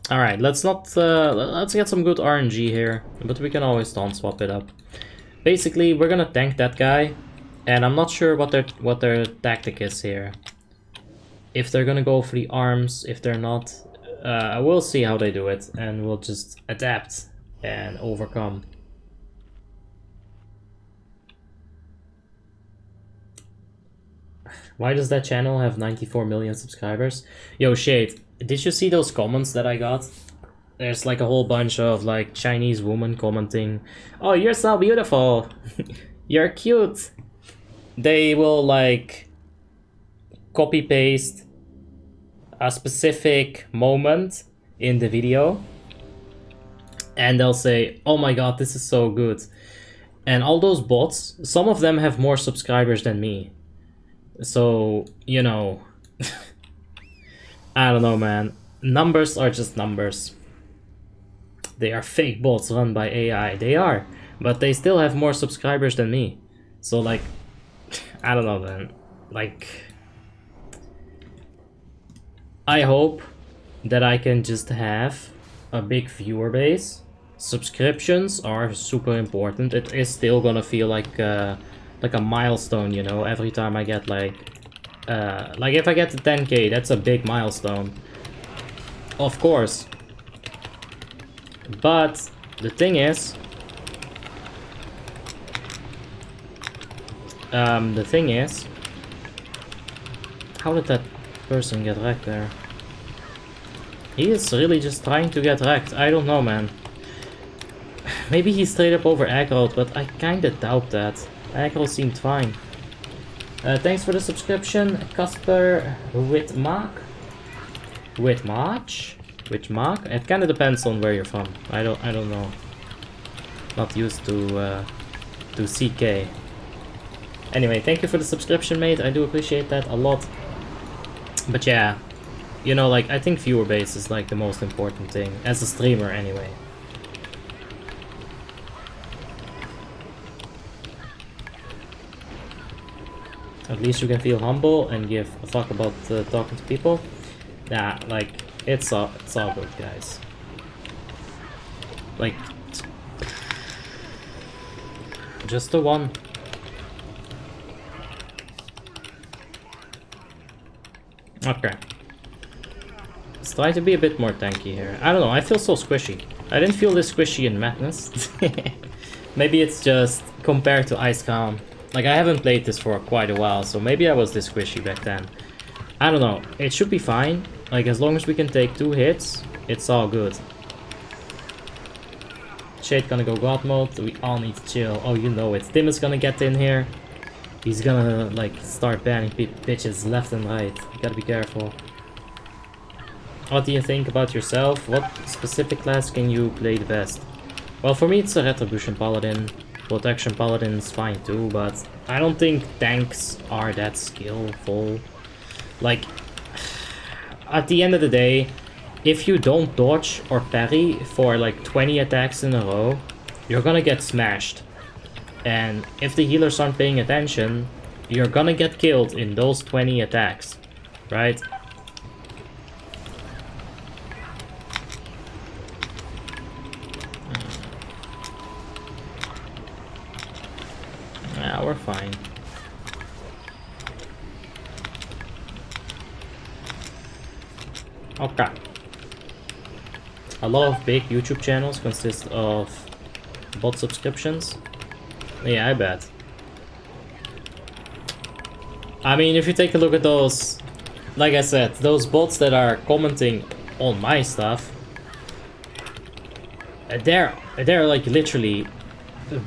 Alright, let's get some good RNG here, but we can always taunt swap it up. Basically, we're gonna tank that guy, and I'm not sure what their tactic is here. If they're gonna go for the arms, if they're not, we'll see how they do it, and we'll just adapt and overcome. Why does that channel have 94 million subscribers? Yo, Shade, did you see those comments that I got? There's like a whole bunch of like Chinese women commenting, "Oh, you're so beautiful. You're cute." They will like copy paste a specific moment in the video and they'll say, "Oh my god, this is so good." And all those bots, some of them have more subscribers than me. So, you know, I don't know, man. Numbers are just numbers. They are fake bots run by AI. They are. But they still have more subscribers than me. So, like, I don't know, man. Like, I hope that I can just have a big viewer base. Subscriptions are super important. It is still gonna feel like a milestone, you know, every time I get like if I get to 10k, that's a big milestone, of course. But the thing is, how did that person get wrecked there? He is really just trying to get wrecked. I don't know, man. Maybe he straight up over aggroed, but I kinda doubt that. Aggro seemed fine. Thanks for the subscription, Casper Whitmark. Whitmark? It kinda depends on where you're from. I don't know. Not used to CK. Anyway, thank you for the subscription, mate. I do appreciate that a lot. But yeah, you know, like, I think viewer base is like the most important thing as a streamer, anyway. At least you can feel humble and give a fuck about talking to people. Nah, like, it's all good, guys. Like, just the one. Okay. Let's try to be a bit more tanky here. I don't know, I feel so squishy. I didn't feel this squishy in Madness. Maybe it's just compared to Ice Calm. Like, I haven't played this for quite a while, so maybe I was this squishy back then. I don't know, it should be fine. Like, as long as we can take 2 hits, it's all good. Shade gonna go God mode. We all need to chill. Oh, you know it. Tim is gonna get in here. He's gonna, like, start banning bitches left and right. You gotta be careful. What do you think about yourself? What specific class can you play the best? Well, for me it's a Retribution Paladin. Protection Paladin is fine too, but I don't think tanks are that skillful. Like, at the end of the day, if you don't dodge or parry for like 20 attacks in a row, you're gonna get smashed. And if the healers aren't paying attention, you're gonna get killed in those 20 attacks, right? Yeah, we're fine. Okay. A lot of big YouTube channels consist of bot subscriptions. Yeah, I bet. I mean, if you take a look at those, like I said, those bots that are commenting on my stuff, they're like literally,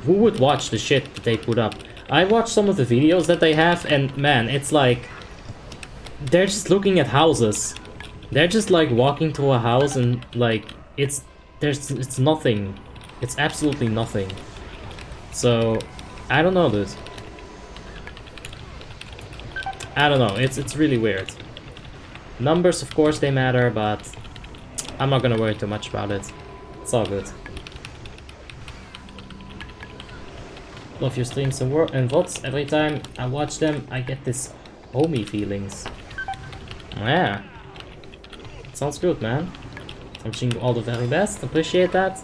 who would watch the shit that they put up? I watch some of the videos that they have, and man, it's like, they're just looking at houses. They're just like walking through a house and like, it's nothing. It's absolutely nothing. So, I don't know, dude. I don't know, it's really weird. Numbers, of course, they matter, but I'm not gonna worry too much about it. It's all good. Love your streams and VODs. Every time I watch them, I get this homey feelings. Yeah. Sounds good, man. I'm wishing you all the very best. Appreciate that.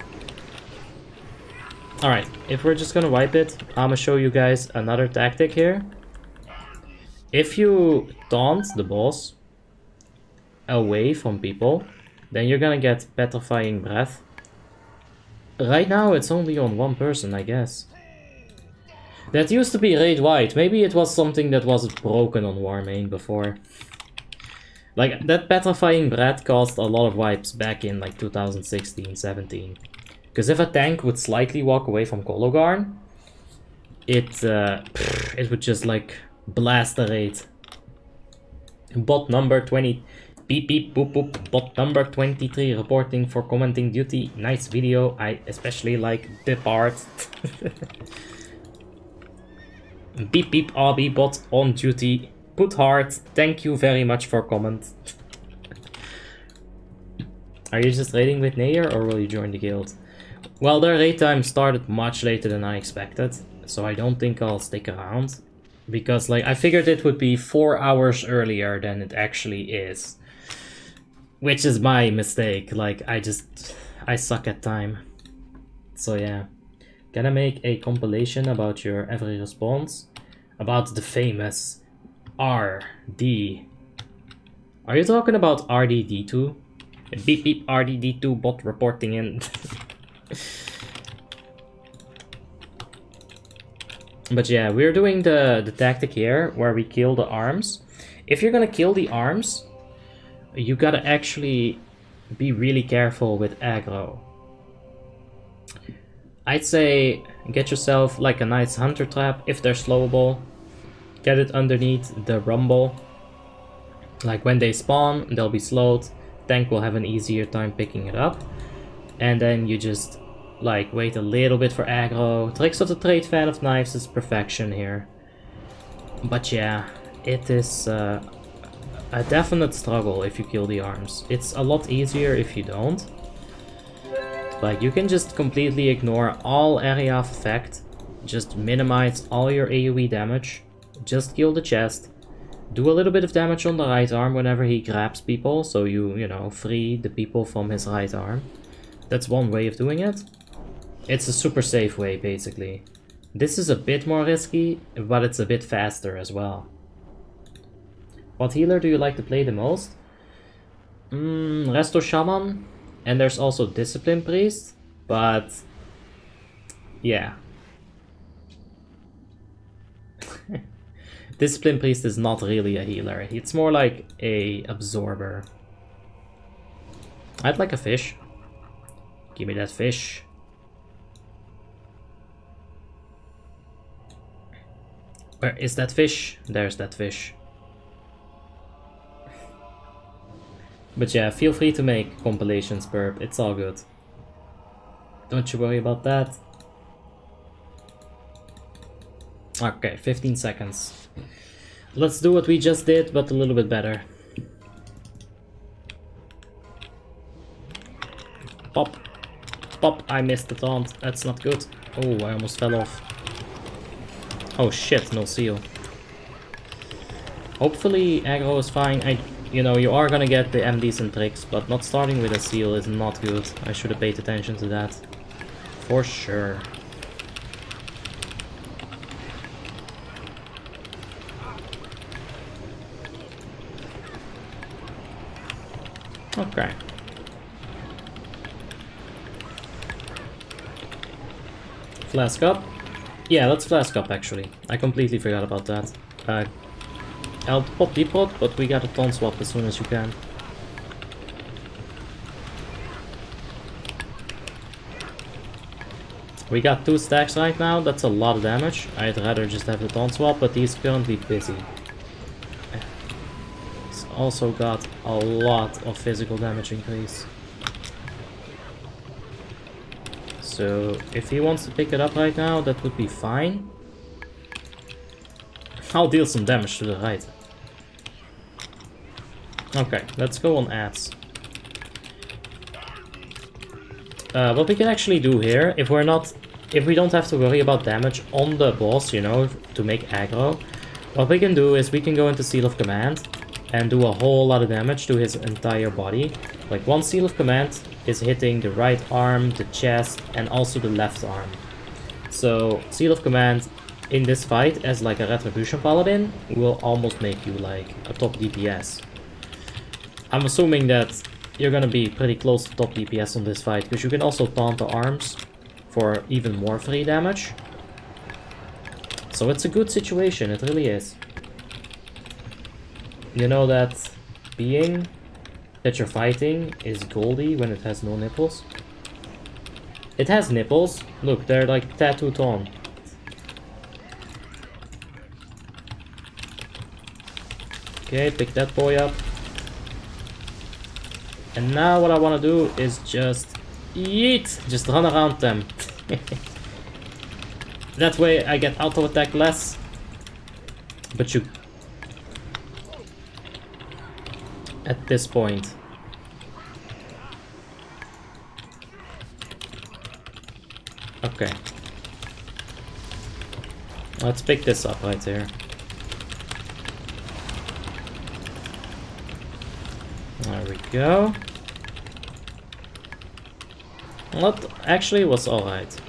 Alright, if we're just gonna wipe it, I'm gonna show you guys another tactic here. If you taunt the boss away from people, then you're gonna get Petrifying Breath. Right now it's only on one person, I guess. That used to be raid wide. Maybe it was something that wasn't broken on Warmane before. Like, that Petrifying Breath caused a lot of wipes back in like 2016-17. Because if a tank would slightly walk away from Kologarn, it would just like blast the raid. Bot number 20, beep beep boop boop, bot number 23 reporting for commenting duty. Nice video, I especially like the part. Beep beep RB bot on duty, put heart, thank you very much for comment. Are you just raiding with NAYR or will you join the guild? Well, their raid time started much later than I expected, so I don't think I'll stick around. Because, like, I figured it would be 4 hours earlier than it actually is. Which is my mistake, like, I suck at time. So yeah. Can I make a compilation about your every response? About the famous RD. Are you talking about RDD2? Beep beep RDD2 bot reporting in. But yeah, we're doing the tactic here where we kill the arms. If you're gonna kill the arms, you gotta actually be really careful with aggro. I'd say get yourself like a nice hunter trap if they're slowable. Get it underneath the rumble. Like when they spawn, they'll be slowed. Tank will have an easier time picking it up. And then you just like wait a little bit for aggro. Tricks of the Trade Fan of Knives is perfection here. But yeah, it is a definite struggle if you kill the arms. It's a lot easier if you don't. Like, you can just completely ignore all area of effect, just minimize all your AoE damage, just kill the chest, do a little bit of damage on the right arm whenever he grabs people, so you know, free the people from his right arm. That's one way of doing it. It's a super safe way, basically. This is a bit more risky, but it's a bit faster as well. What healer do you like to play the most? Resto Shaman. And there's also Discipline Priest, but yeah. Discipline Priest is not really a healer, it's more like a absorber. I'd like a fish. Give me that fish. Where is that fish? There's that fish. But yeah, feel free to make compilations, Burp. It's all good. Don't you worry about that. Okay, 15 seconds. Let's do what we just did, but a little bit better. Pop. Pop, I missed the taunt. That's not good. Oh, I almost fell off. Oh shit, no seal. Hopefully aggro is fine. You know, you are gonna get the MDs and tricks, but not starting with a seal is not good. I should have paid attention to that. For sure. Okay. Flask up? Yeah, let's flask up actually. I completely forgot about that. I'll pop depot, but we got a taunt swap as soon as you can. We got 2 stacks right now, that's a lot of damage. I'd rather just have the taunt swap, but he's currently busy. He's also got a lot of physical damage increase. So if he wants to pick it up right now, that would be fine. I'll deal some damage to the right. Okay, let's go on ads. What we can actually do here, if we don't have to worry about damage on the boss, you know, to make aggro, what we can do is we can go into Seal of Command and do a whole lot of damage to his entire body. Like 1 Seal of Command is hitting the right arm, the chest, and also the left arm. So Seal of Command in this fight as like a Retribution Paladin will almost make you like a top DPS. I'm assuming that you're gonna be pretty close to top DPS on this fight, because you can also taunt the arms for even more free damage. So it's a good situation, it really is. You know that being that you're fighting is goldy when it has no nipples? It has nipples. Look, they're like tattooed on. Okay, pick that boy up. And now what I want to do is just yeet, just run around them. That way I get auto attack less. But you... At this point. Okay. Let's pick this up right here. There we go. What actually was alright.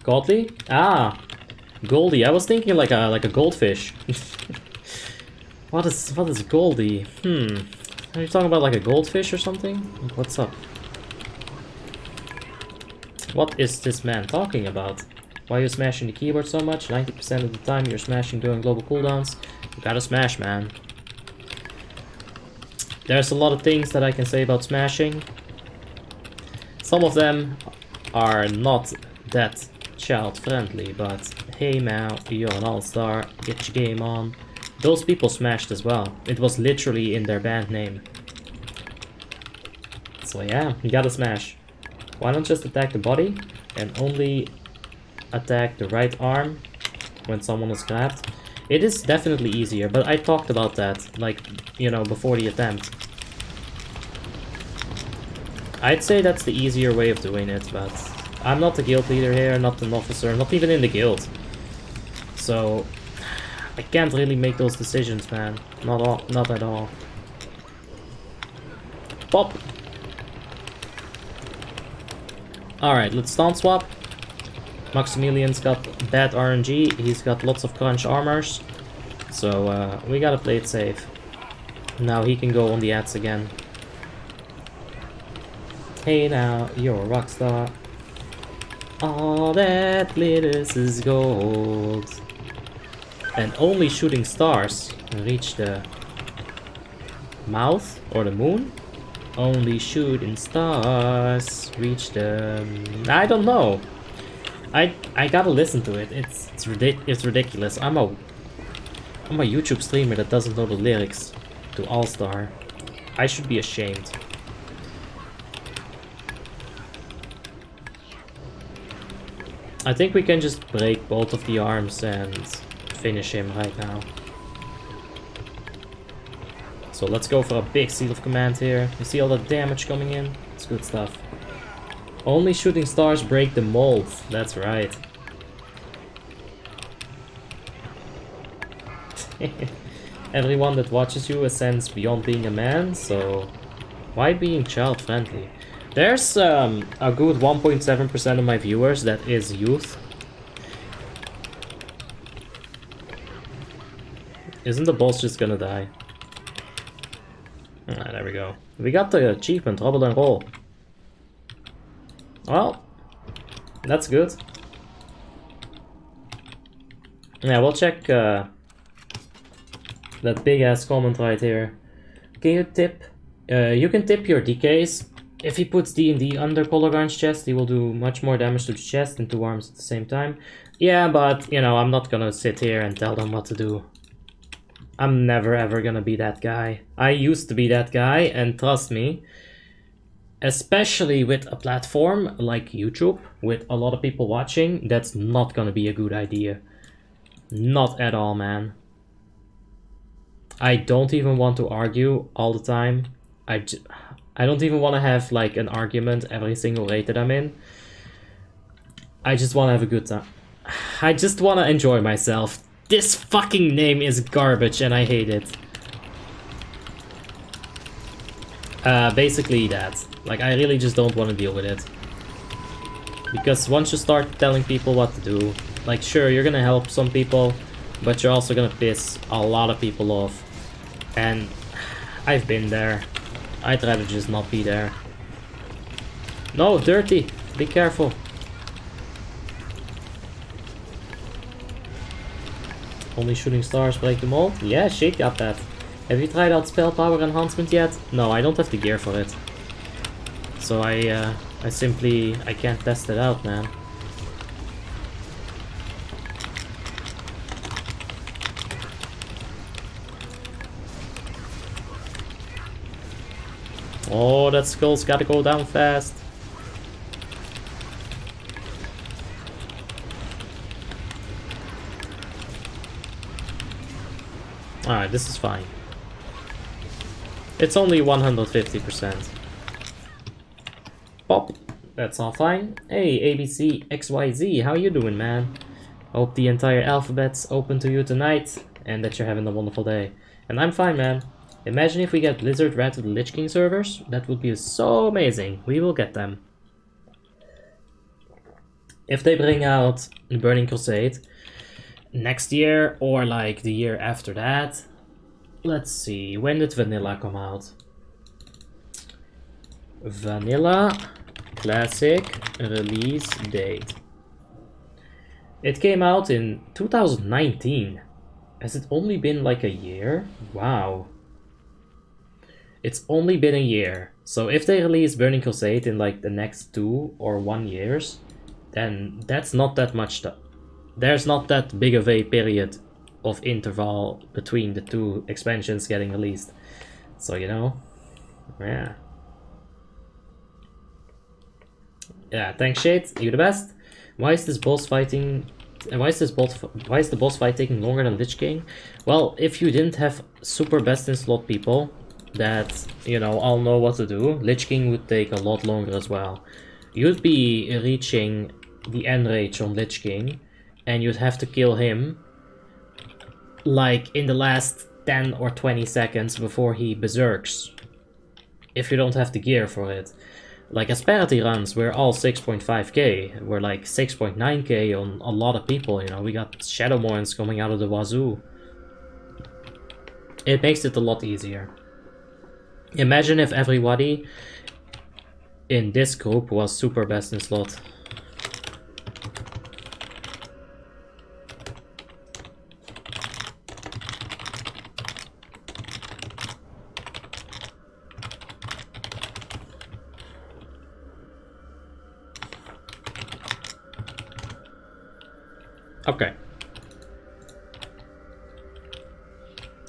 Godly? Ah, Goldie. I was thinking like a goldfish. What is Goldie? Are you talking about like a goldfish or something? What's up? What is this man talking about? Why are you smashing the keyboard so much? 90% of the time you're smashing during global cooldowns. You gotta smash, man. There's a lot of things that I can say about smashing. Some of them are not that child friendly, but hey man, you're an all-star, get your game on. Those people smashed as well. It was literally in their band name. So yeah, you gotta smash. Why not just attack the body and only attack the right arm when someone is grabbed? It is definitely easier, but I talked about that, like, you know, before the attempt. I'd say that's the easier way of doing it, but I'm not the guild leader here, not an officer, not even in the guild. So I can't really make those decisions, man. Not at all. Pop! Alright, let's taunt swap. Maximilian's got bad RNG, he's got lots of crunch armors. So we gotta play it safe. Now he can go on the ads again. Hey now, you're a rockstar. All that glitters is gold. And only shooting stars reach the mouth or the moon. Only shooting stars reach the... I don't know. I gotta listen to it. It's ridiculous. I'm a YouTube streamer that doesn't know the lyrics to All Star. I should be ashamed. I think we can just break both of the arms and finish him right now. So let's go for a big seal of command here. You see all the damage coming in? It's good stuff. Only shooting stars break the mold. That's right. Everyone that watches you ascends beyond being a man, so why being child friendly? There's a good 1.7% of my viewers that is youth. Isn't the boss just gonna die? Alright, there we go. We got the achievement, Rubble and Roll. Well, that's good. Yeah, we'll check that big ass comment right here. Can you tip? You can tip your DKs. If he puts D&D under Colorgarn's chest, he will do much more damage to the chest and 2 arms at the same time. Yeah, but, you know, I'm not gonna sit here and tell them what to do. I'm never ever gonna be that guy. I used to be that guy, and trust me, especially with a platform like YouTube, with a lot of people watching, that's not gonna be a good idea. Not at all, man. I don't even want to argue all the time. I don't even want to have like an argument every single raid that I'm in. I just want to have a good time. I just want to enjoy myself. This fucking name is garbage and I hate it. Basically that. Like, I really just don't want to deal with it. Because once you start telling people what to do, like, sure, you're gonna help some people, but you're also gonna piss a lot of people off. And I've been there. I'd rather just not be there. No, dirty! Be careful. Only shooting stars break the mold? Yeah, shit got that. Have you tried out spell power enhancement yet? No, I don't have the gear for it. So I can't test it out, man. Oh, that skull's gotta go down fast. Alright, this is fine. It's only 150%. Pop. That's all fine. Hey, ABC XYZ, how you doing, man? Hope the entire alphabet's open to you tonight, and that you're having a wonderful day. And I'm fine, man. Imagine if we get Blizzard Rat to the Lich King servers. That would be so amazing. We will get them. If they bring out the Burning Crusade next year or like the year after that. Let's see, when did Vanilla come out? Vanilla Classic release date. It came out in 2019. Has it only been like a year? Wow. It's only been a year. So if they release Burning Crusade in like the next 2 or 1 years, then that's not that much stuff. There's not that big of a period of interval between the 2 expansions getting released. So, you know, yeah. Yeah, thanks Shade, you're the best. Why is this boss fighting... Why is the boss fight taking longer than Lich King? Well, if you didn't have super best in slot people that, you know, all know what to do, Lich King would take a lot longer as well. You'd be reaching the end range on Lich King, and you'd have to kill him like in the last 10 or 20 seconds before he berserks, if you don't have the gear for it. Like Asperity runs, we're all 6.5k, we're like 6.9k on a lot of people, you know, we got Shadowmournes coming out of the wazoo. It makes it a lot easier. Imagine if everybody in this group was super best in slot. Okay.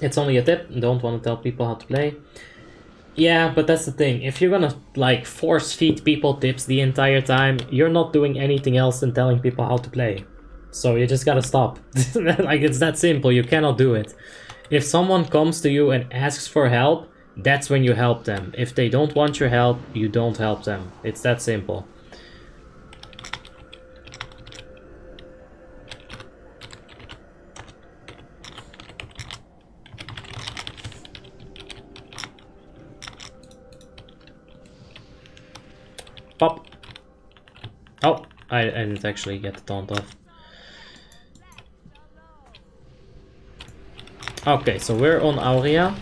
It's only a tip, don't want to tell people how to play. Yeah, but that's the thing. If you're gonna, like, force feed people tips the entire time, you're not doing anything else than telling people how to play. So you just gotta stop. Like, it's that simple, you cannot do it. If someone comes to you and asks for help, that's when you help them. If they don't want your help, you don't help them. It's that simple. Pop. Oh, I didn't actually get the taunt off. Okay, so we're on Aurea.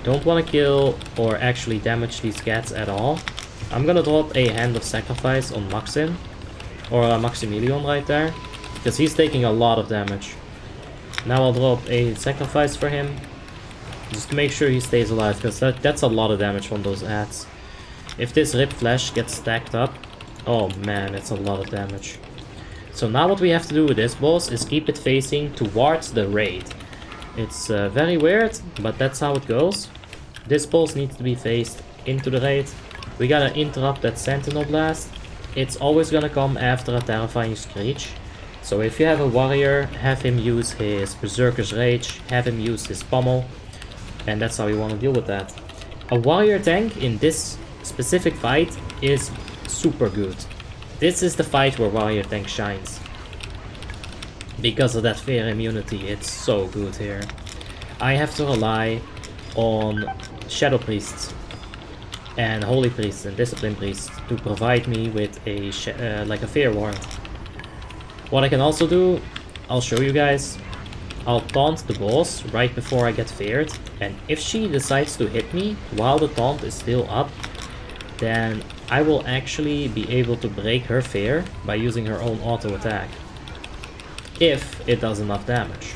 Don't want to kill or actually damage these cats at all. I'm gonna drop a Hand of Sacrifice on Maxim. Or Maximilian right there. Because he's taking a lot of damage. Now I'll drop a Sacrifice for him. Just to make sure he stays alive, because that's a lot of damage from those ads. If this Rip Flesh gets stacked up, oh man, it's a lot of damage. So now what we have to do with this boss is keep it facing towards the raid. It's very weird, but that's how it goes. This boss needs to be faced into the raid. We gotta interrupt that Sentinel Blast. It's always gonna come after a Terrifying Screech. So if you have a warrior, have him use his Berserker's Rage, have him use his Pommel, and that's how you want to deal with that. A warrior tank in this specific fight is super good. This is the fight where warrior tank shines. Because of that fear immunity, it's so good here. I have to rely on Shadow Priests and Holy Priests and Discipline Priests to provide me with a like a fear ward. What I can also do, I'll show you guys. I'll taunt the boss right before I get feared, and if she decides to hit me while the taunt is still up, then I will actually be able to break her fear by using her own auto attack. If it does enough damage.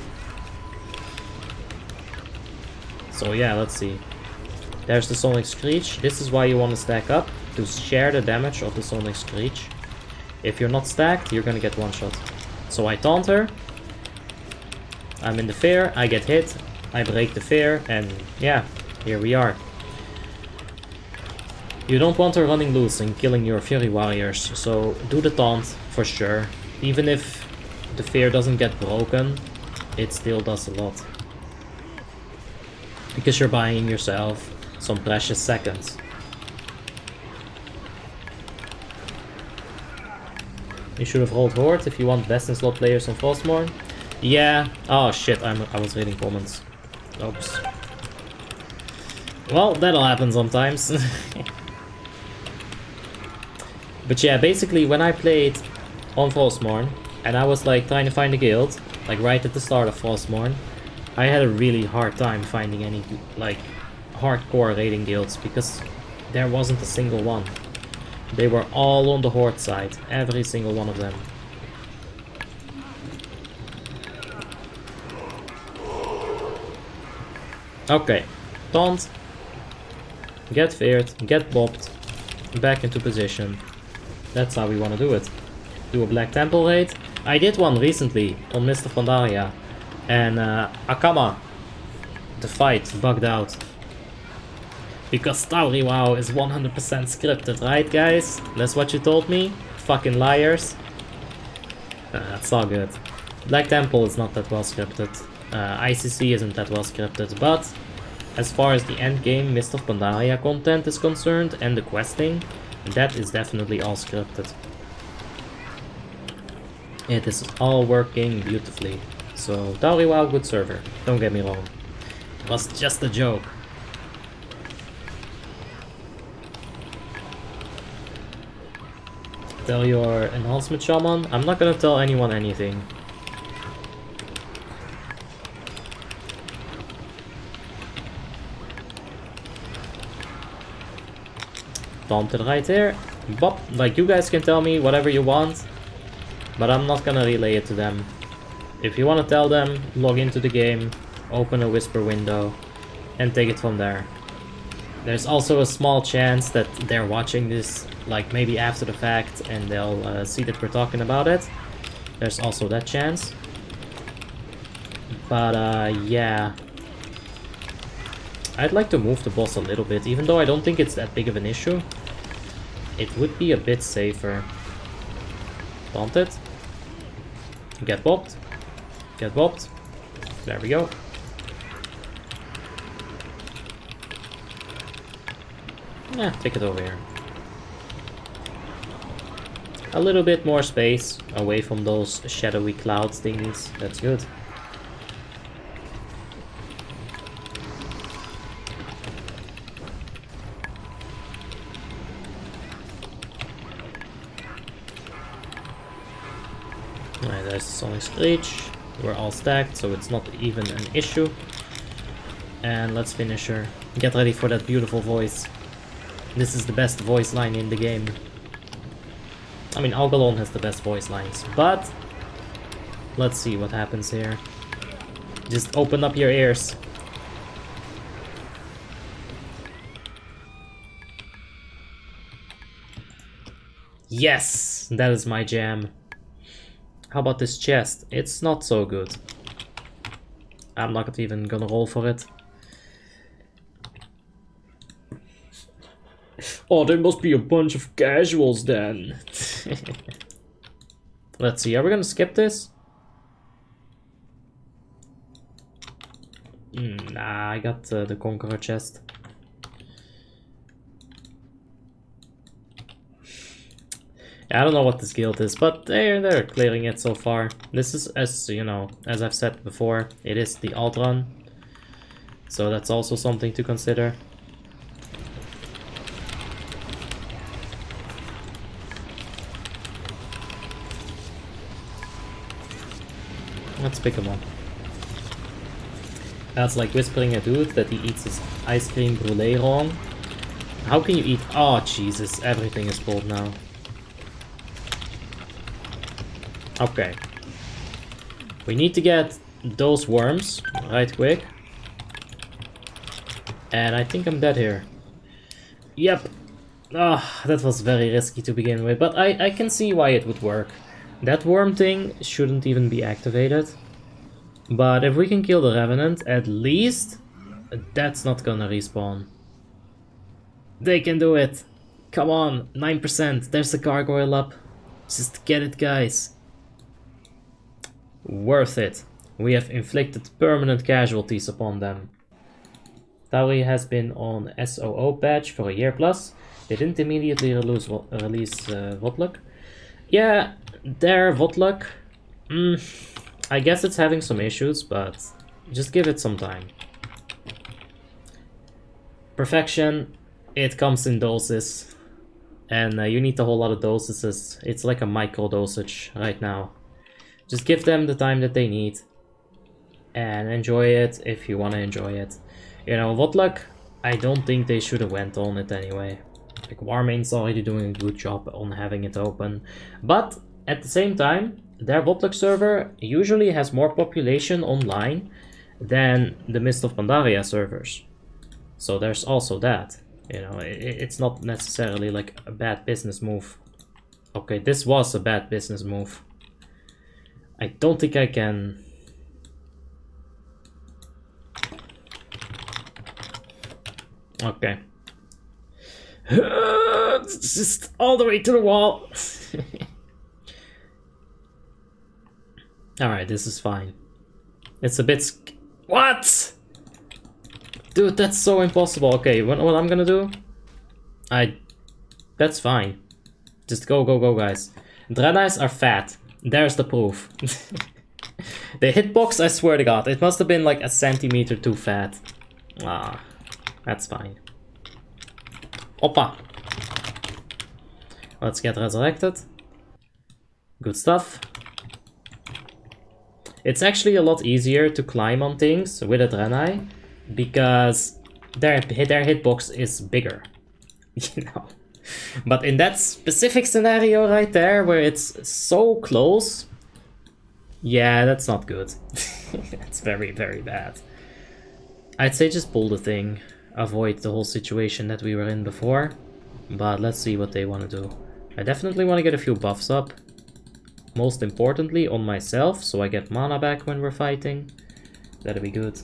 So yeah, let's see. There's the Sonic Screech. This is why you want to stack up, to share the damage of the Sonic Screech. If you're not stacked, you're gonna get one shot. So I taunt her. I'm in the fear, I get hit, I break the fear, and yeah, here we are. You don't want her running loose and killing your Fury Warriors, so do the taunt for sure. Even if the fear doesn't get broken, it still does a lot. Because you're buying yourself some precious seconds. You should have rolled Horde if you want best in slot players on Frostmourne. Yeah, oh shit, I was reading comments. Oops. Well, that'll happen sometimes. But yeah, basically when I played on Frostmourne, and I was like trying to find a guild, like right at the start of Frostmourne, I had a really hard time finding any like hardcore raiding guilds because there wasn't a single one. They were all on the Horde side, every single one of them. Okay, taunt, get feared, get bopped, back into position. That's how we want to do it. Do a Black Temple raid. I did one recently on Mr. Pandaria, and Akama, the fight, bugged out. Because Tauri WoW is 100% scripted, right guys? That's what you told me? Fucking liars. That's all good. Black Temple is not that well scripted. ICC isn't that well scripted, but as far as the endgame Mist of Pandaria content is concerned and the questing, that is definitely all scripted. It is all working beautifully. So Tauri WoW, good server, don't get me wrong. It was just a joke. Tell your enhancement shaman? I'm not gonna tell anyone anything. Taunted right there. Bop. Like, you guys can tell me whatever you want, but I'm not gonna relay it to them. If you wanna tell them, log into the game, open a whisper window, and take it from there. There's also a small chance that they're watching this, like, maybe after the fact, and they'll see that we're talking about it. There's also that chance. But yeah. I'd like to move the boss a little bit, even though I don't think it's that big of an issue. It would be a bit safer. Taunt it. Get bopped. Get bopped. There we go. Yeah, take it over here. A little bit more space away from those shadowy cloud thingies. That's good. Alright, there's the Sonic Screech. We're all stacked, so it's not even an issue. And let's finish her. Get ready for that beautiful voice. This is the best voice line in the game. I mean, Algalon has the best voice lines, but let's see what happens here. Just open up your ears. Yes, that is my jam. How about this chest? It's not so good. I'm not even gonna roll for it. Oh, there must be a bunch of casuals then. Let's see, are we gonna skip this? Nah, I got the Conqueror chest. I don't know what this guild is, but they're clearing it so far. This is, as you know, as I've said before, it is the alt run. So that's also something to consider. Let's pick him up. That's like whispering a dude that he eats his ice cream brulee wrong. How can you eat? Oh Jesus, everything is pulled now. Okay. We need to get those worms right quick. And I think I'm dead here. Yep. Ah, that was very risky to begin with, but I can see why it would work. That worm thing shouldn't even be activated. But if we can kill the Revenant, at least that's not gonna respawn. They can do it. Come on, 9%. There's the gargoyle up. Just get it, guys. Worth it. We have inflicted permanent casualties upon them. Tauri has been on SOO patch for a year plus. They didn't immediately release WoTLK. Yeah, their WoTLK. I guess it's having some issues, but just give it some time. Perfection, it comes in doses. And you need a whole lot of doses. It's like a micro dosage right now. Just give them the time that they need. And enjoy it if you want to enjoy it. You know, WoTLK, I don't think they should have went on it anyway. Like, Warmanes already doing a good job on having it open. But, at the same time, their WoTLK server usually has more population online than the Mist of Pandaria servers. So there's also that. You know, it's not necessarily like a bad business move. Okay, this was a bad business move. I don't think I can... Okay. Just all the way to the wall. Alright, this is fine. It's a bit... What? Dude, that's so impossible. Okay, what I'm gonna do? That's fine. Just go, go, go, guys. Draenei's are fat. There's the proof. The hitbox, I swear to God, it must have been like a centimeter too fat. Ah, that's fine. Oppa. Let's get resurrected. Good stuff. It's actually a lot easier to climb on things with a Draenei because their hitbox is bigger, you know. But in that specific scenario right there, where it's so close, yeah, that's not good. That's very, very bad. I'd say just pull the thing, avoid the whole situation that we were in before. But let's see what they want to do. I definitely want to get a few buffs up. most importantly on myself, so I get mana back when we're fighting. That'll be good.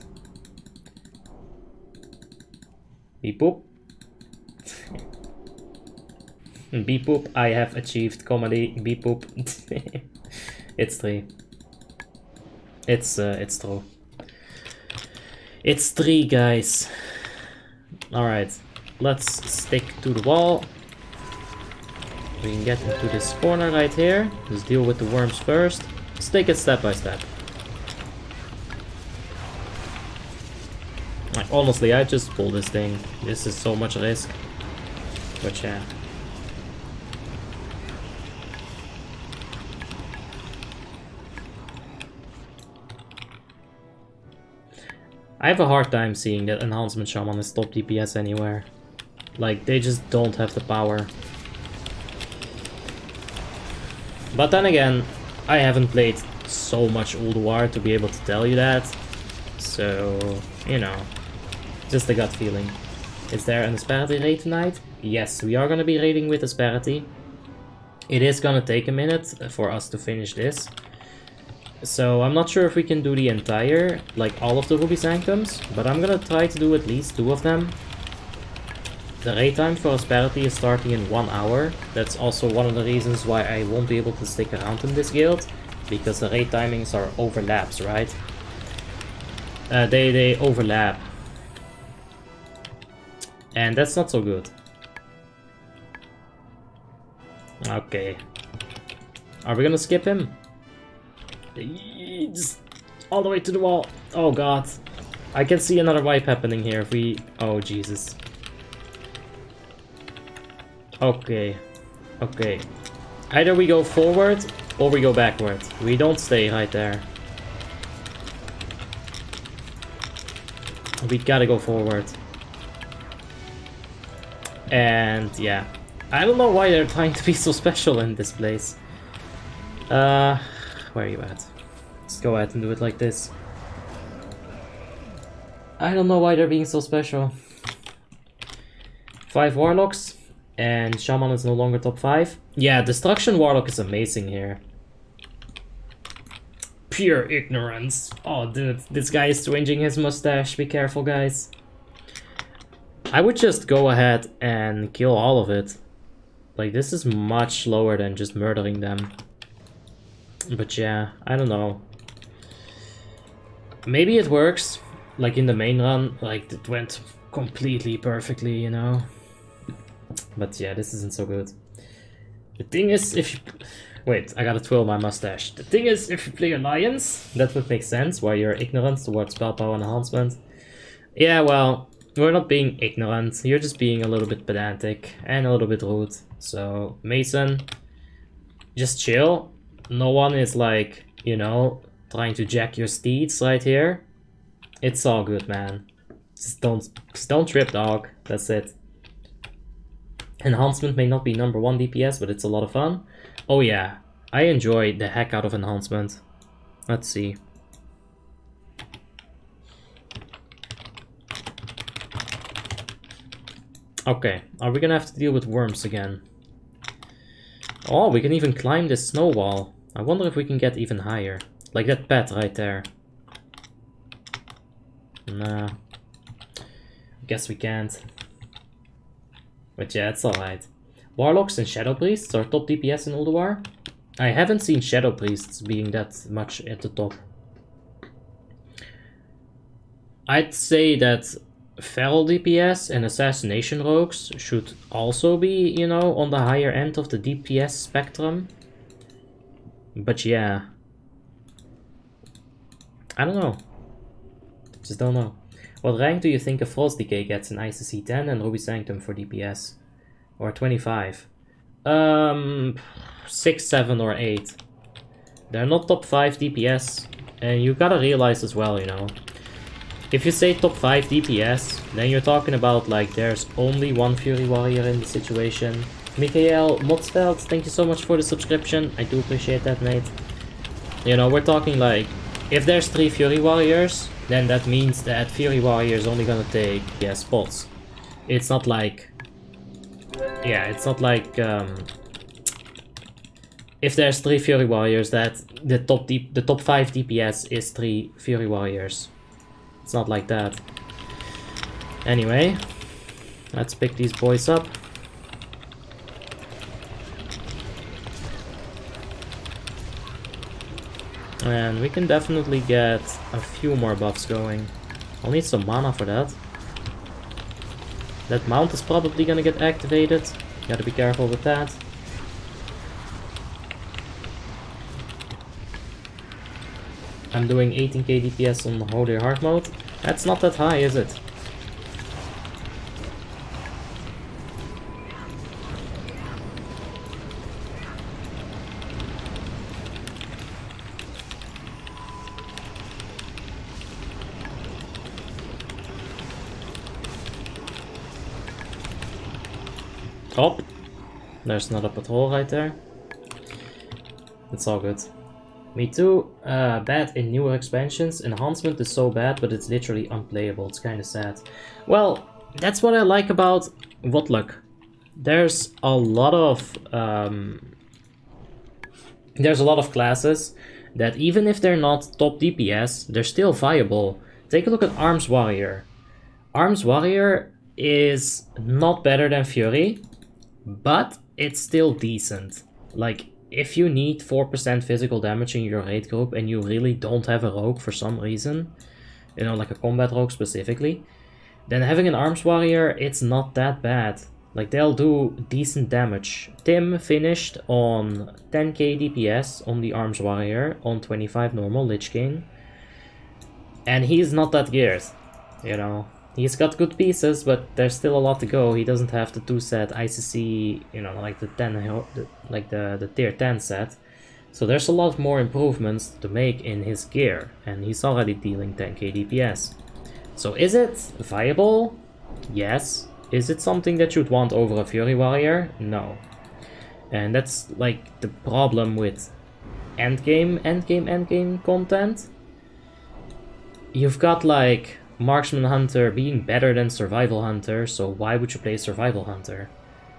Beep boop. Beep boop, I have achieved comedy. Beep boop. It's 3. It's true. It's 3, guys. Alright, let's stick to the wall. We can get into this corner right here. Let's deal with the worms first. Let's take it step by step. Like, honestly, I just pull this thing. This is so much risk. But yeah. I have a hard time seeing that Enhancement Shaman is top DPS anywhere. Like, they just don't have the power. But then again, I haven't played so much Ulduar to be able to tell you that. So, you know, just a gut feeling. Is there an Asperity raid tonight? Yes, we are going to be raiding with Asperity. It is going to take a minute for us to finish this. So I'm not sure if we can do the entire, like all of the Ruby Sanctums, but I'm going to try to do at least 2 of them. The raid time for Asperity is starting in 1 hour. That's also one of the reasons why I won't be able to stick around in this guild, because the raid timings are overlaps, right? They overlap. And that's not so good. Okay. Are we gonna skip him? Just all the way to the wall. Oh god. I can see another wipe happening here if we... Oh Jesus. Okay. Okay. Either we go forward or we go backward. We don't stay right there. We gotta go forward. And yeah. I don't know why they're trying to be so special in this place. Where are you at? Let's go ahead and do it like this. I don't know why they're being so special. 5 Warlocks. And Shaman is no longer top 5. Yeah, Destruction Warlock is amazing here. Pure ignorance. Oh, dude, this guy is twinging his mustache. Be careful, guys. I would just go ahead and kill all of it. Like, this is much slower than just murdering them. But yeah, I don't know. Maybe it works. Like in the main run, like it went completely perfectly, you know. But yeah, this isn't so good. The thing is, if you... Wait, I gotta twirl my mustache. The thing is, if you play Alliance, that would make sense, why you're ignorant towards spell power enhancement. Yeah, well, we're not being ignorant, you're just being a little bit pedantic and a little bit rude. So, Mason, just chill. No one is like, you know, trying to jack your steeds right here. It's all good, man. Just don't trip, dog. That's it. Enhancement may not be number 1 DPS, but it's a lot of fun. Oh yeah, I enjoy the heck out of enhancement. Let's see. Okay, are we gonna have to deal with worms again? Oh, we can even climb this snow wall. I wonder if we can get even higher. Like that pet right there. Nah. Guess we can't. But yeah, it's alright. Warlocks and Shadow Priests are top DPS in Ulduar. I haven't seen Shadow Priests being that much at the top. I'd say that Feral DPS and Assassination Rogues should also be, you know, on the higher end of the DPS spectrum. But yeah. I don't know. Just don't know. What rank do you think a Frost Decay gets in ICC 10 and Ruby Sanctum for DPS? Or 25? 6, 7 or 8. They're not top 5 DPS. And you gotta realize as well, you know. If you say top 5 DPS, then you're talking about like there's only 1 Fury Warrior in the situation. Michael Motsveld, thank you so much for the subscription. I do appreciate that, mate. You know, we're talking like, if there's 3 Fury Warriors, then that means that Fury Warrior is only gonna take, yeah, spots. It's not like... Yeah, it's not like... if there's 3 Fury Warriors, that the top 5 DPS is 3 Fury Warriors. It's not like that. Anyway, let's pick these boys up. And we can definitely get a few more buffs going. I'll need some mana for that. That mount is probably gonna get activated. Gotta be careful with that. I'm doing 18k DPS on Holy Heart mode. That's not that high, is it? Oh, there's another patrol right there. It's all good. Me too. Bad in newer expansions. Enhancement is so bad, but it's literally unplayable. It's kind of sad. Well, that's what I like about WoTLK. There's a lot of classes that even if they're not top DPS, they're still viable. Take a look at Arms Warrior. Arms Warrior is not better than Fury, but it's still decent. Like, if you need 4% physical damage in your raid group and you really don't have a rogue for some reason, you know, like a combat rogue specifically, then having an Arms Warrior, it's not that bad. Like, they'll do decent damage. Tim finished on 10k DPS on the Arms Warrior on 25 normal Lich King, and he's not that geared, you know. He's got good pieces, but there's still a lot to go. He doesn't have the 2-set ICC, you know, like the 10, like the tier 10 set. So there's a lot more improvements to make in his gear, and he's already dealing 10k DPS. So is it viable? Yes. Is it something that you'd want over a Fury Warrior? No. And that's like the problem with endgame content. You've got like Marksman Hunter being better than Survival Hunter, so why would you play Survival Hunter?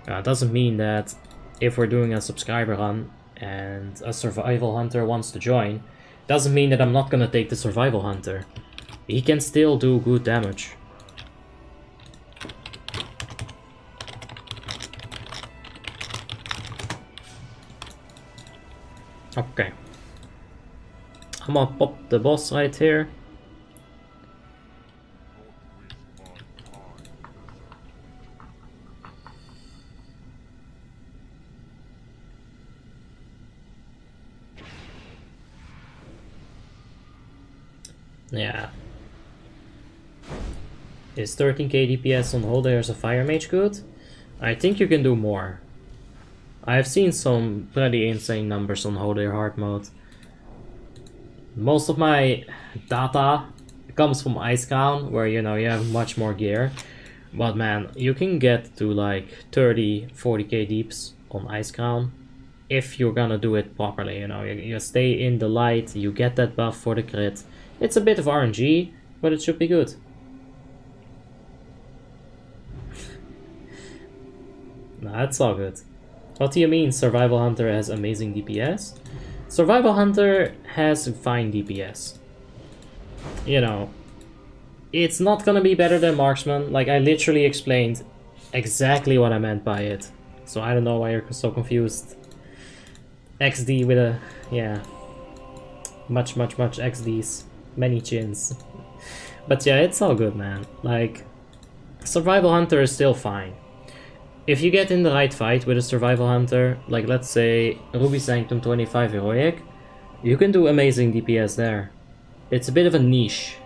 It doesn't mean that if we're doing a subscriber run and a Survival Hunter wants to join, doesn't mean that I'm not gonna take the Survival Hunter. He can still do good damage. Okay. I'm gonna pop the boss right here. Yeah. Is 13k DPS on Holder as a Fire Mage good? I think you can do more. I've seen some pretty insane numbers on Holder hard mode. Most of my data comes from Ice Crown, where you know you have much more gear. But man, you can get to like 30-40k deeps on Ice Crown if you're gonna do it properly. You know, you stay in the light, you get that buff for the crit. It's a bit of RNG, but it should be good. Nah, that's all good. What do you mean Survival Hunter has amazing DPS? Survival Hunter has fine DPS. You know, it's not gonna be better than Marksman. Like, I literally explained exactly what I meant by it. So I don't know why you're so confused. XD with a, yeah, much XDs. Many chins. But yeah, it's all good, man. Like, Survival Hunter is still fine. If you get in the right fight with a Survival Hunter, like let's say Ruby Sanctum 25 Heroic, you can do amazing DPS there. It's a bit of a niche,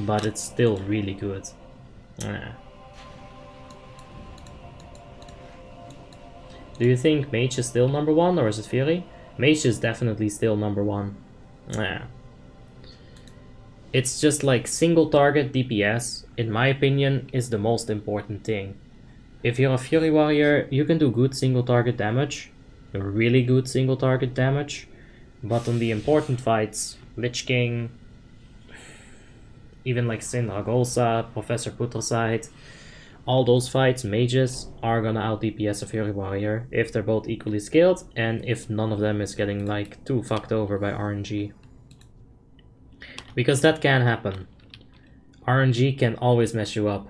but it's still really good. Yeah. Do you think Mage is still number 1 or is it Fury? Mage is definitely still number 1. Yeah. It's just like single target DPS, in my opinion, is the most important thing. If you're a Fury Warrior, you can do good single target damage, really good single target damage, but on the important fights, Lich King, even like Syndragosa, Professor Putrasite, all those fights, mages are gonna out DPS a Fury Warrior if they're both equally scaled and if none of them is getting like too fucked over by RNG. Because that can happen. RNG can always mess you up.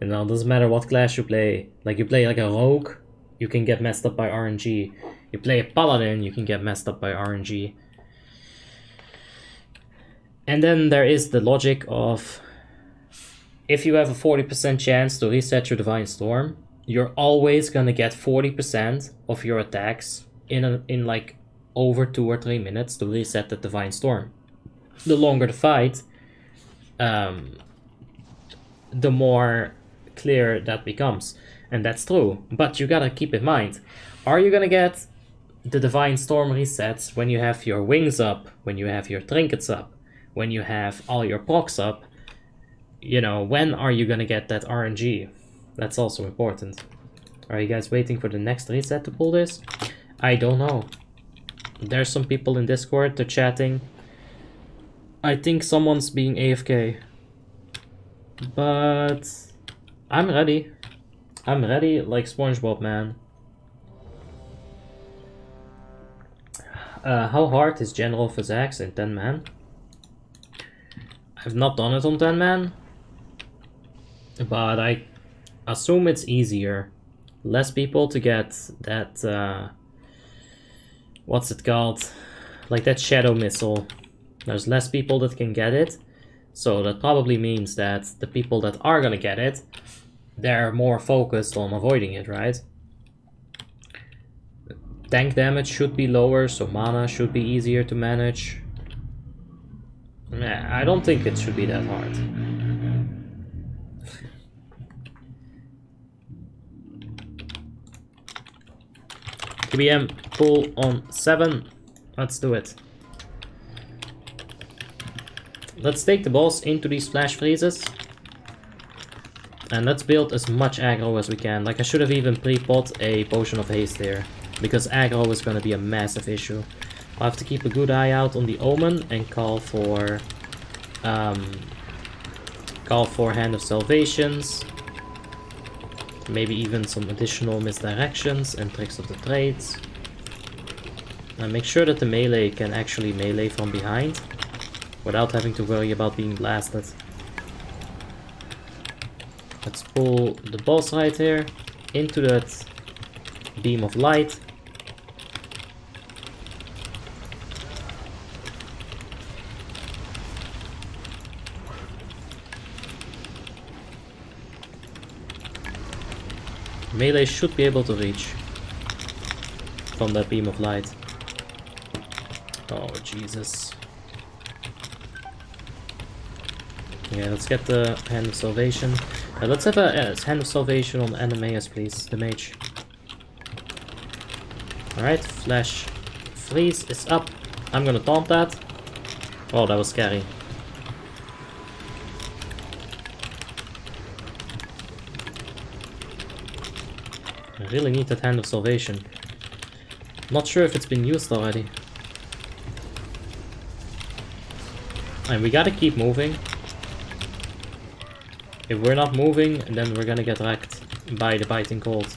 You know, it doesn't matter what class you play. Like you play like a rogue, you can get messed up by RNG. You play a Paladin, you can get messed up by RNG. And then there is the logic of, if you have a 40% chance to reset your Divine Storm, you're always gonna get 40% of your attacks in like over 2 or 3 minutes to reset the Divine Storm. The longer the fight, the more clear that becomes. And that's true, but you gotta keep in mind, are you gonna get the Divine Storm resets when you have your wings up, when you have your trinkets up, when you have all your procs up? You know, when are you gonna get that RNG? That's also important. Are you guys waiting for the next reset to pull this? I don't know. There's some people in Discord, they're chatting. I think someone's being AFK. But I'm ready. I'm ready like SpongeBob, man. How hard is General Physax in 10 man? I've not done it on 10 man. But I assume it's easier. Less people to get that, what's it called? Like that shadow missile. There's less people that can get it. So that probably means that the people that are gonna get it, they're more focused on avoiding it, right? Tank damage should be lower, so mana should be easier to manage. Nah, I don't think it should be that hard. KBM pull on 7. Let's do it. Let's take the boss into these flash freezes. And let's build as much aggro as we can. Like I should have even pre-pot a potion of haste here. Because aggro is going to be a massive issue. I'll have to keep a good eye out on the Omen and call for Hand of Salvations. Maybe even some additional misdirections and tricks of the trades. And make sure that the melee can actually melee from behind without having to worry about being blasted. Let's pull the boss right here into that beam of light. Melee should be able to reach from that beam of light. Oh, Jesus. Yeah, let's get the Hand of Salvation. Let's have a Hand of Salvation on NAYR, please, the mage. Alright, Flash Freeze is up. I'm gonna taunt that. Oh, that was scary. I really need that Hand of Salvation. Not sure if it's been used already. And we gotta keep moving. If we're not moving, then we're gonna get wrecked by the biting cold.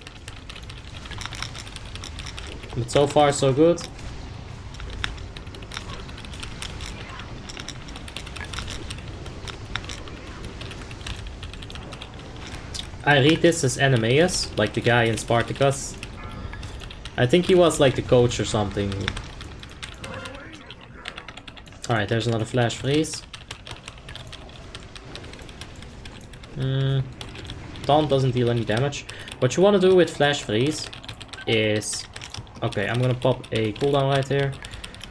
But so far so good. I read this as NAYR, like the guy in Spartacus. I think he was like the coach or something. Alright, there's another flash freeze. Taunt doesn't deal any damage. What you want to do with flash freeze is... Okay, I'm gonna pop a cooldown right here.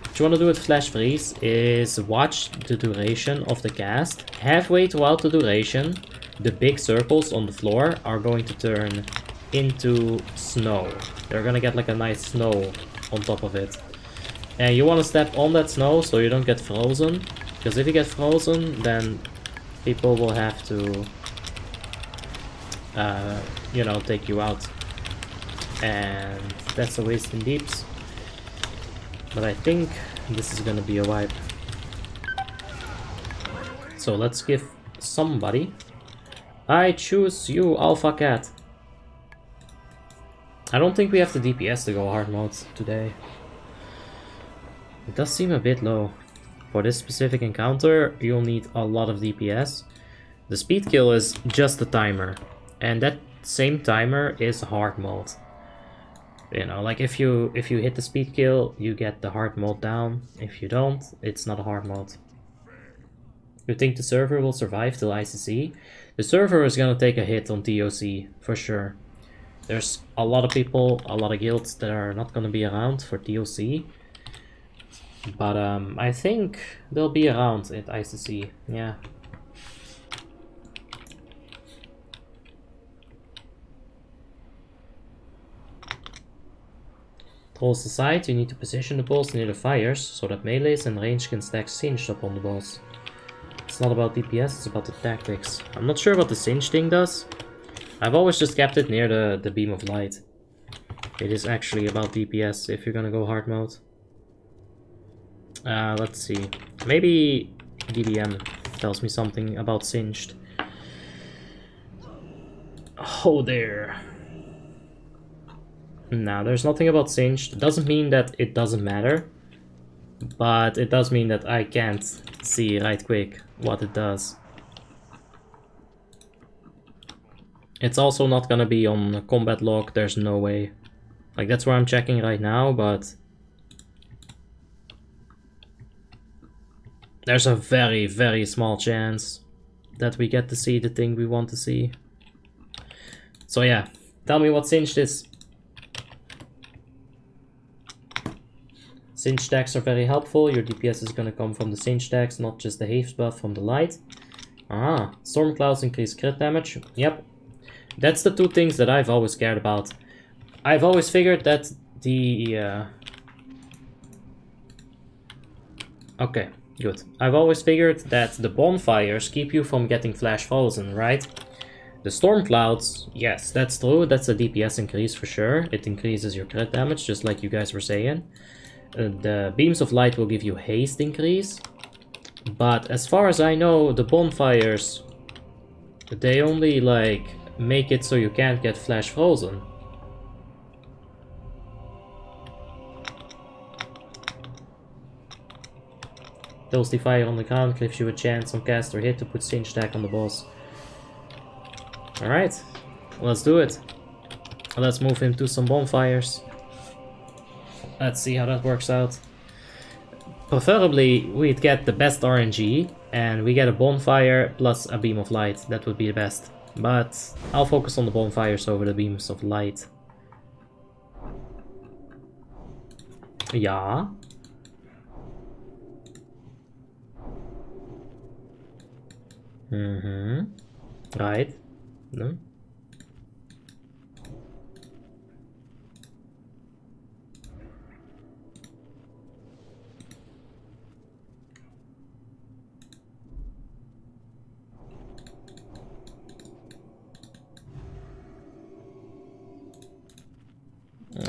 What you want to do with flash freeze is watch the duration of the cast. Halfway throughout the duration, the big circles on the floor are going to turn into snow. They're gonna get like a nice snow on top of it. And you want to step on that snow so you don't get frozen. Because if you get frozen, then people will have to, you know, take you out. And that's a waste in deeps. But I think this is gonna be a wipe. So let's give somebody I choose you, Alpha Cat. I don't think we have the DPS to go hard mode today. It does seem a bit low. For this specific encounter, you'll need a lot of DPS. The speed kill is just a timer. And that same timer is hard mode. You know, like if you hit the speed kill, you get the hard mode down. If you don't, it's not a hard mode. You think the server will survive till ICC? The server is gonna take a hit on TOC, for sure. There's a lot of people, a lot of guilds that are not gonna be around for TOC. But I think they'll be around at ICC, yeah. Trolls aside, you need to position the boss near the fires so that melees and range can stack singed upon the boss. It's not about DPS, it's about the tactics. I'm not sure what the singe thing does. I've always just kept it near the beam of light. It is actually about DPS if you're gonna go hard mode. Let's see. Maybe DBM tells me something about singed. Oh, there. Nah, there's nothing about singed. It doesn't mean that it doesn't matter. But it does mean that I can't see right quick what it does. It's also not gonna be on the combat log, there's no way. Like, that's where I'm checking right now, but there's a very, very small chance that we get to see the thing we want to see. So yeah, tell me what singed is. Singe stacks are very helpful. Your DPS is gonna come from the singe stacks, not just the haste buff from the light. Ah, storm clouds increase crit damage. Yep. That's the two things that I've always cared about. I've always figured that the... Okay, good. I've always figured that the bonfires keep you from getting flash frozen, right? The storm clouds, yes, that's true. That's a DPS increase for sure. It increases your crit damage, just like you guys were saying. The beams of light will give you haste increase. But as far as I know, the bonfires, they only like make it so you can't get flash frozen. Toasty fire on the ground gives you a chance on cast or hit to put singe stack on the boss. Alright, let's do it. Let's move him to some bonfires. Let's see how that works out. Preferably, we'd get the best RNG, and we get a bonfire plus a beam of light. That would be the best. But I'll focus on the bonfires over the beams of light. Yeah. Right. No.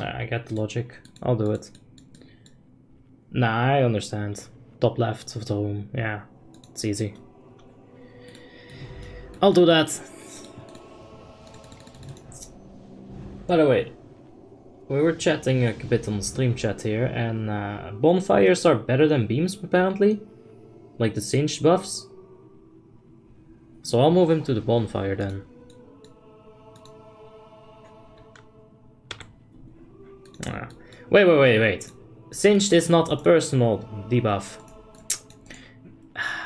I get the logic. I'll do it. Nah, I understand. Top left of the room. Yeah, it's easy. I'll do that. By the way, we were chatting a bit on the stream chat here, and bonfires are better than beams apparently. Like the singed buffs. So I'll move him to the bonfire then. Wait. Singed is not a personal debuff.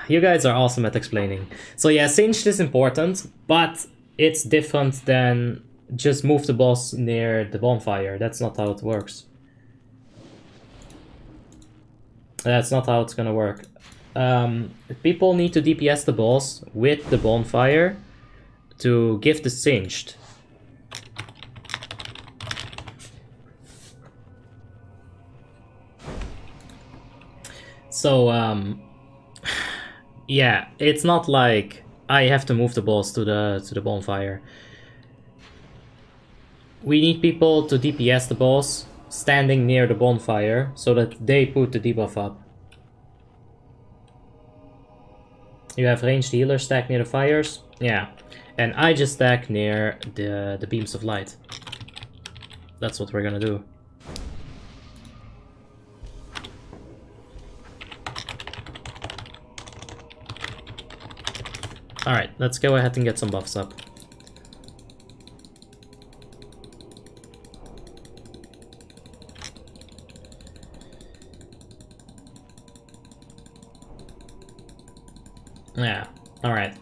You guys are awesome at explaining. So yeah, singed is important, but it's different than just move the boss near the bonfire. That's not how it works. That's not how it's gonna work. People need to DPS the boss with the bonfire to give the singed. So, yeah, it's not like I have to move the boss to the bonfire. We need people to DPS the boss standing near the bonfire so that they put the debuff up. You have ranged healers stacked near the fires. Yeah. And I just stack near the beams of light. That's what we're gonna do. Alright, let's go ahead and get some buffs up. Yeah, alright.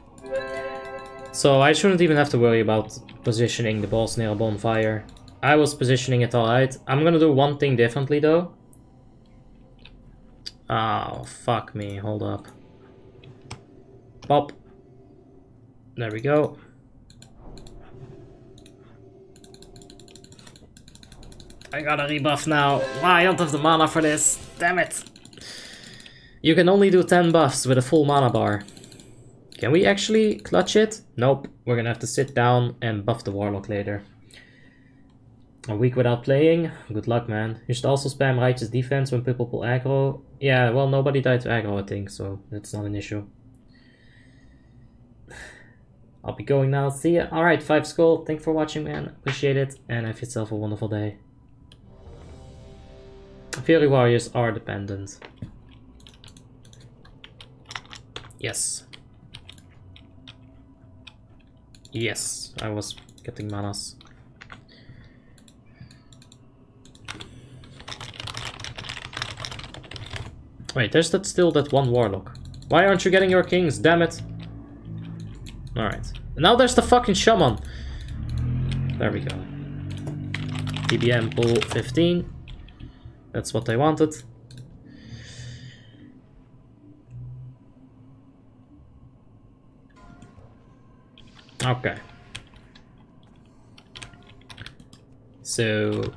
So I shouldn't even have to worry about positioning the boss near a bonfire. I was positioning it alright. I'm gonna do one thing differently though. Oh, fuck me, hold up. Pop. There we go. I gotta rebuff now. Why? I don't have the mana for this. Damn it. You can only do 10 buffs with a full mana bar. Can we actually clutch it? Nope. We're gonna have to sit down and buff the Warlock later. A week without playing? Good luck, man. You should also spam righteous defense when people pull aggro. Yeah, well, nobody died to aggro, I think, so that's not an issue. I'll be going now. See ya. Alright, 5 skull. Thanks for watching, man. Appreciate it. And have yourself a wonderful day. Fury warriors are dependent. Yes. Yes, I was getting manas. Wait, there's still that one warlock. Why aren't you getting your kings? Damn it. Alright. Now there's the fucking shaman. There we go. TBM pull 15. That's what I wanted. Okay. So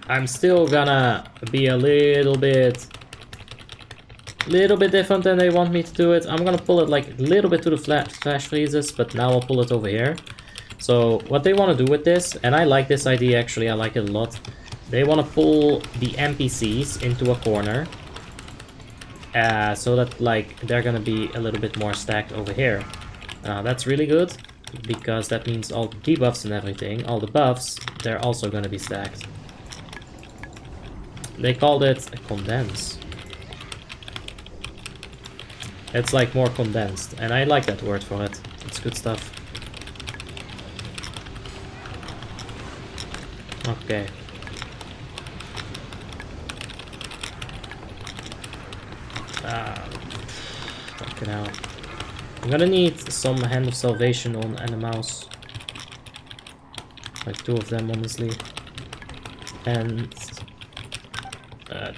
I'm still gonna be a little bit different than they want me to do it. I'm gonna pull it like a little bit to the flash freezes, but now I'll pull it over here. So what they want to do with this, and I like this idea actually, I like it a lot. They want to pull the NPCs into a corner, so that like they're gonna be a little bit more stacked over here. That's really good, because that means all the debuffs and everything, all the buffs, they're also gonna be stacked. They called it a condense. It's like more condensed, and I like that word for it. It's good stuff. Okay. Fucking hell. I'm gonna need some Hand of Salvation on and a mouse. Like 2 of them, honestly. And... okay.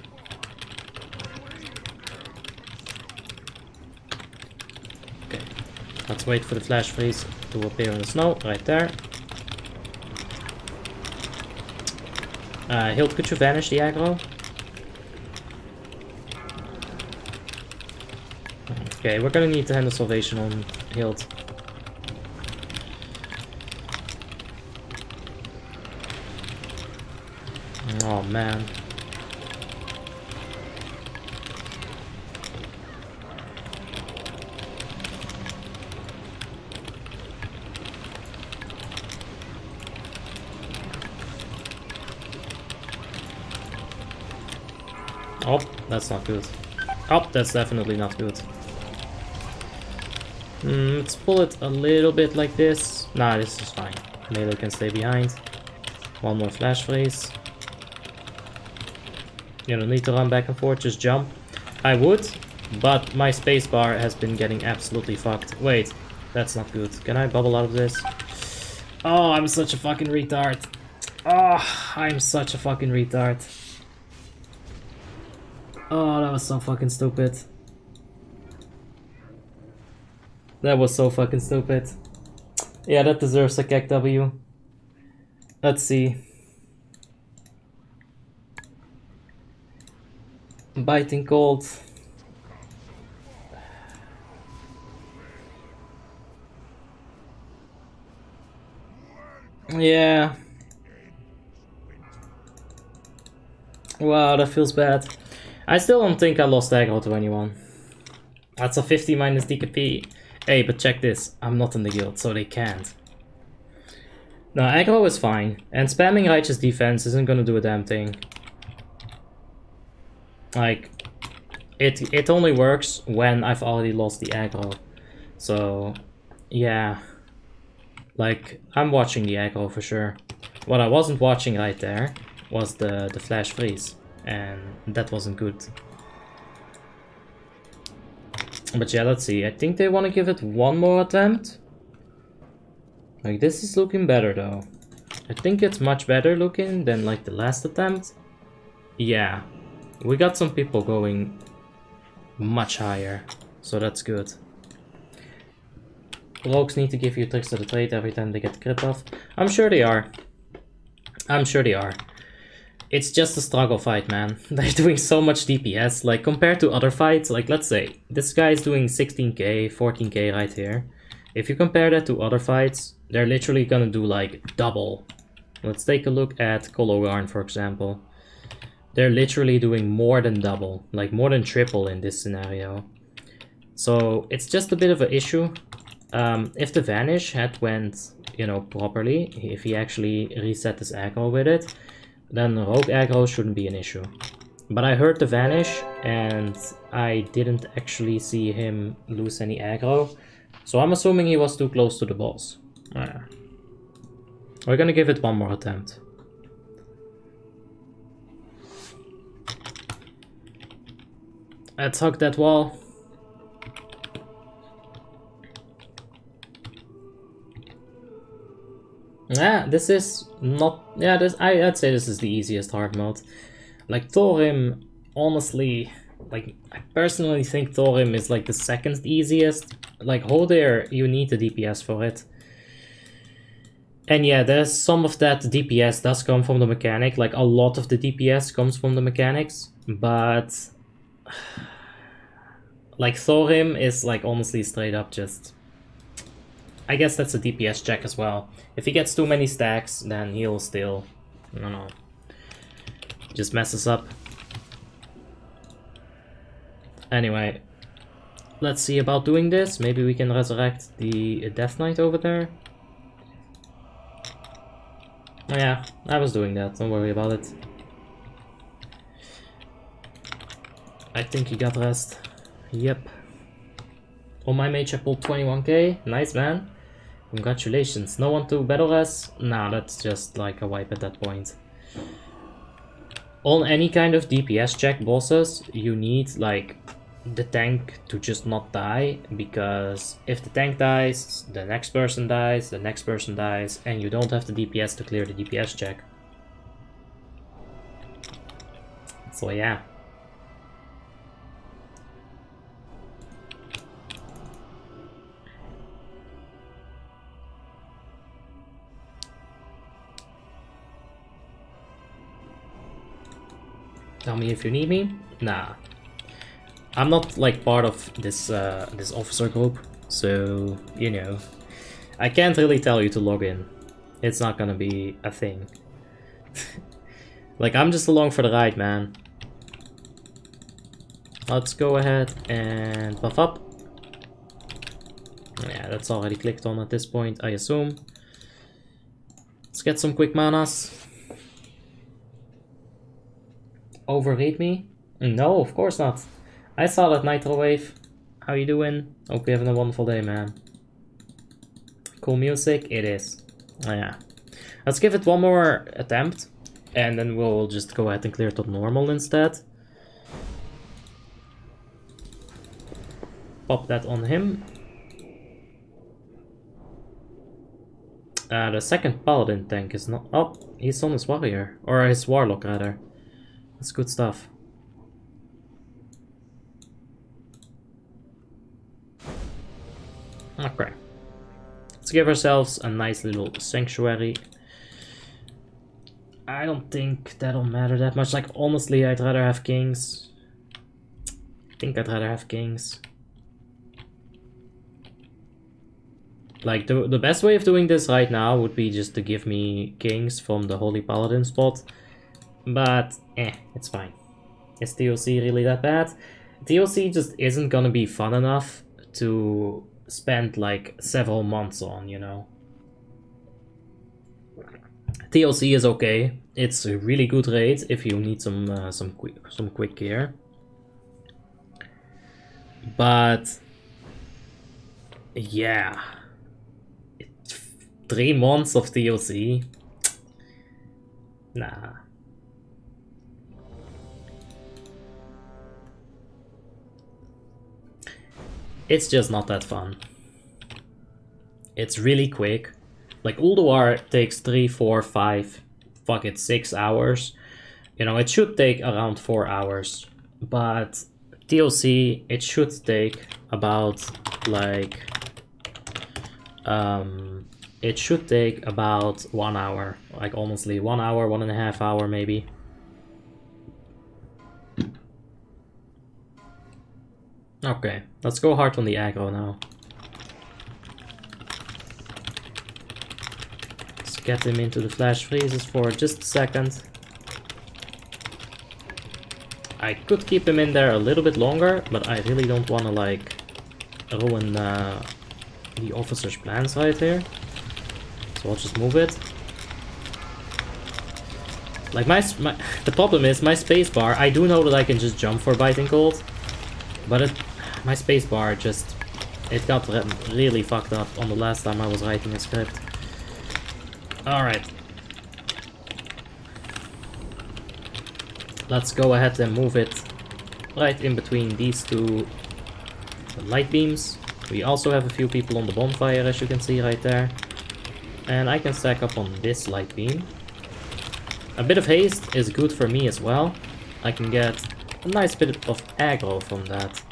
Let's wait for the flash freeze to appear in the snow, right there. Hilt, could you vanish the aggro? Okay, we're gonna need the Hand of Salvation on Hilt. Oh man. Oh, that's not good. Oh, that's definitely not good. Let's pull it a little bit like this. Nah, this is fine. Melee can stay behind. One more flash freeze. You don't need to run back and forth, just jump. I would, but my spacebar has been getting absolutely fucked. Wait, that's not good. Can I bubble out of this? Oh, I'm such a fucking retard. Oh, I'm such a fucking retard. Oh, that was so fucking stupid. That was so fucking stupid. Yeah, that deserves a Kek W. Let's see. Biting cold. Yeah. Wow, that feels bad. I still don't think I lost aggro to anyone. That's a 50 minus DKP. Hey, but check this. I'm not in the guild, so they can't. No, aggro is fine. And spamming righteous defense isn't gonna do a damn thing. Like, it only works when I've already lost the aggro. So, yeah. Like, I'm watching the aggro for sure. What I wasn't watching right there was the flash freeze. And that wasn't good. But yeah, let's see. I think they want to give it one more attempt. Like, this is looking better though. I think it's much better looking than like the last attempt. Yeah. We got some people going much higher. So that's good. Rogues need to give you tricks of the trade every time they get crit off. I'm sure they are. I'm sure they are. It's just a struggle fight, man. They're doing so much DPS. Like, compared to other fights, like, let's say, this guy's doing 16k, 14k right here. If you compare that to other fights, they're literally gonna do, like, double. Let's take a look at Kologarn, for example. They're literally doing more than double. Like, more than triple in this scenario. So, it's just a bit of an issue. If the Vanish had went, you know, properly, if he actually reset his aggro with it, then rogue aggro shouldn't be an issue. But I heard the Vanish, and I didn't actually see him lose any aggro, so I'm assuming he was too close to the boss. Yeah. We're gonna give it one more attempt. Let's hug that wall. Yeah, this is not... Yeah, I'd say this is the easiest hard mode. Like, Thorim, honestly... Like, I personally think Thorim is like the second easiest. Like, Hodir, you need the DPS for it. And yeah, there's some of that DPS does come from the mechanic. Like, a lot of the DPS comes from the mechanics. But... Like, Thorim is like honestly straight up just... I guess that's a DPS check as well. If he gets too many stacks, then he'll still, I don't know, just messes up. Anyway, let's see about doing this. Maybe we can resurrect the Death Knight over there. Oh yeah, I was doing that, don't worry about it. I think he got rest. Yep. Oh, my mage I pulled 21k. Nice, man. Congratulations. No one to battle res? Nah, that's just like a wipe at that point. On any kind of DPS check bosses, you need like the tank to just not die, because if the tank dies, the next person dies, the next person dies, and you don't have the DPS to clear the DPS check. So yeah. Tell me if you need me. Nah. I'm not like part of this this officer group, so you know, I can't really tell you to log in. It's not gonna be a thing. Like, I'm just along for the ride, man. Let's go ahead and buff up. Yeah, that's already clicked on at this point, I assume. Let's get some quick manas. Overrate me? No, of course not. I saw that Nitro Wave. How you doing? Hope you're having a wonderful day, man. Cool music? It is. Oh, yeah. Let's give it one more attempt. And then we'll just go ahead and clear it to normal instead. Pop that on him. The second Paladin tank is not... Oh, he's on his warrior. Or his warlock, rather. That's good stuff. Okay. Let's give ourselves a nice little sanctuary. I don't think that'll matter that much. Like, honestly, I'd rather have kings. I think I'd rather have kings. Like, the best way of doing this right now would be just to give me kings from the Holy Paladin spot. But, it's fine. Is TOC really that bad? DLC just isn't gonna be fun enough to spend like several months on, you know. DLC is okay. It's a really good raid if you need some quick gear. But yeah, 3 months of DLC. Nah. It's just not that fun. It's really quick. Like Ulduar takes 3, 4, 5, fuck it, 6 hours. You know, it should take around 4 hours. But DLC, it should take about like it should take about 1 hour. Like honestly, 1 hour, 1.5 hours maybe. Okay, let's go hard on the aggro now. Let's get him into the flash freezes for just a second. I could keep him in there a little bit longer, but I really don't want to like ruin the officer's plans right here. So I'll just move it. Like the problem is my spacebar. I do know that I can just jump for biting cold, but my spacebar just it got really fucked up on the last time I was writing a script. All right. Let's go ahead and move it right in between these two light beams. We also have a few people on the bonfire, as you can see right there. And I can stack up on this light beam. A bit of haste is good for me as well. I can get a nice bit of aggro from that.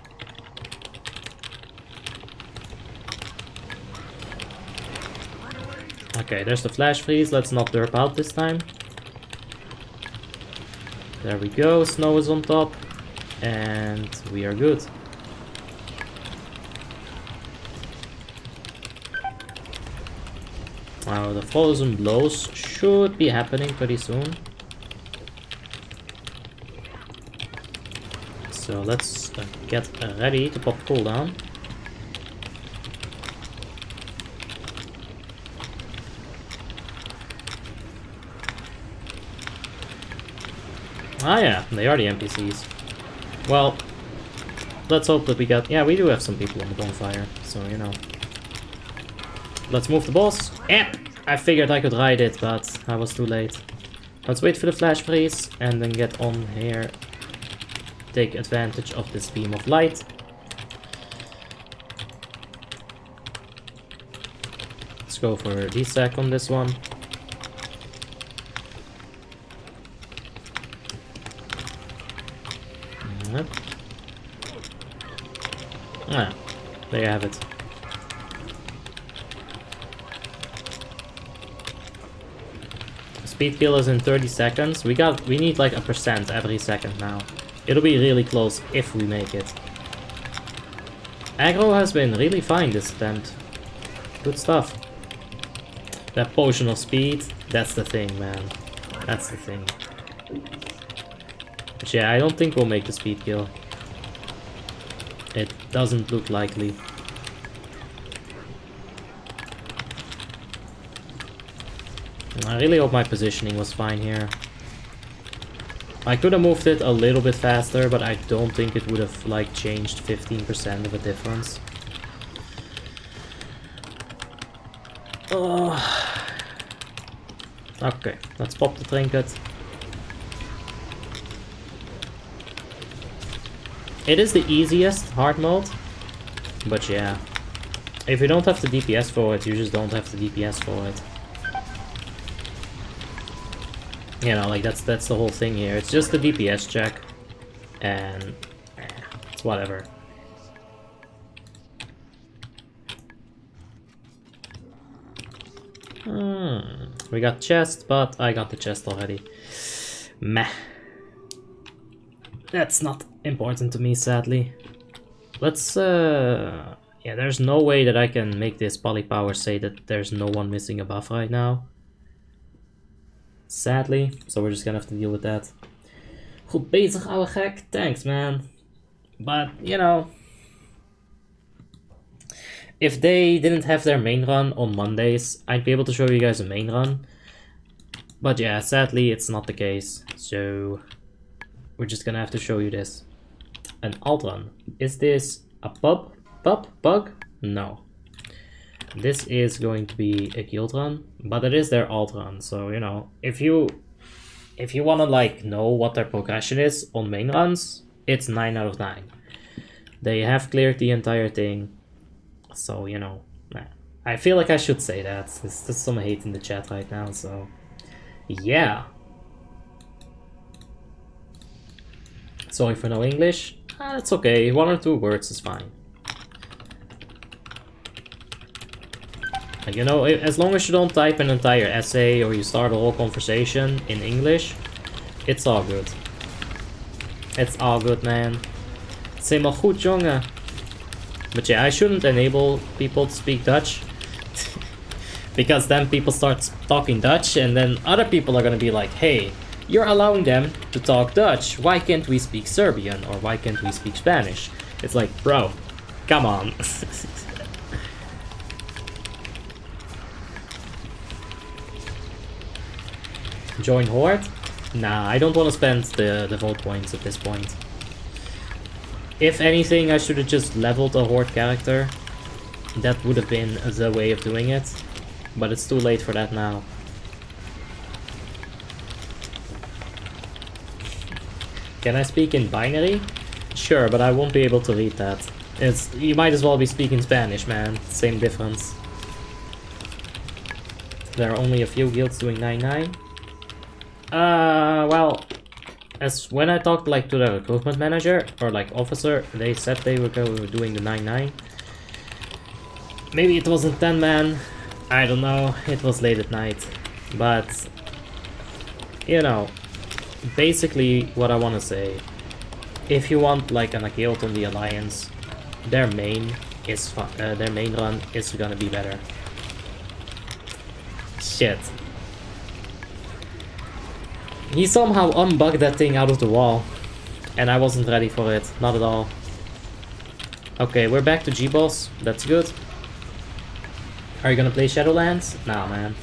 Okay, there's the flash freeze. Let's not derp out this time. There we go, snow is on top, and we are good. Now the frozen blows should be happening pretty soon. So let's get ready to pop cooldown. Ah yeah, they are the NPCs. Well, let's hope that we got... Yeah, we do have some people on the bonfire, so you know. Let's move the boss. Yep! I figured I could ride it, but I was too late. Let's wait for the flash freeze and then get on here. Take advantage of this beam of light. Let's go for a desec on this one. Yep. Ah, there you have it. Speed kill is in 30 seconds. We need like 1% every second now. It'll be really close if we make it. Aggro has been really fine this attempt. Good stuff. That potion of speed, that's the thing, man. That's the thing. But yeah, I don't think we'll make the speed kill. It doesn't look likely. I really hope my positioning was fine here. I could have moved it a little bit faster, but I don't think it would have like changed 15% of a difference. Okay, let's pop the trinket. It is the easiest hard mode, but yeah. If you don't have the DPS for it, you just don't have the DPS for it. You know, like that's the whole thing here. It's just the DPS check, and it's whatever. We got chest, but I got the chest already. Meh. That's not important to me, sadly. Let's, yeah, there's no way that I can make this polypower say that there's no one missing a buff right now. Sadly, so we're just gonna have to deal with that. Goed bezig, ouwe gek. Thanks, man. But, you know, if they didn't have their main run on Mondays, I'd be able to show you guys a main run. But yeah, sadly, it's not the case. So we're just gonna have to show you this. An alt run. Is this a bug? No. This is going to be a guild run, but it is their alt run. So, you know, if you want to like know what their progression is on main runs, it's 9 out of 9. They have cleared the entire thing. So, you know, I feel like I should say that. There's some hate in the chat right now, so yeah. Sorry for no English. It's okay, 1 or 2 words is fine. You know, as long as you don't type an entire essay or you start a whole conversation in English, it's all good. It's all good, man. Het is helemaal goed, jongen. But yeah, I shouldn't enable people to speak Dutch. Because then people start talking Dutch and then other people are gonna be like, hey, you're allowing them to talk Dutch. Why can't we speak Serbian? Or why can't we speak Spanish? It's like, bro, come on. Join Horde? Nah, I don't want to spend the vote points at this point. If anything, I should have just leveled a Horde character. That would have been the way of doing it. But it's too late for that now. Can I speak in binary? Sure, but I won't be able to read that. You might as well be speaking Spanish, man. Same difference. There are only a few guilds doing 9-9. Well, as when I talked like to the recruitment manager or like officer, they said they were doing the 9-9. Maybe it wasn't 10 man. I don't know. It was late at night, but you know, basically what I want to say, if you want like an guild on the alliance, their main run is gonna be better. Shit. He somehow unbugged that thing out of the wall, and I wasn't ready for it, not at all. Okay, we're back to G-Boss, that's good. Are you gonna play Shadowlands? Nah, man.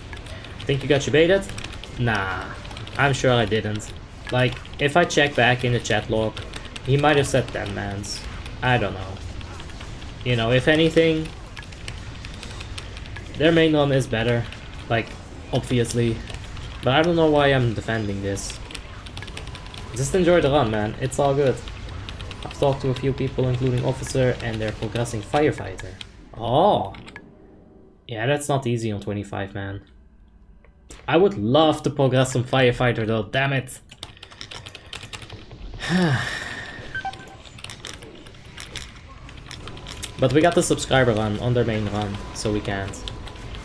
Think you got you baited? Nah, I'm sure I didn't. Like, if I check back in the chat log, he might have said 10 mans. I don't know. You know, if anything, their main run is better. Like, obviously. But I don't know why I'm defending this. Just enjoy the run, man. It's all good. I've talked to a few people, including Officer, and they're progressing Firefighter. Oh! Yeah, that's not easy on 25, man. I would love to progress some Firefighter, though. Damn it! But we got the subscriber run on their main run, so we can't.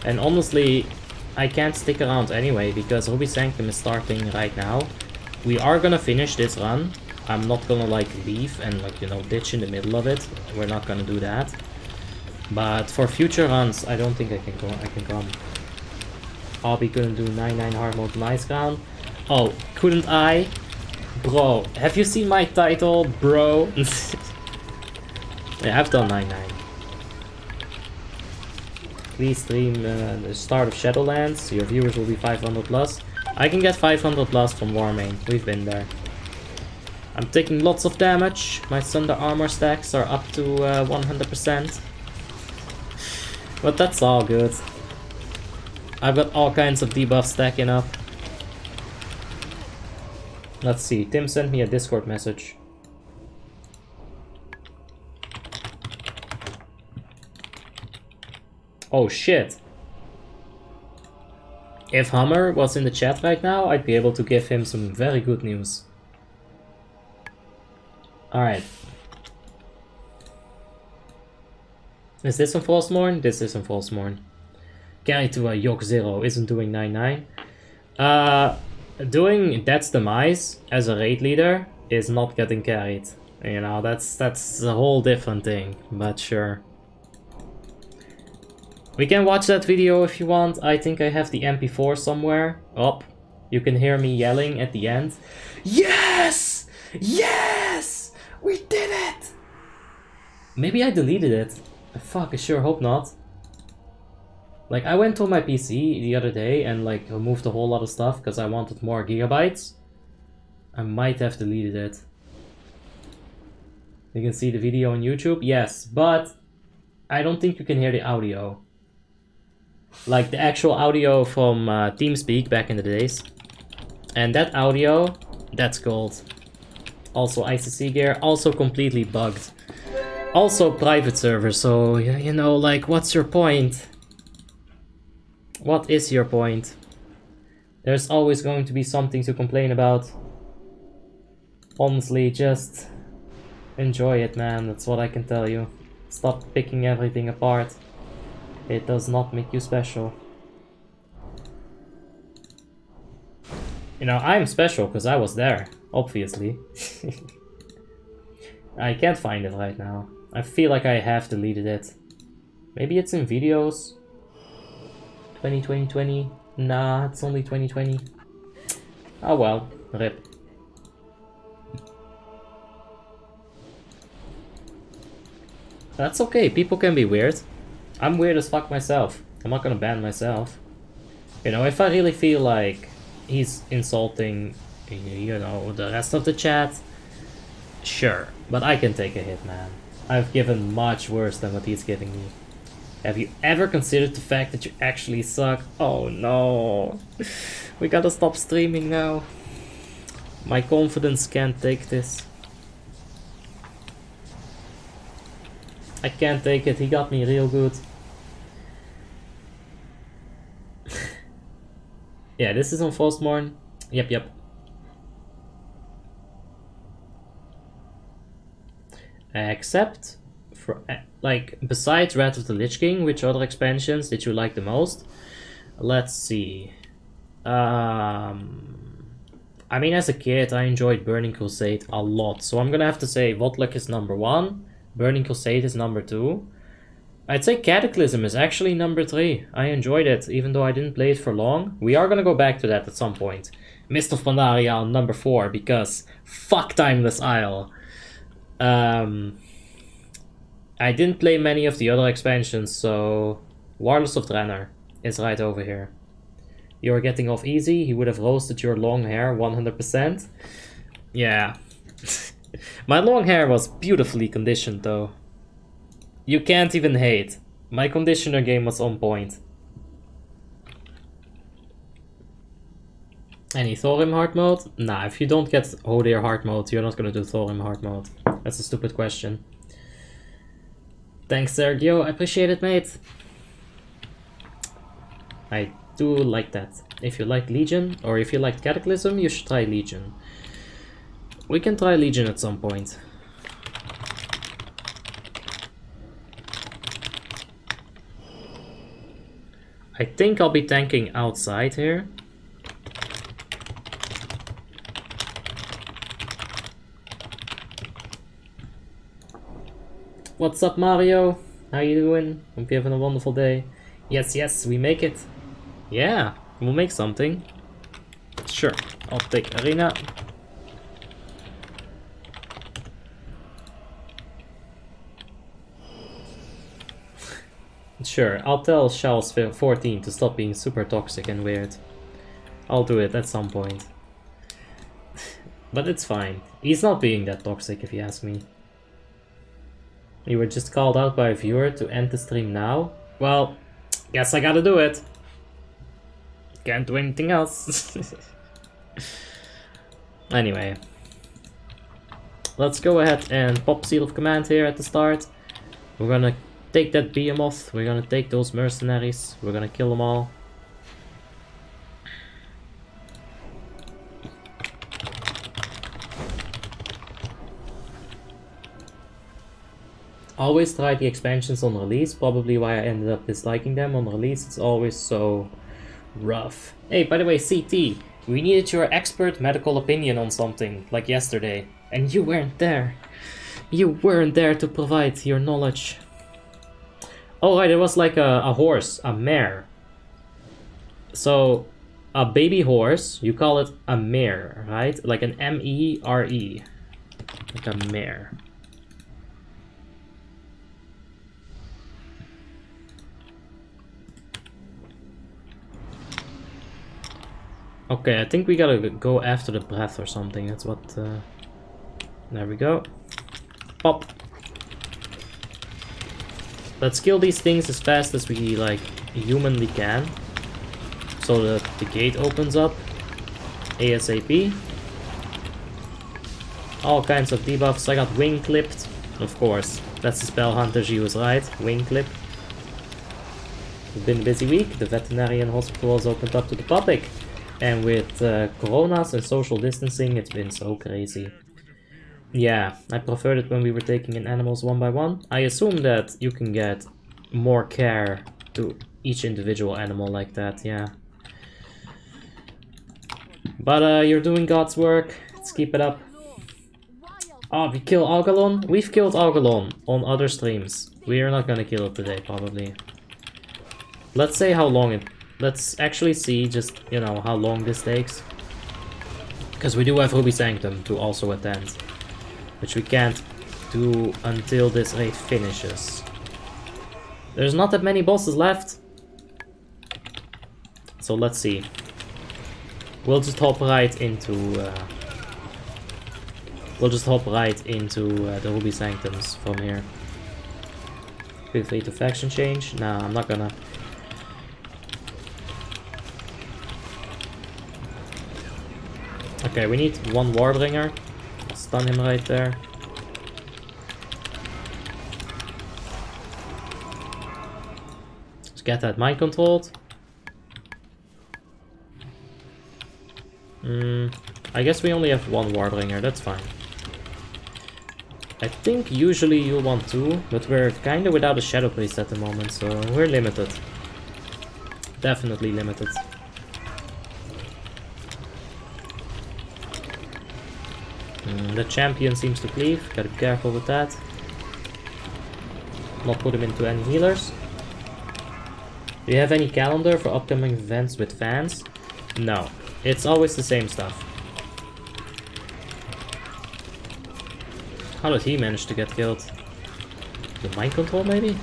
And honestly, I can't stick around anyway, because Ruby Sanctum is starting right now. We are gonna finish this run. I'm not gonna like leave and like, you know, ditch in the middle of it. We're not gonna do that. But for future runs, I don't think I can come. Hobby couldn't do 9-9 hard mode nice ground. Oh, couldn't I? Bro, have you seen my title, bro? Yeah, I've done 9-9. Please stream the start of Shadowlands. Your viewers will be 500 plus. I can get 500 plus from Warmanes. We've been there. I'm taking lots of damage. My Thunder armor stacks are up to 100%. But that's all good. I've got all kinds of debuffs stacking up. Let's see. Tim sent me a Discord message. Oh shit. If Hammer was in the chat right now, I'd be able to give him some very good news. Alright. Is this on Frostmourne? This is on Frostmourne. Carry to a Yok Zero isn't doing 9-9. Doing Death's Demise as a raid leader is not getting carried. You know, that's a whole different thing, but sure. We can watch that video if you want. I think I have the MP4 somewhere. Oh, you can hear me yelling at the end. Yes! Yes! We did it! Maybe I deleted it. Fuck, I sure hope not. Like, I went to my PC the other day and like removed a whole lot of stuff because I wanted more gigabytes. I might have deleted it. You can see the video on YouTube, yes, but I don't think you can hear the audio. Like the actual audio from TeamSpeak back in the days. And that audio, that's gold. Also ICC gear, also completely bugged. Also private server, so you know, like, what's your point? What is your point? There's always going to be something to complain about. Honestly, just enjoy it, man, that's what I can tell you. Stop picking everything apart. It does not make you special. You know, I'm special because I was there, obviously. I can't find it right now. I feel like I have deleted it. Maybe it's in videos. 2020. Nah, it's only 2020. Oh well, rip. That's okay, people can be weird. I'm weird as fuck myself. I'm not gonna ban myself. You know, if I really feel like he's insulting, you know, the rest of the chat, sure. But I can take a hit, man. I've given much worse than what he's giving me. Have you ever considered the fact that you actually suck? Oh no. We gotta stop streaming now. My confidence can't take this. I can't take it, he got me real good. Yeah, this is on Frostmourne. Yep. Except for, like, besides Wrath of the Lich King, which other expansions did you like the most? Let's see. I mean, as a kid, I enjoyed Burning Crusade a lot, so I'm gonna have to say WoTLK is number 1, Burning Crusade is number 2. I'd say Cataclysm is actually number 3. I enjoyed it, even though I didn't play it for long. We are gonna go back to that at some point. Mist of Pandaria on number 4, because fuck Timeless Isle. I didn't play many of the other expansions, so Warlords of Draenor is right over here. You're getting off easy, he would have roasted your long hair 100%. Yeah. My long hair was beautifully conditioned though. You can't even hate. My conditioner game was on point. Any Thorim hard mode? Nah, if you don't get Hodir hard mode, you're not gonna do Thorim hard mode. That's a stupid question. Thanks, Sergio. I appreciate it, mate. I do like that. If you like Legion, or if you like Cataclysm, you should try Legion. We can try Legion at some point. I think I'll be tanking outside here. What's up, Mario? How you doing? Hope you're having a wonderful day. Yes, we make it. Yeah, we'll make something. Sure, I'll take Arena. Sure, I'll tell Charles14 to stop being super toxic and weird. I'll do it at some point. But it's fine. He's not being that toxic if you ask me. You were just called out by a viewer to end the stream now? Well, guess I gotta do it. Can't do anything else. Anyway. Let's go ahead and pop Seal of Command here at the start. We're gonna take that behemoth, we're gonna take those mercenaries, we're gonna kill them all. Always try the expansions on release, probably why I ended up disliking them. On release it's always so rough. Hey, by the way, CT, we needed your expert medical opinion on something, like yesterday, and you weren't there. You weren't there to provide your knowledge. Oh right, it was like a horse, a mare. So, a baby horse, you call it a mare, right? Like an M-E-R-E. Like a mare. Okay, I think we gotta go after the breath or something. That's what... There we go. Pop. Let's kill these things as fast as we, like, humanly can. So that the gate opens up. ASAP. All kinds of debuffs. I got wing clipped. Of course. That's the spell hunters use, right? Wing clip. It's been a busy week. The veterinarian hospital has opened up to the public. And with coronas and social distancing, it's been so crazy. Yeah, I preferred it when we were taking in animals one by one. I assume that you can get more care to each individual animal like that, yeah. But you're doing God's work. Let's keep it up. Oh, we kill Algalon? We've killed Algalon on other streams. We are not gonna kill it today, probably. Let's say how long it... Let's actually see just, you know, how long this takes. Because we do have Ruby Sanctum to also attend. Which we can't do until this raid finishes. There's not that many bosses left. So let's see. We'll just hop right into... the Ruby Sanctums from here. Feel free to faction change. Nah, I'm not gonna. Okay, we need one Warbringer. I'll stun him right there. Let's get that mind controlled. I guess we only have one Warbringer, that's fine. I think usually you'll want two, but we're kinda without a Shadow Priest at the moment, so we're limited. Definitely limited. The champion seems to cleave, gotta be careful with that. Not put him into any healers. Do you have any calendar for upcoming events with fans? No, it's always the same stuff. How did he manage to get killed? The mind control, maybe?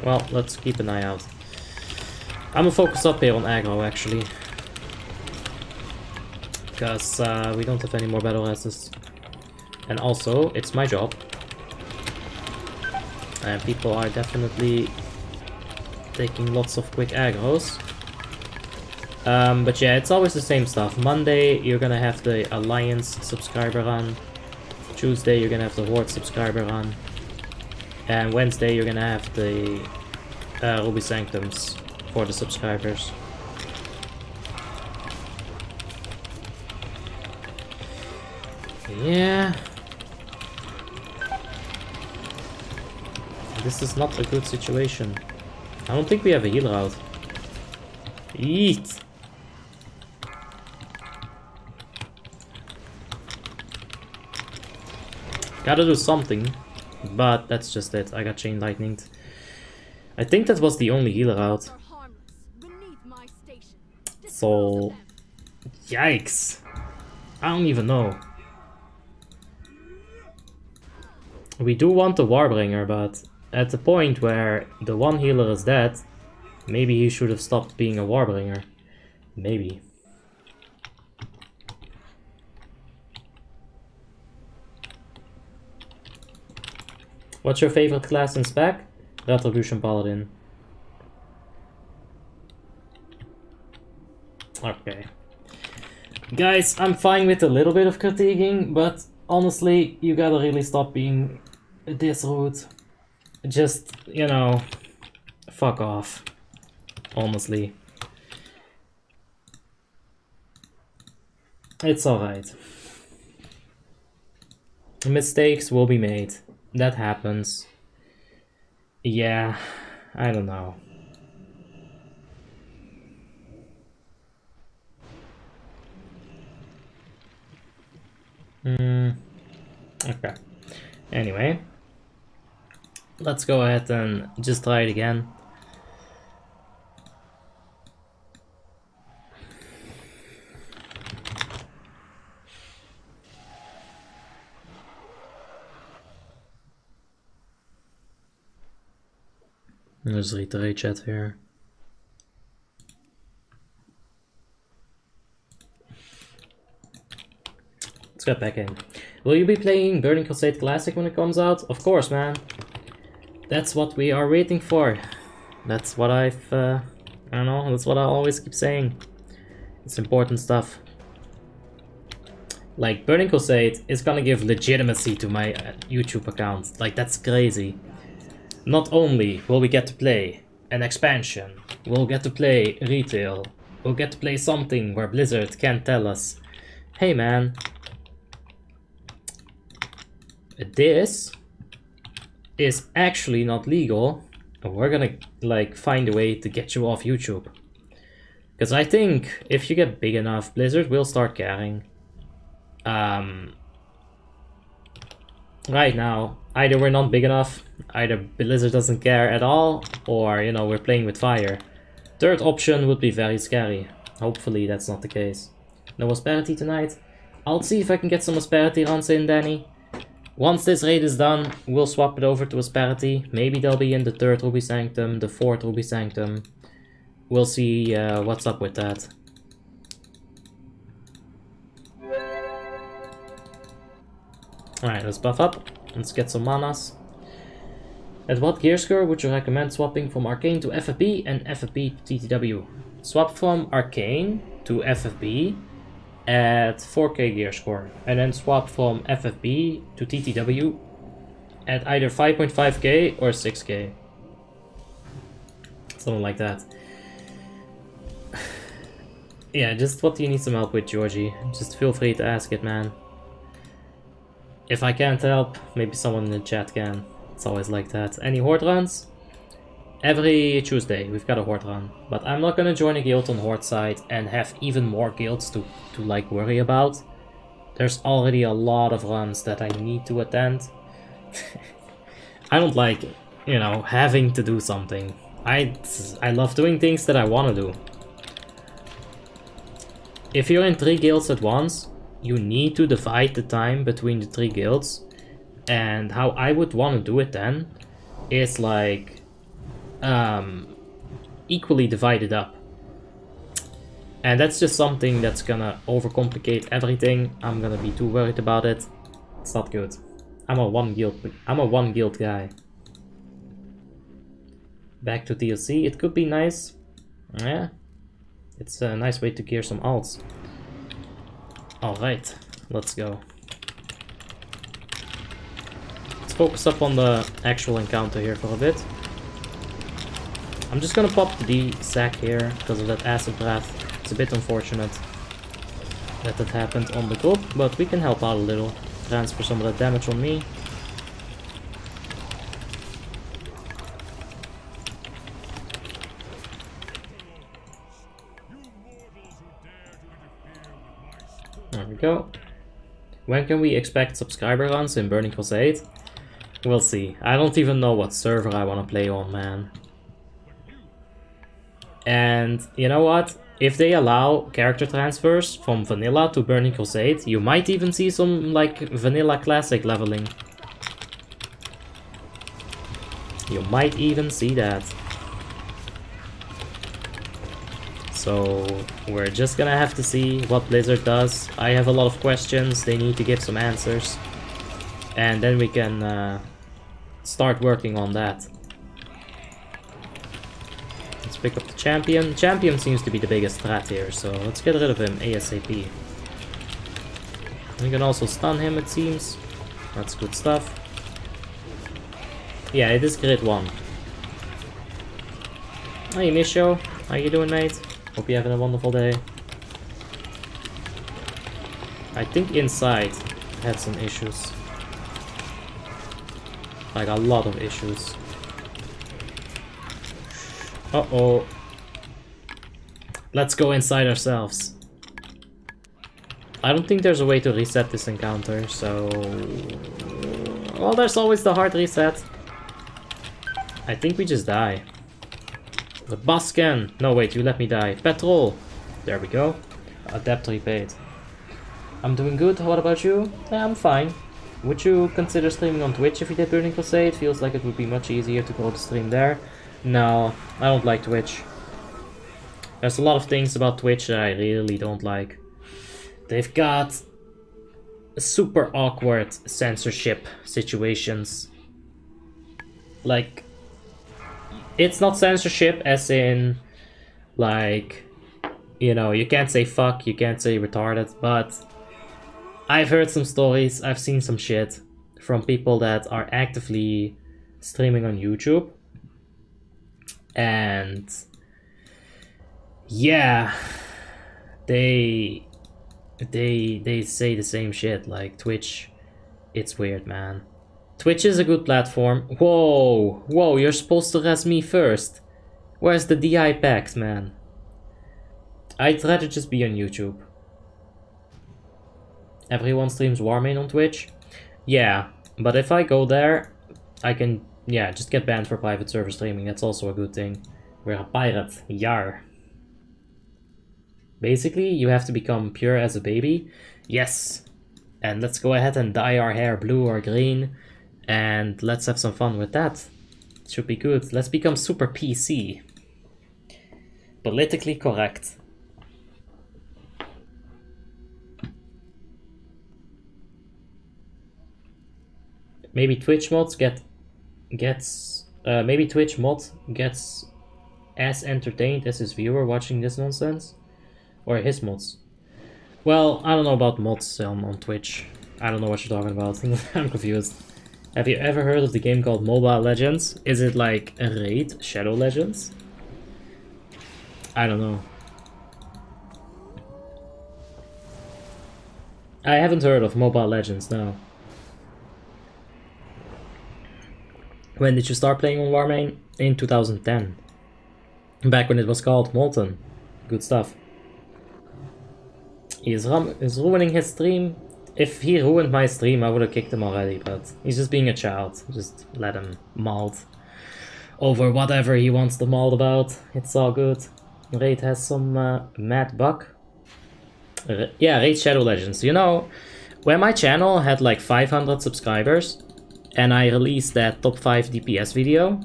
Well, let's keep an eye out. I'm gonna focus up here on aggro, actually. Because we don't have any more battle resses. And also, it's my job. And people are definitely taking lots of quick aggros. But yeah, it's always the same stuff. Monday, you're gonna have the Alliance subscriber run. Tuesday, you're gonna have the Horde subscriber run. And Wednesday, you're gonna have the Ruby Sanctums for the subscribers. Yeah. This is not a good situation. I don't think we have a healer out. Eat! Gotta do something, but that's just it. I got chain lightninged. I think that was the only healer out. So, yikes! I don't even know. We do want the Warbringer, but at the point where the one healer is dead, maybe he should have stopped being a Warbringer. Maybe. What's your favorite class in spec? Retribution Paladin. Okay. Guys, I'm fine with a little bit of critiquing, but honestly, you gotta really stop being this rude. Just, you know, fuck off. Honestly. It's alright. Mistakes will be made. That happens. Yeah, I don't know. Okay. Anyway. Let's go ahead and just try it again. Let's read the raid chat here. jump back in. Will you be playing Burning Crusade Classic when it comes out? Of course, man. That's what we are waiting for. That's what I don't know, that's what I always keep saying. It's important stuff. Like, Burning Crusade is gonna give legitimacy to my YouTube account. Like, that's crazy. Not only will we get to play an expansion, we'll get to play retail, we'll get to play something where Blizzard can tell us, hey man, this is actually not legal, and we're gonna like find a way to get you off YouTube. Because I think if you get big enough, Blizzard will start caring. Right now, either we're not big enough, either Blizzard doesn't care at all, or, you know, we're playing with fire. Third option would be very scary. Hopefully that's not the case. No Asperity tonight. I'll see if I can get some Asperity runs in, Danny. Once this raid is done, we'll swap it over to Asperity. Maybe they'll be in the 3rd Ruby Sanctum, the 4th Ruby Sanctum. We'll see what's up with that. Alright, let's buff up. Let's get some manas. At what gear score would you recommend swapping from Arcane to FFB and FFB to TTW? Swap from Arcane to FFB at 4k gear score, and then swap from FFB to TTW at either 5.5k or 6k. Something like that. Yeah, just what do you need some help with, Georgie? Just feel free to ask it, man. If I can't help, maybe someone in the chat can. It's always like that. Any Horde runs? Every Tuesday we've got a Horde run. But I'm not gonna join a guild on Horde side and have even more guilds to like worry about. There's already a lot of runs that I need to attend. I don't like, you know, having to do something. I love doing things that I want to do. If you're in 3 guilds at once, you need to divide the time between the 3 guilds, and how I would want to do it then is like equally divided up. And that's just something that's gonna overcomplicate everything. I'm gonna be too worried about it. It's not good. I'm a one guild guy. Back to DLC, it could be nice. Yeah. It's a nice way to gear some alts. Alright, let's go. Let's focus up on the actual encounter here for a bit. I'm just gonna pop the D-sack here because of that acid breath. It's a bit unfortunate that that happened on the group, but we can help out a little. Transfer some of that damage on me. There we go. When can we expect subscriber runs in Burning Crusade? We'll see. I don't even know what server I want to play on, man. And you know what? If they allow character transfers from vanilla to Burning Crusade, you might even see some like vanilla classic leveling. You might even see that. So we're just gonna have to see what Blizzard does. I have a lot of questions, they need to give some answers. And then we can start working on that. Let's pick up the champion. Champion seems to be the biggest threat here, so let's get rid of him ASAP. We can also stun him, it seems. That's good stuff. Yeah, it is grid 1. Hey Misho, how you doing, mate? Hope you're having a wonderful day. I think inside had some issues. Like a lot of issues. Uh-oh. Let's go inside ourselves. I don't think there's a way to reset this encounter, so... Well, there's always the hard reset. I think we just die. The boss can! No, wait, you let me die. Petrol! There we go. Adept repaid. I'm doing good, what about you? Yeah, I'm fine. Would you consider streaming on Twitch if you did Burning Crusade? Feels like it would be much easier to grow the stream there. No, I don't like Twitch. There's a lot of things about Twitch that I really don't like. They've got super awkward censorship situations. Like, it's not censorship as in, like, you know, you can't say fuck, you can't say retarded, but I've heard some stories, I've seen some shit from people that are actively streaming on YouTube. And yeah, they say the same shit, like Twitch, it's weird, man. Twitch is a good platform. Whoa, whoa, you're supposed to res me first. Where's the DI pact, man? I'd rather just be on YouTube. Everyone streams Warmanes on Twitch? Yeah, but if I go there, I can, yeah, just get banned for private server streaming. That's also a good thing. We're a pirate. Yar. Basically, you have to become pure as a baby. Yes. And let's go ahead and dye our hair blue or green. And let's have some fun with that. Should be good. Let's become super PC. Politically correct. Maybe Twitch mods maybe Twitch mod gets as entertained as his viewer watching this nonsense, or his mods. Well, I don't know about mods on Twitch. I don't know what you're talking about. I'm confused. Have you ever heard of the game called Mobile Legends? Is it like a raid, Shadow Legends? I don't know. I haven't heard of Mobile Legends, no. When did you start playing on Warmanes? In 2010. Back when it was called Molten. Good stuff. He is ruining his stream. If he ruined my stream, I would have kicked him already, but he's just being a child. Just let him malt over whatever he wants to malt about. It's all good. Raid has some mad buck. Yeah, Raid Shadow Legends. You know, when my channel had like 500 subscribers, and I released that top 5 DPS video,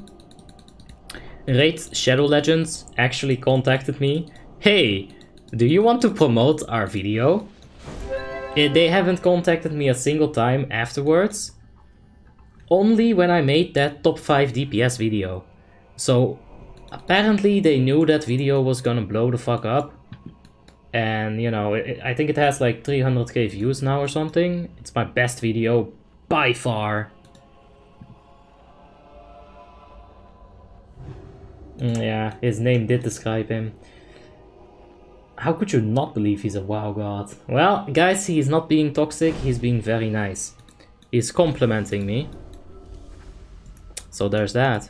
Raid Shadow Legends actually contacted me. Hey, do you want to promote our video? They haven't contacted me a single time afterwards. Only when I made that top 5 DPS video. So apparently they knew that video was gonna blow the fuck up. And you know, I think it has like 300k views now or something. It's my best video by far. Yeah, his name did describe him. How could you not believe he's a WoW god? Well, guys, he's not being toxic, he's being very nice. He's complimenting me. So there's that.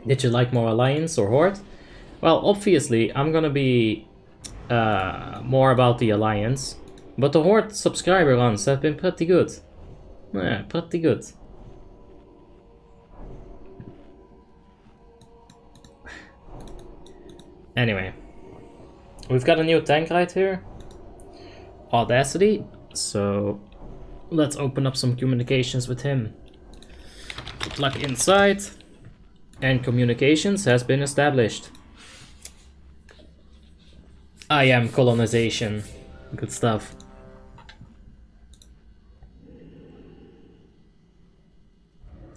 Did you like more Alliance or Horde? Well, obviously, I'm gonna be more about the Alliance. But the Horde subscriber runs have been pretty good. Yeah, pretty good. Anyway, we've got a new tank right here. Audacity. So let's open up some communications with him. Good luck inside. And communications has been established. I am colonization. Good stuff.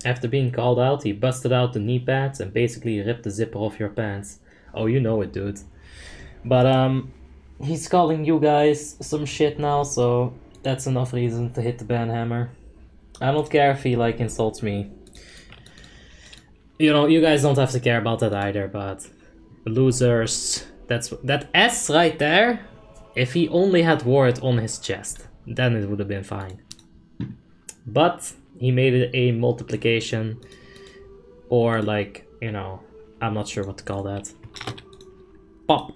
After being called out, he busted out the knee pads and basically ripped the zipper off your pants. Oh, you know it, dude. But, he's calling you guys some shit now, so that's enough reason to hit the ban hammer. I don't care if he, like, insults me. You know, you guys don't have to care about that either, but... losers. That S right there, if he only had wore it on his chest, then it would have been fine. But... he made it a multiplication, or like, you know, I'm not sure what to call that. Pop.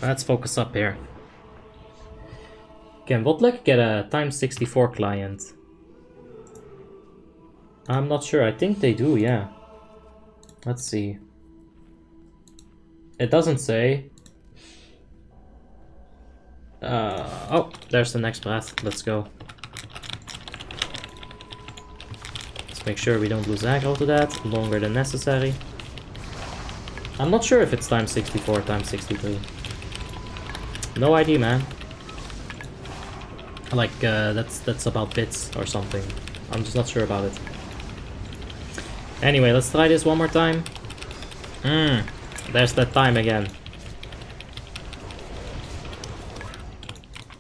Let's focus up here. Can WoTLK get a times 64 client? I'm not sure, I think they do, yeah. Let's see. It doesn't say. Oh, there's the next breath, let's go. Make sure we don't lose aggro to that, longer than necessary. I'm not sure if it's times 64 or times 63. No idea, man. Like, that's about bits or something. I'm just not sure about it. Anyway, let's try this one more time. There's that time again.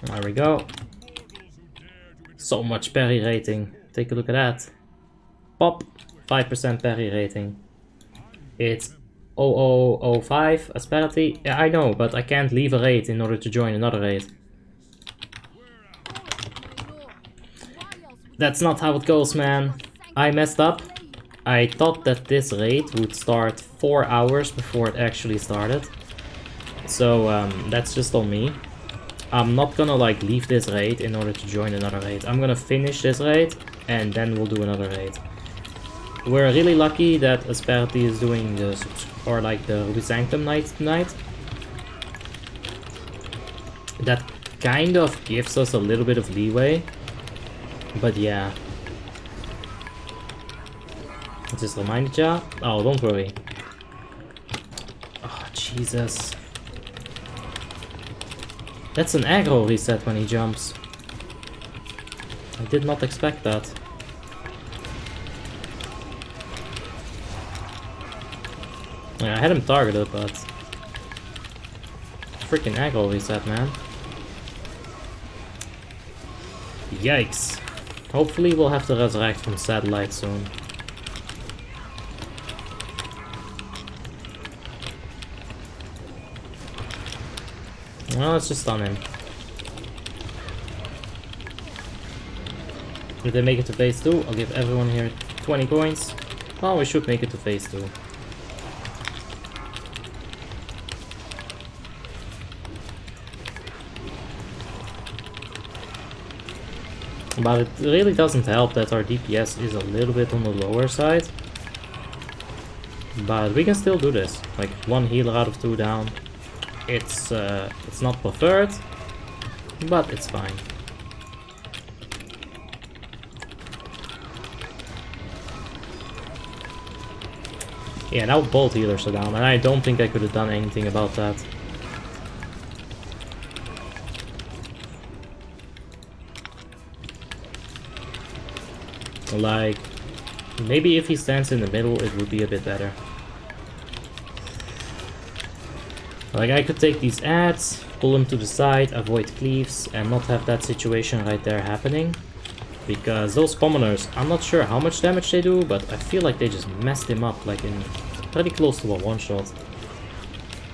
There we go. So much parry rating. Take a look at that. Pop, 5% parry rating. It's 0005 asperity. Yeah, I know, but I can't leave a raid in order to join another raid. That's not how it goes, man. I messed up. I thought that this raid would start 4 hours before it actually started. So that's just on me. I'm not gonna like leave this raid in order to join another raid. I'm gonna finish this raid and then we'll do another raid. We're really lucky that Asperity is doing the Ruby Sanctum night tonight. That kind of gives us a little bit of leeway. But yeah. I just reminded ya. Oh, don't worry. Oh, Jesus. That's an aggro reset when he jumps. I did not expect that. Yeah, I had him targeted, but... freaking aggro reset, man. Yikes. Hopefully we'll have to resurrect from satellite soon. Well, let's just stun him. If they make it to phase 2, I'll give everyone here 20 coins. Well, we should make it to phase 2. But it really doesn't help that our DPS is a little bit on the lower side. But we can still do this. Like 1 healer out of 2 down. It's not preferred, but it's fine. Yeah, now both healers are down, and I don't think I could have done anything about that. Like, maybe if he stands in the middle, it would be a bit better. Like, I could take these adds, pull them to the side, avoid cleaves, and not have that situation right there happening. Because those commoners, I'm not sure how much damage they do, but I feel like they just messed him up, like in pretty close to a one-shot.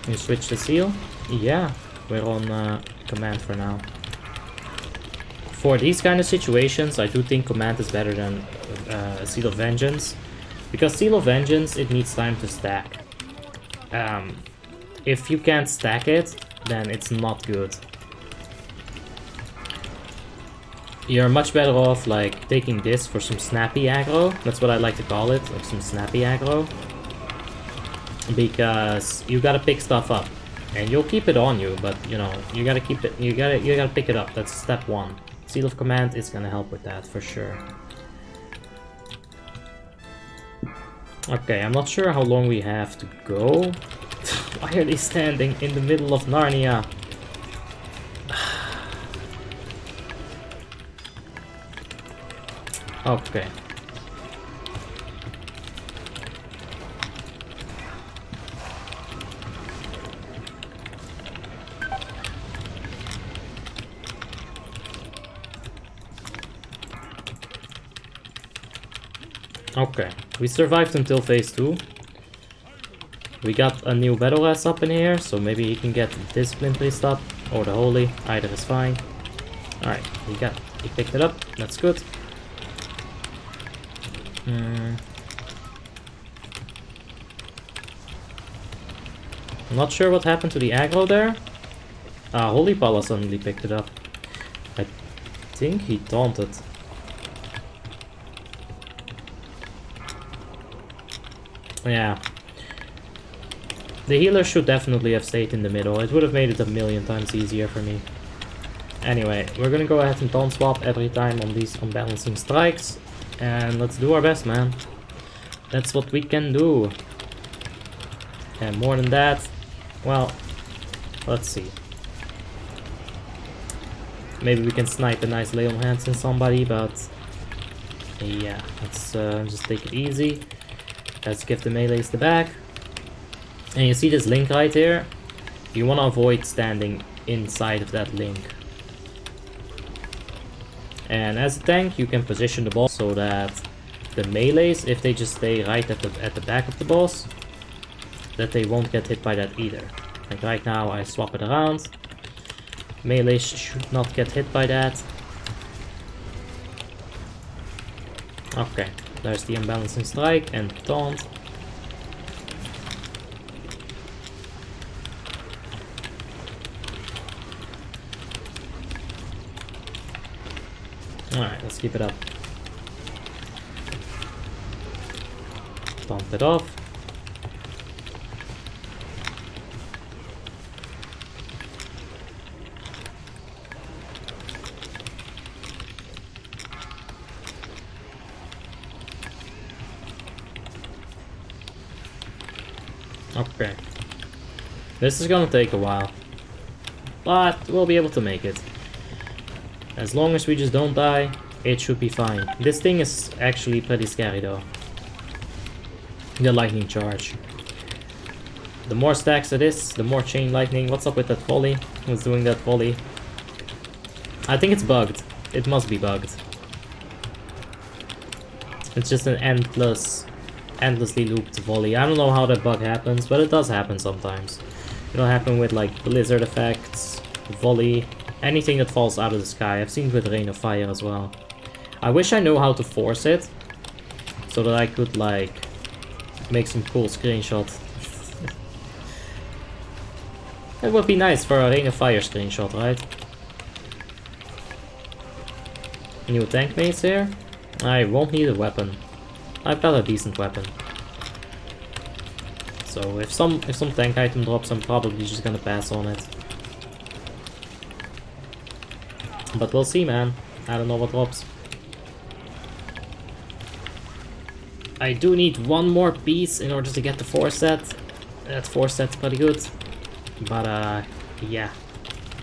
Can you switch the seal? Yeah, we're on command for now. For these kind of situations, I do think command is better than Seal of Vengeance. Because Seal of Vengeance, it needs time to stack. If you can't stack it, then it's not good. You're much better off like taking this for some snappy aggro. That's what I like to call it, like some snappy aggro. Because you gotta pick stuff up, and you'll keep it on you, but you know you gotta keep it. You gotta pick it up. That's step 1. Seal of Command is gonna help with that for sure. Okay, I'm not sure how long we have to go. Why are they standing in the middle of Narnia? Okay. Okay, we survived until phase 2. We got a new battle res up in here, so maybe he can get Discipline priest up, or the Holy, either is fine. Alright, he picked it up, that's good. I'm not sure what happened to the aggro there. Holy Pala suddenly picked it up. I think he taunted. Yeah. The healer should definitely have stayed in the middle. It would have made it a million times easier for me. Anyway, we're gonna go ahead and taunt swap every time on these unbalancing strikes. And let's do our best, man. That's what we can do. And more than that, well, let's see. Maybe we can snipe a nice lay on hands in somebody, but yeah, let's just take it easy. Let's give the melees the back. And you see this link right here? You want to avoid standing inside of that link. And as a tank, you can position the boss so that the melees, if they just stay right at the back of the boss, that they won't get hit by that either. Like right now, I swap it around. Melees should not get hit by that. Okay, there's the unbalancing strike and taunt. Alright, let's keep it up. Taunt it off. Okay. This is gonna take a while, but we'll be able to make it. As long as we just don't die, it should be fine. This thing is actually pretty scary though. The lightning charge. The more stacks it is, the more chain lightning. What's up with that volley? Who's doing that volley? I think it's bugged. It must be bugged. It's just an endlessly looped volley. I don't know how that bug happens, but it does happen sometimes. It'll happen with like blizzard effects, volley, anything that falls out of the sky. I've seen it with rain of fire as well. I wish I knew how to force it, so that I could like make some cool screenshots. It would be nice for a rain of fire screenshot, right? New tank mates here? I won't need a weapon. I've got a decent weapon. So if some tank item drops, I'm probably just gonna pass on it. But we'll see, man. I don't know what drops. I do need one more piece in order to get the 4 set. That 4 set's pretty good. But yeah.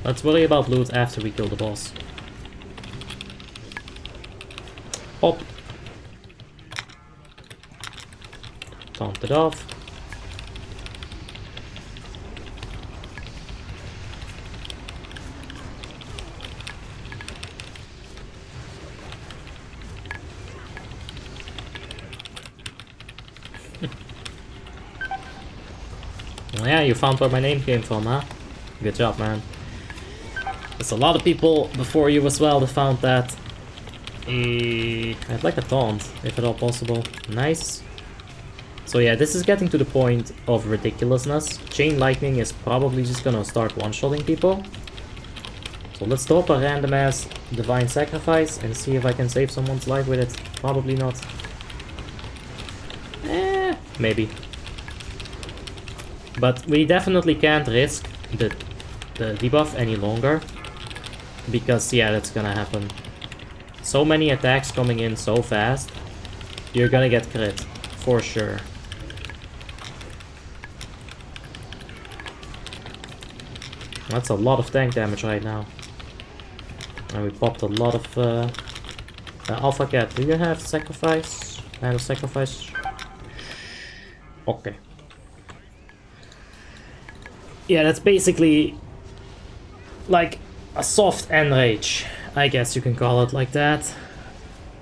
Let's worry about loot after we kill the boss. Pop. Taunt it off. Well, yeah, you found where my name came from, huh? Good job, man. There's a lot of people before you as well that found that. I'd like a taunt, if at all possible. Nice. So yeah, this is getting to the point of ridiculousness. Chain lightning is probably just gonna start one-shotting people. So let's drop a random ass divine sacrifice and see if I can save someone's life with it. Probably not. Maybe. But we definitely can't risk the debuff any longer. Because yeah, that's gonna happen. So many attacks coming in so fast. You're gonna get crit. For sure. That's a lot of tank damage right now. And we popped a lot of... Alpha Cat, do you have sacrifice? I have a sacrifice. Okay. Yeah, that's basically... like a soft enrage. I guess you can call it like that.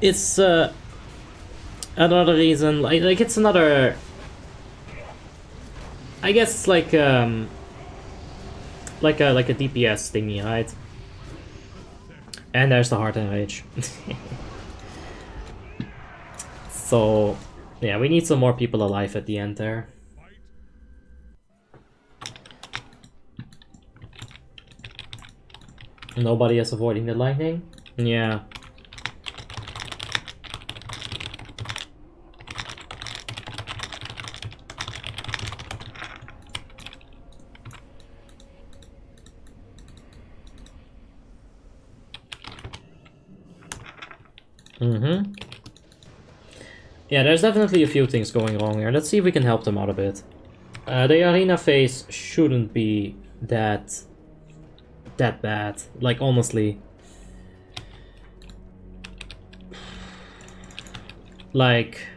It's another reason, like it's another... I guess it's like a DPS thingy, right? And there's the heart enrage. So yeah, we need some more people alive at the end there. Nobody is avoiding the lightning? Yeah. Yeah, there's definitely a few things going wrong here. Let's see if we can help them out a bit. The arena phase shouldn't be that bad. Like, honestly. Like,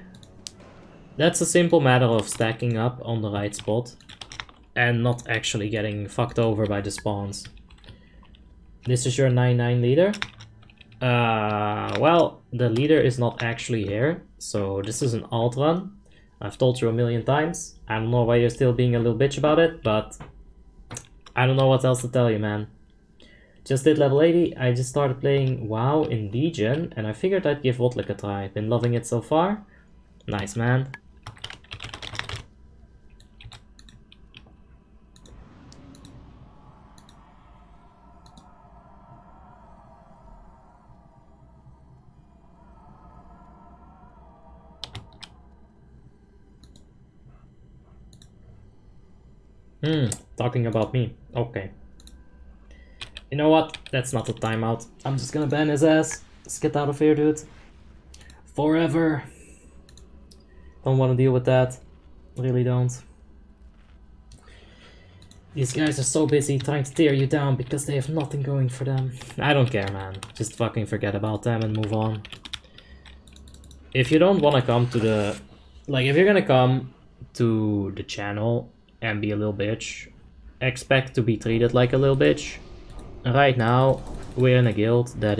that's a simple matter of stacking up on the right spot and not actually getting fucked over by the spawns. This is your 9-9 leader. Well, the leader is not actually here, so this is an alt run. I've told you a million times. I don't know why you're still being a little bitch about it, but I don't know what else to tell you, man. Just did level 80, I just started playing WoW in Legion, and I figured I'd give WoTLK a try. Been loving it so far. Nice, man. Talking about me. Okay. You know what? That's not a timeout. I'm just gonna ban his ass. Let's get out of here, dude. Forever. Don't want to deal with that. Really don't. These guys are so busy trying to tear you down because they have nothing going for them. I don't care, man. Just fucking forget about them and move on. If you don't want to come to the... Like, if you're gonna come to the channel and be a little bitch, expect to be treated like a little bitch. Right now, we're in a guild that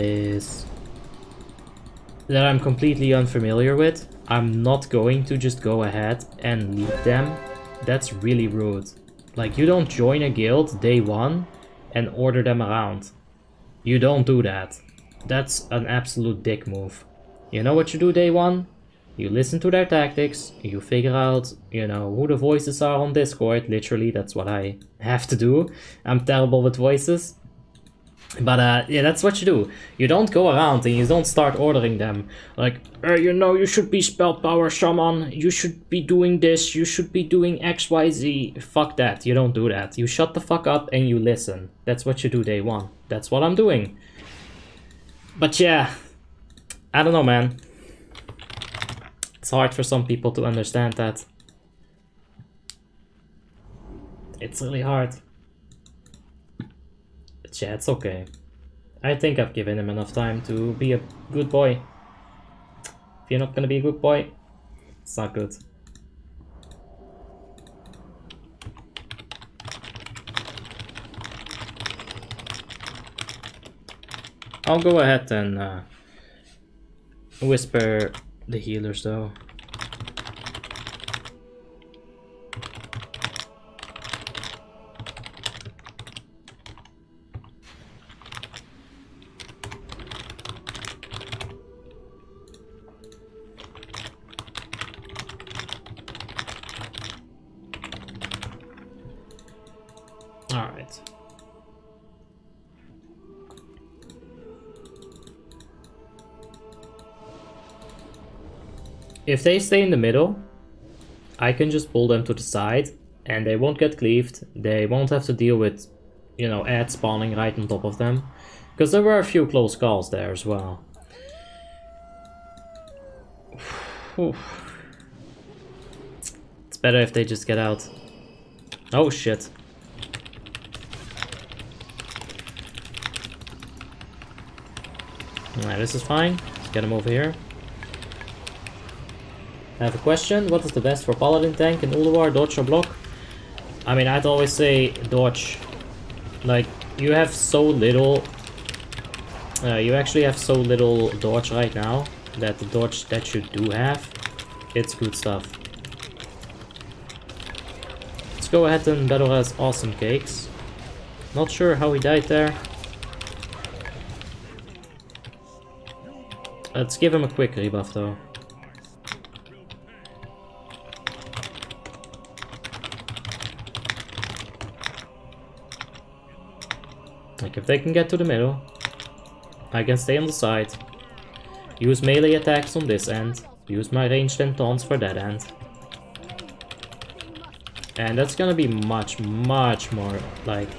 I'm completely unfamiliar with. I'm not going to just go ahead and lead them. That's really rude. Like, you don't join a guild day one and order them around. You don't do that. That's an absolute dick move. You know what you do day one? You listen to their tactics, you figure out, you know, who the voices are on Discord. Literally, that's what I have to do. I'm terrible with voices. But yeah, that's what you do. You don't go around and you don't start ordering them. Like, you know, you should be spell power shaman, you should be doing this, you should be doing XYZ. Fuck that, you don't do that. You shut the fuck up and you listen. That's what you do day one. That's what I'm doing. But yeah, I don't know, man. It's hard for some people to understand that. It's really hard. But yeah, it's okay. I think I've given him enough time to be a good boy. If you're not gonna be a good boy, it's not good. I'll go ahead and whisper the healers though. Alright. If they stay in the middle, I can just pull them to the side and they won't get cleaved. They won't have to deal with, you know, ads spawning right on top of them. Because there were a few close calls there as well. It's better if they just get out. Oh shit. Alright, this is fine. Let's get him over here. I have a question. What is the best for Paladin tank in Ulduar, dodge or block? I mean, I'd always say dodge. Like, you have so little... you actually have so little dodge right now that the dodge that you do have, it's good stuff. Let's go ahead and battle as Awesome Cakes. Not sure how he died there. Let's give him a quick rebuff though. Like, if they can get to the middle, I can stay on the side. Use melee attacks on this end. Use my ranged and taunts for that end. And that's gonna be much more, like...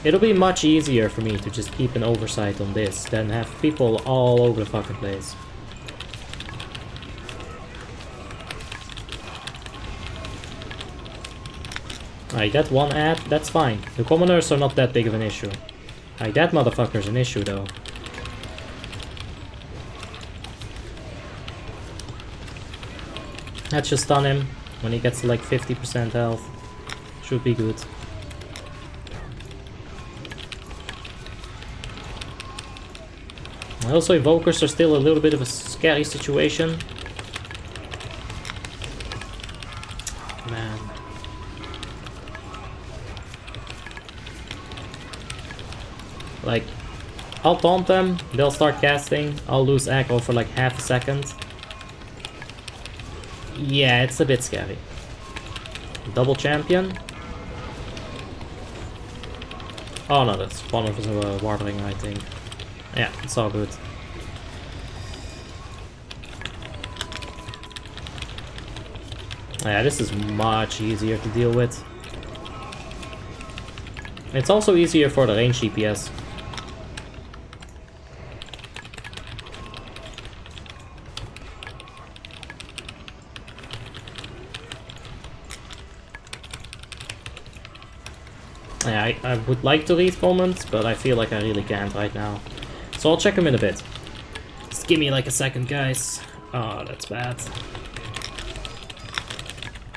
It'll be much easier for me to just keep an oversight on this than have people all over the fucking place. I got one ad, that's fine. The commoners are not that big of an issue. That motherfucker's an issue though. Let's just stun him when he gets to like 50% health. Should be good. Also, Evokers are still a little bit of a scary situation. Oh, man. Like, I'll taunt them, they'll start casting, I'll lose aggro for like half a second. Yeah, it's a bit scary. Double champion. Oh no, that's one of the watering, I think. Yeah, it's all good. Yeah, this is much easier to deal with. It's also easier for the range DPS. Yeah, I would like to read comments, but I feel like I really can't right now. So I'll check them in a bit. Just give me like a second, guys. Oh, that's bad.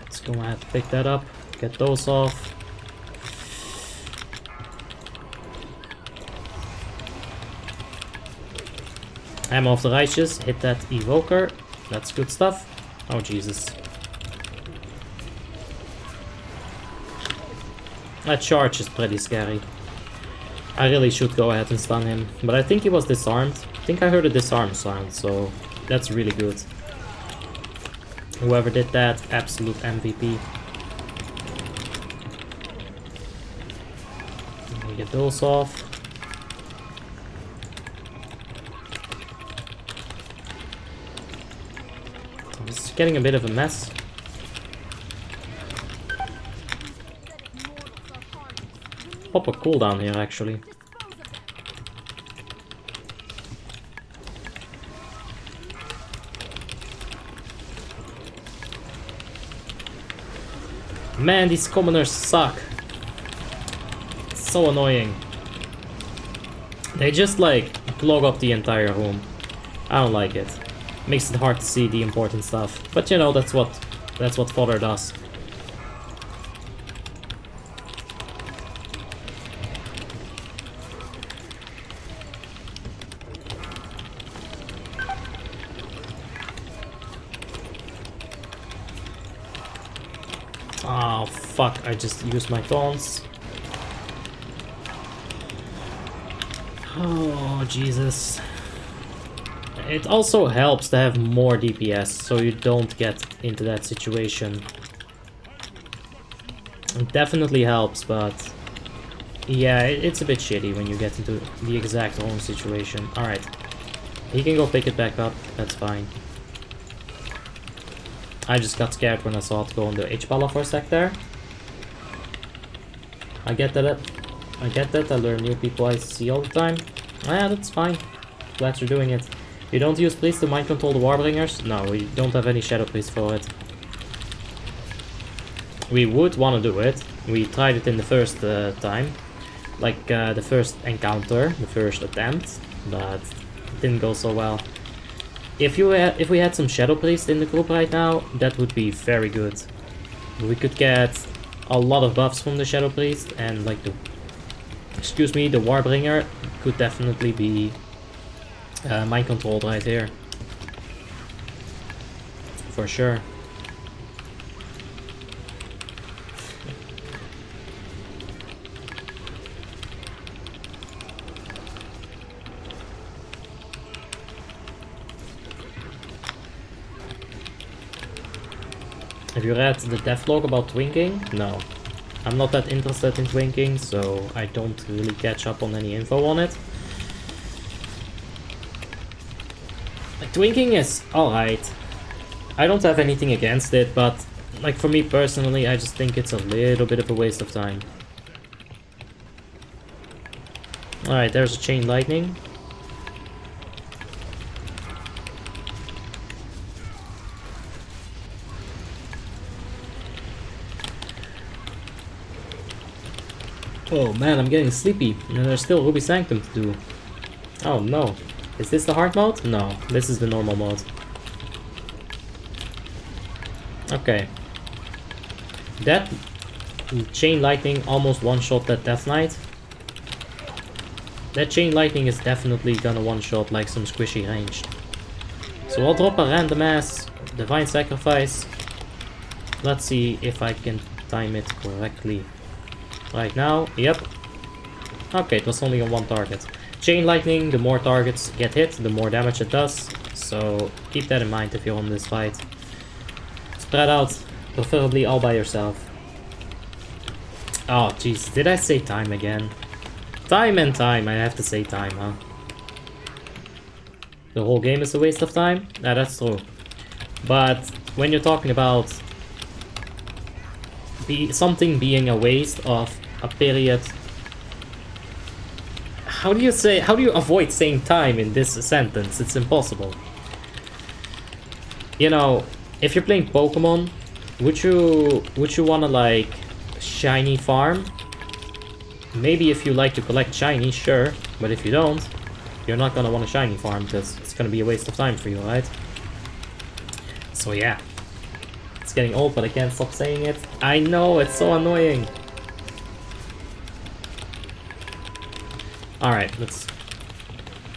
Let's go ahead and pick that up. Get those off. Hammer of the Righteous. Hit that Evoker. That's good stuff. Oh, Jesus. That charge is pretty scary. I really should go ahead and stun him, but I think he was disarmed. I think I heard a disarm sound, so that's really good. Whoever did that, absolute MVP. Let me get those off. This is getting a bit of a mess. Pop a cooldown here, actually. Man, these commoners suck. It's so annoying. They just like clog up the entire room. I don't like it. Makes it hard to see the important stuff. But you know, that's what fodder does. Oh fuck, I just used my taunts. Oh Jesus. It also helps to have more DPS so you don't get into that situation. It definitely helps, but yeah, it's a bit shitty when you get into the exact wrong situation. Alright, he can go pick it back up, that's fine. I just got scared when I saw it go on the H-Balla for a sec there. I get that, I learn new people I see all the time. Yeah, that's fine. Glad you're doing it. You don't use priests to mind control the Warbringers? No, we don't have any Shadow Priests for it. We would want to do it. We tried it in the first time. Like the first encounter, the first attempt, but it didn't go so well. If we had some Shadow Priests in the group right now, that would be very good. We could get a lot of buffs from the Shadow Priest, and like the Warbringer could definitely be mind controlled right here. For sure. Have you read the devlog about twinking? No. I'm not that interested in twinking, so I don't really catch up on any info on it. Like, twinking is alright. I don't have anything against it, but like for me personally, I just think it's a little bit of a waste of time. Alright, there's a chain lightning. Oh man, I'm getting sleepy, and there's still Ruby Sanctum to do. Oh no. Is this the hard mode? No, this is the normal mode. Okay. That Chain Lightning almost one-shot that Death Knight. That Chain Lightning is definitely gonna one-shot like some squishy ranged. So I'll drop a random ass Divine Sacrifice. Let's see if I can time it correctly. Right now, yep. Okay, it was only on one target. Chain Lightning, the more targets get hit, the more damage it does. So keep that in mind if you're on this fight. Spread out, preferably all by yourself. Oh jeez, did I say time again? Time and time, I have to say time, huh? The whole game is a waste of time? Yeah, that's true. But when you're talking about something being a waste of a period, how do you avoid saying time in this sentence? It's impossible. You know, if you're playing Pokemon, would you wanna like shiny farm? Maybe if you like to collect shiny, sure, but if you don't, you're not gonna want a shiny farm because it's gonna be a waste of time for you, right? So yeah. It's getting old, but I can't stop saying it. I know, it's so annoying. Alright, let's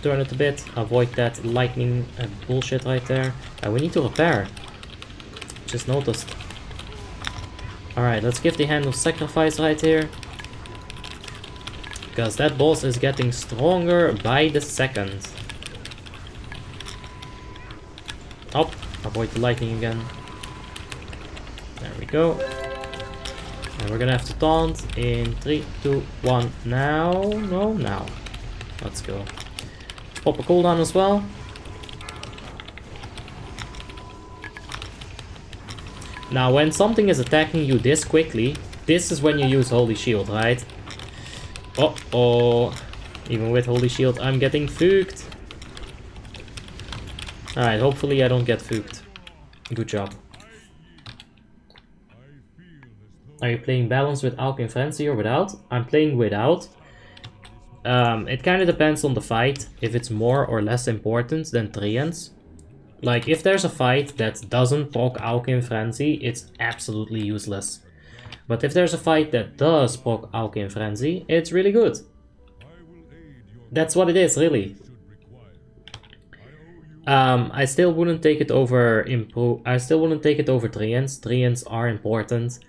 turn it a bit. Avoid that lightning bullshit right there. We need to repair. Just noticed. Alright, let's give the Hand of Sacrifice right here. Because that boss is getting stronger by the second. Oh, avoid the lightning again. There we go. And we're gonna have to taunt in 3, 2, 1. Now. No, now. Let's go. Let's pop a cooldown as well. Now, when something is attacking you this quickly, this is when you use Holy Shield, right? Uh-oh. Even with Holy Shield, I'm getting fucked. Alright, hopefully I don't get fucked. Good job. Are you playing Balance with Alchemy Frenzy or without? I'm playing without. It kind of depends on the fight, if it's more or less important than Treants. Like, if there's a fight that doesn't proc Alchemy Frenzy, it's absolutely useless. But if there's a fight that does proc Alchemy Frenzy, it's really good. That's what it is, really. I still wouldn't take it over Treants. Treants are important.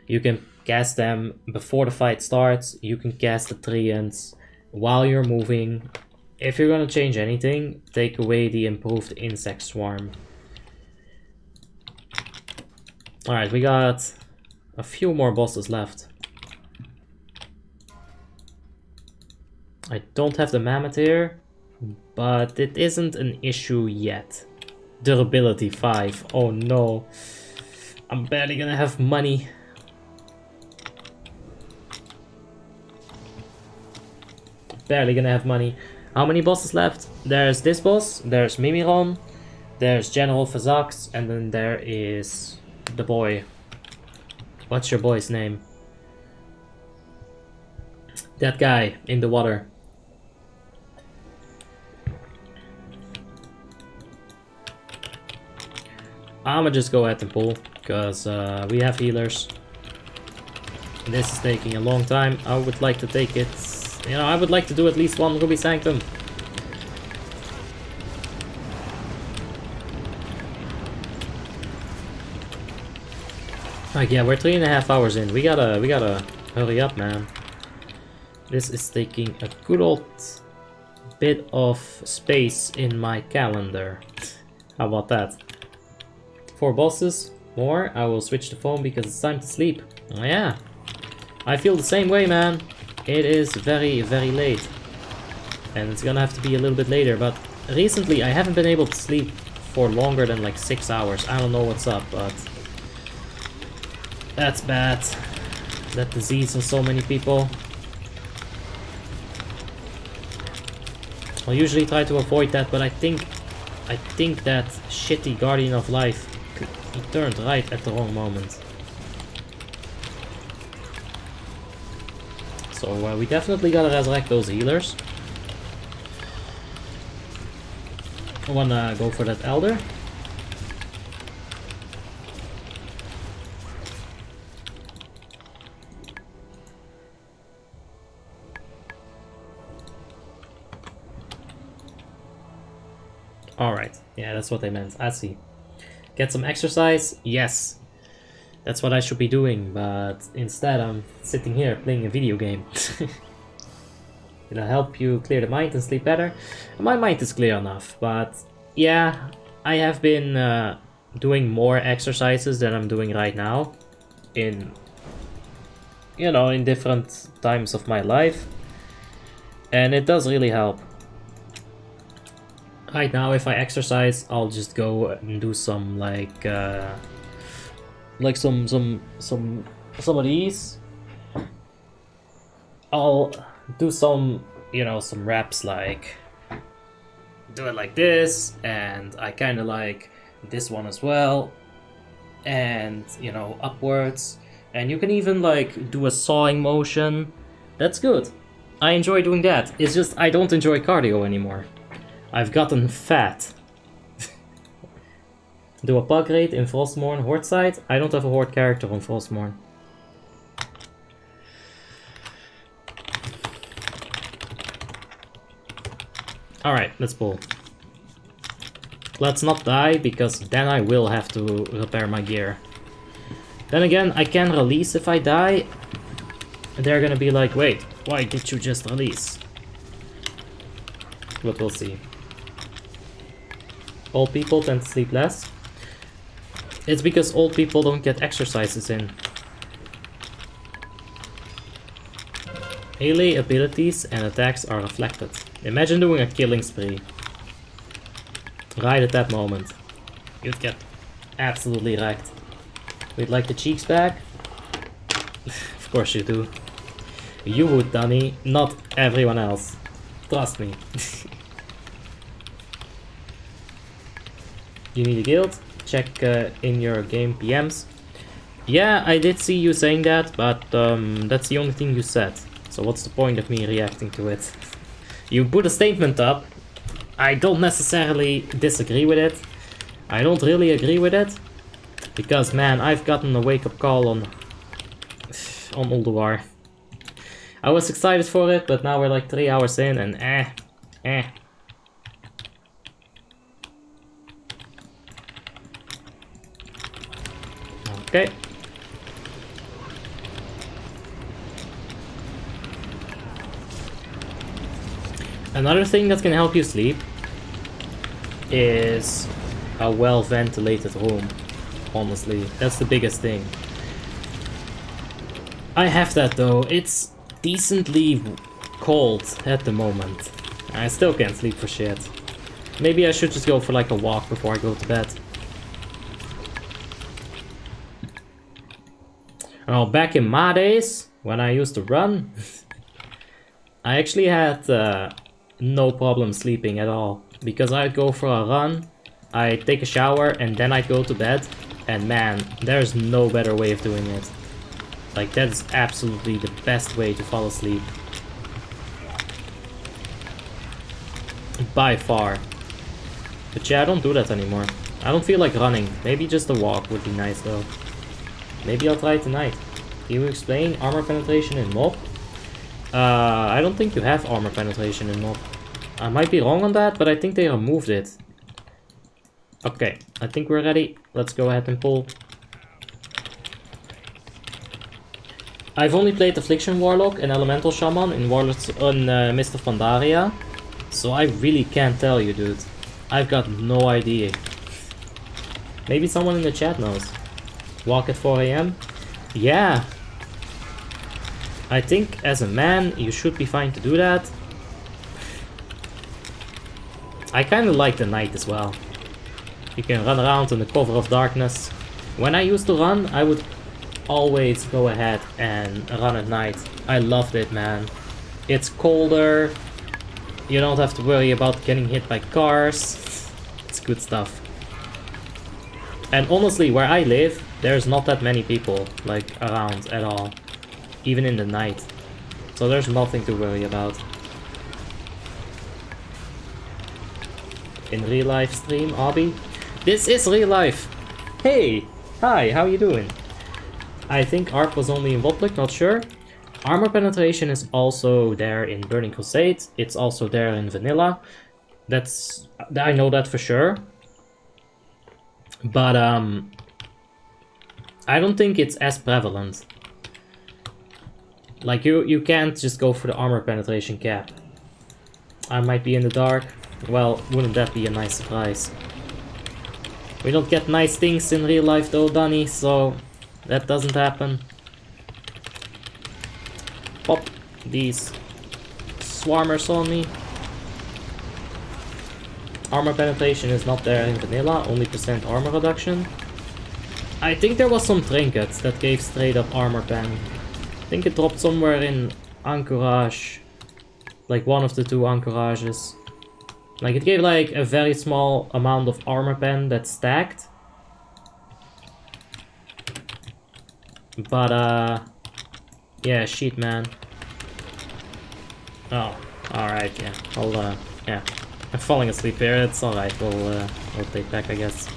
You can cast them before the fight starts. You can cast the Treants while you're moving. If you're gonna change anything, take away the improved insect swarm. Alright, we got a few more bosses left. I don't have the mammoth here, but it isn't an issue yet. Durability 5. Oh no. I'm barely gonna have money. Barely gonna have money. How many bosses left? There's this boss, there's Mimiron, there's General Fazax, and then there is the boy. What's your boy's name? That guy in the water. I'ma just go ahead and pull, because we have healers. This is taking a long time. I would like to take it. You know, I would like to do at least one Ruby Sanctum. Like, yeah, we're 3.5 hours in. We gotta hurry up, man. This is taking a good old bit of space in my calendar. How about that? 4 bosses, more. I will switch the phone because it's time to sleep. Oh yeah, I feel the same way, man. It is very, very late. And it's gonna have to be a little bit later, but recently I haven't been able to sleep for longer than like 6 hours. I don't know what's up, but that's bad. That disease on so many people. I'll usually try to avoid that, but I think that shitty Guardian of Life, he turned right at the wrong moment. So So we definitely gotta resurrect those healers. I wanna go for that Elder. Alright, yeah, that's what they meant. I see. Get some exercise? Yes. That's what I should be doing, but instead I'm sitting here playing a video game. It'll help you clear the mind and sleep better. My mind is clear enough, but yeah, I have been doing more exercises than I'm doing right now in, you know, in different times of my life, and it does really help. Right now, if I exercise, I'll just go and do some like some of these. I'll do some, you know, some reps, like do it like this, and I kind of like this one as well, and you know, upwards, and you can even like do a sawing motion. That's good. I enjoy doing that. It's just I don't enjoy cardio anymore. I've gotten fat. Do a pug raid in Frostmourne Horde side? I don't have a Horde character on Frostmourne. Alright, let's pull. Let's not die, because then I will have to repair my gear. Then again, I can release if I die. They're gonna be like, wait, why did you just release? But we'll see. Old people tend to sleep less. It's because old people don't get exercises in. Melee abilities and attacks are reflected. Imagine doing a killing spree. Right at that moment. You'd get absolutely wrecked. We'd like the cheeks back? Of course you do. You would, Danny, not everyone else. Trust me. You need a guild? Check in your game PMs. Yeah, I did see you saying that, but that's the only thing you said. So what's the point of me reacting to it? You put a statement up. I don't necessarily disagree with it. I don't really agree with it. Because man, I've gotten a wake-up call on Ulduar. I was excited for it, but now we're like 3 hours in and Okay. Another thing that can help you sleep is a well-ventilated room. Honestly, that's the biggest thing. I have that though. It's decently cold at the moment. I still can't sleep for shit. Maybe I should just go for like a walk before I go to bed. Oh, back in my days, when I used to run, I actually had no problem sleeping at all. Because I'd go for a run, I'd take a shower, and then I'd go to bed. And man, there's no better way of doing it. Like, that's absolutely the best way to fall asleep. By far. But yeah, I don't do that anymore. I don't feel like running. Maybe just a walk would be nice though. Maybe I'll try it tonight. Can you explain armor penetration in mob? I don't think you have armor penetration in mob. I might be wrong on that, but I think they removed it. Okay, I think we're ready. Let's go ahead and pull. I've only played Affliction Warlock and Elemental Shaman in Warlords on Mist of Pandaria, so I really can't tell you, dude. I've got no idea. Maybe someone in the chat knows. Walk at 4 AM? Yeah. I think as a man, you should be fine to do that. I kind of like the night as well. You can run around in the cover of darkness. When I used to run, I would always go ahead and run at night. I loved it, man. It's colder. You don't have to worry about getting hit by cars. It's good stuff. And honestly, where I live, there's not that many people, like, around at all. Even in the night. So there's nothing to worry about. In real life stream, Abby? This is real life! Hey! Hi, how you doing? I think ARP was only in WoTLK, not sure. Armor penetration is also there in Burning Crusade. It's also there in Vanilla. I know that for sure. But I don't think it's as prevalent. Like you can't just go for the armor penetration cap. I might be in the dark. Well, wouldn't that be a nice surprise? We don't get nice things in real life though, Dunny, so that doesn't happen. Pop these swarmers on me. Armor penetration is not there in Vanilla, only % armor reduction. I think there was some trinkets that gave straight up armor pen. I think it dropped somewhere in Anchorage. Like one of the 2 Anchorages. Like it gave like a very small amount of armor pen that's stacked. But yeah, shit man. Oh, alright, yeah. Yeah. I'm falling asleep here, it's alright, we'll take back I guess.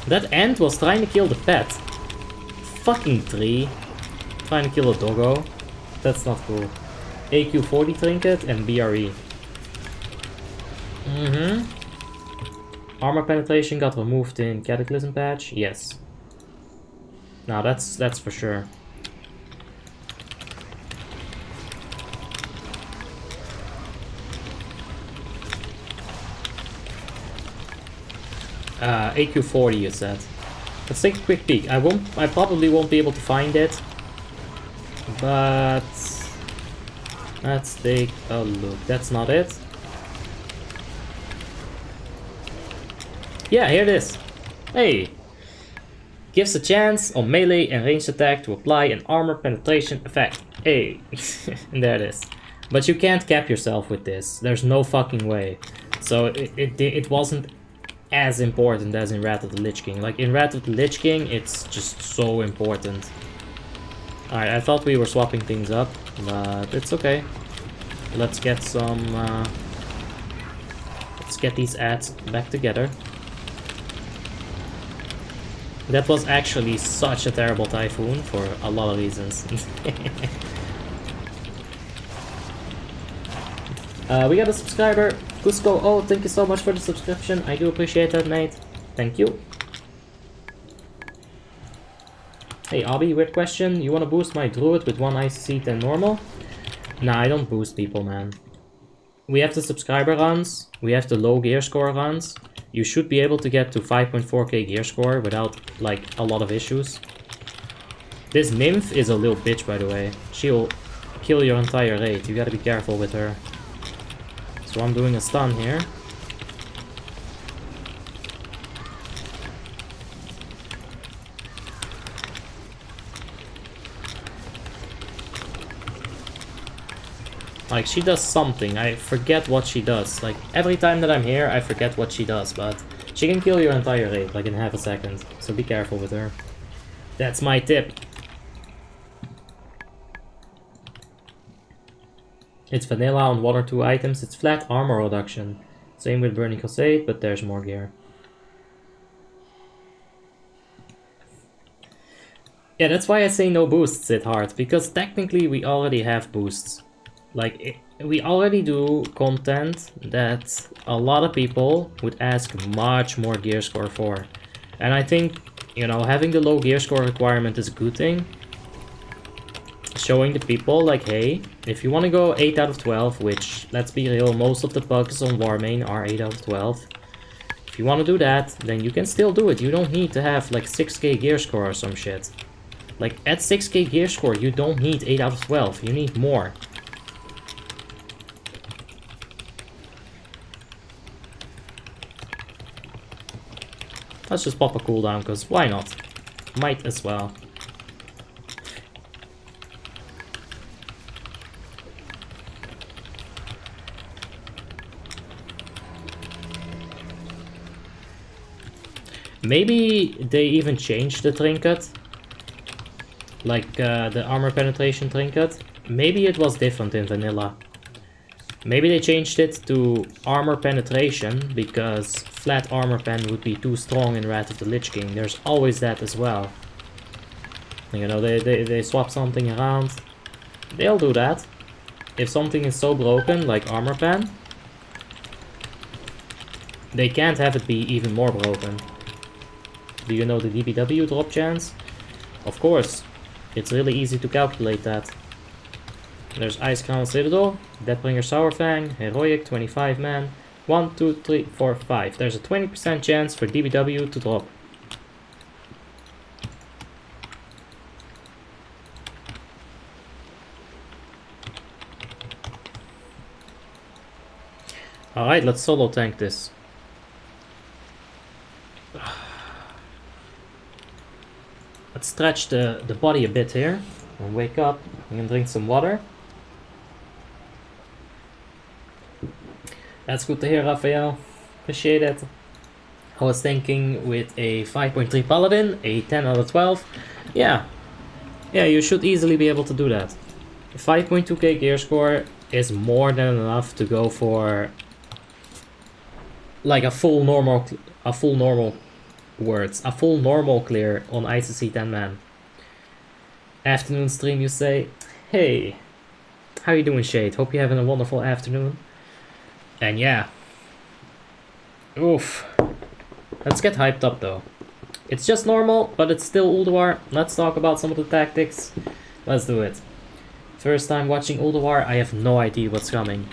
That ant was trying to kill the pet. Fucking tree. Trying to kill a doggo. That's not cool. AQ40 trinket and BRE. Armor penetration got removed in Cataclysm patch? Yes. Now that's for sure. AQ40 you said. Let's take a quick peek. I probably won't be able to find it. But let's take a look. That's not it. Yeah, here it is. Hey! Gives a chance on melee and ranged attack to apply an armor penetration effect. Hey! And there it is. But you can't cap yourself with this. There's no fucking way. So it wasn't as important as in Wrath of the Lich King. Like in Wrath of the Lich King, it's just so important. Alright, I thought we were swapping things up, but it's okay. Let's get some... let's get these ads back together. That was actually such a terrible typhoon for a lot of reasons. We got a subscriber, Cusco. Oh, thank you so much for the subscription. I do appreciate that, mate. Thank you. Hey, Abby, weird question. You want to boost my druid with 1 ICC 10 normal? Nah, I don't boost people, man. We have the subscriber runs. We have the low gear score runs. You should be able to get to 5.4k gear score without, like, a lot of issues. This nymph is a little bitch, by the way. She'll kill your entire raid. You gotta be careful with her. So I'm doing a stun here. Like, she does something. I forget what she does. Like, every time that I'm here, I forget what she does, but she can kill your entire raid, like, in half a second. So be careful with her. That's my tip. It's vanilla on 1 or 2 items. It's flat armor reduction. Same with Burning Crusade, but there's more gear. Yeah, that's why I say no boosts it hard, because technically we already have boosts. Like, we already do content that a lot of people would ask much more gear score for. And I think, you know, having the low gear score requirement is a good thing. Showing the people, like, hey, if you want to go 8 out of 12, which, let's be real, most of the bugs on Warmane are 8 out of 12. If you want to do that, then you can still do it. You don't need to have, like, 6k gear score or some shit. Like, at 6k gear score, you don't need 8 out of 12. You need more. Let's just pop a cooldown, because why not? Might as well. Maybe they even changed the trinket. like the armor penetration trinket. Maybe it was different in vanilla. Maybe they changed it to armor penetration because flat armor pen would be too strong in Wrath of the Lich King. There's always that as well. You know, they swap something around. They'll do that. If something is so broken, like armor pen, they can't have it be even more broken. Do you know the DPW drop chance? Of course. It's really easy to calculate that. There's Icecrown Citadel, Deathbringer Sourfang, Heroic, 25 man. 1, 2, 3, 4, 5. There's a 20% chance for DPW to drop. Alright, let's solo tank this. Let's stretch the body a bit here. And wake up. I'm gonna drink some water. That's good to hear, Raphael. Appreciate it. I was thinking with a 5.3 Paladin, a 10 out of 12. Yeah, you should easily be able to do that. 5.2k gear score is more than enough to go for like a full normal clear on ICC 10 man. Afternoon stream, you say. Hey, how you doing, Shade? Hope you're having a wonderful afternoon. And yeah. Oof. Let's get hyped up though. It's just normal, but it's still Ulduar. Let's talk about some of the tactics. Let's do it. First time watching Ulduar, I have no idea what's coming.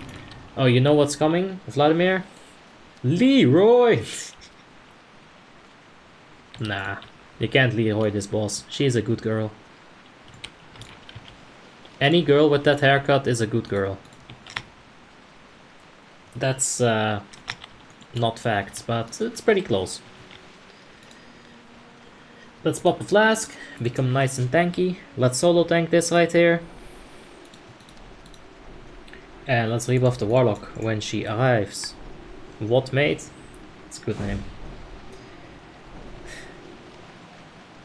Oh, you know what's coming, Vladimir? Leroy! Nah, you can't Leroy this boss. She's a good girl. Any girl with that haircut is a good girl. That's not facts, but it's pretty close. Let's pop a flask, become nice and tanky. Let's solo tank this right here. And let's rebuff the Warlock when she arrives. What mate? It's a good name.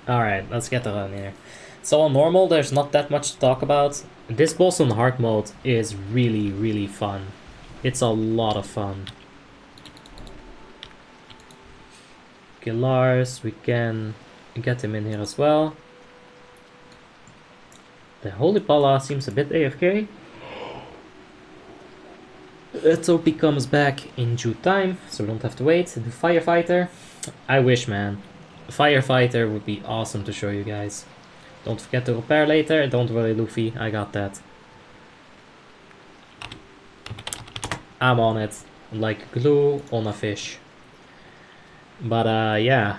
Alright, let's get around here. So on normal, there's not that much to talk about. This boss on hard mode is really, really fun. It's a lot of fun. Okay, Lars, we can get him in here as well. The Holy Pala seems a bit AFK. Let's hope he comes back in due time, so we don't have to wait. The Firefighter, I wish, man. The Firefighter would be awesome to show you guys. Don't forget to repair later, don't worry Luffy, I got that. I'm on it, like glue on a fish. But yeah,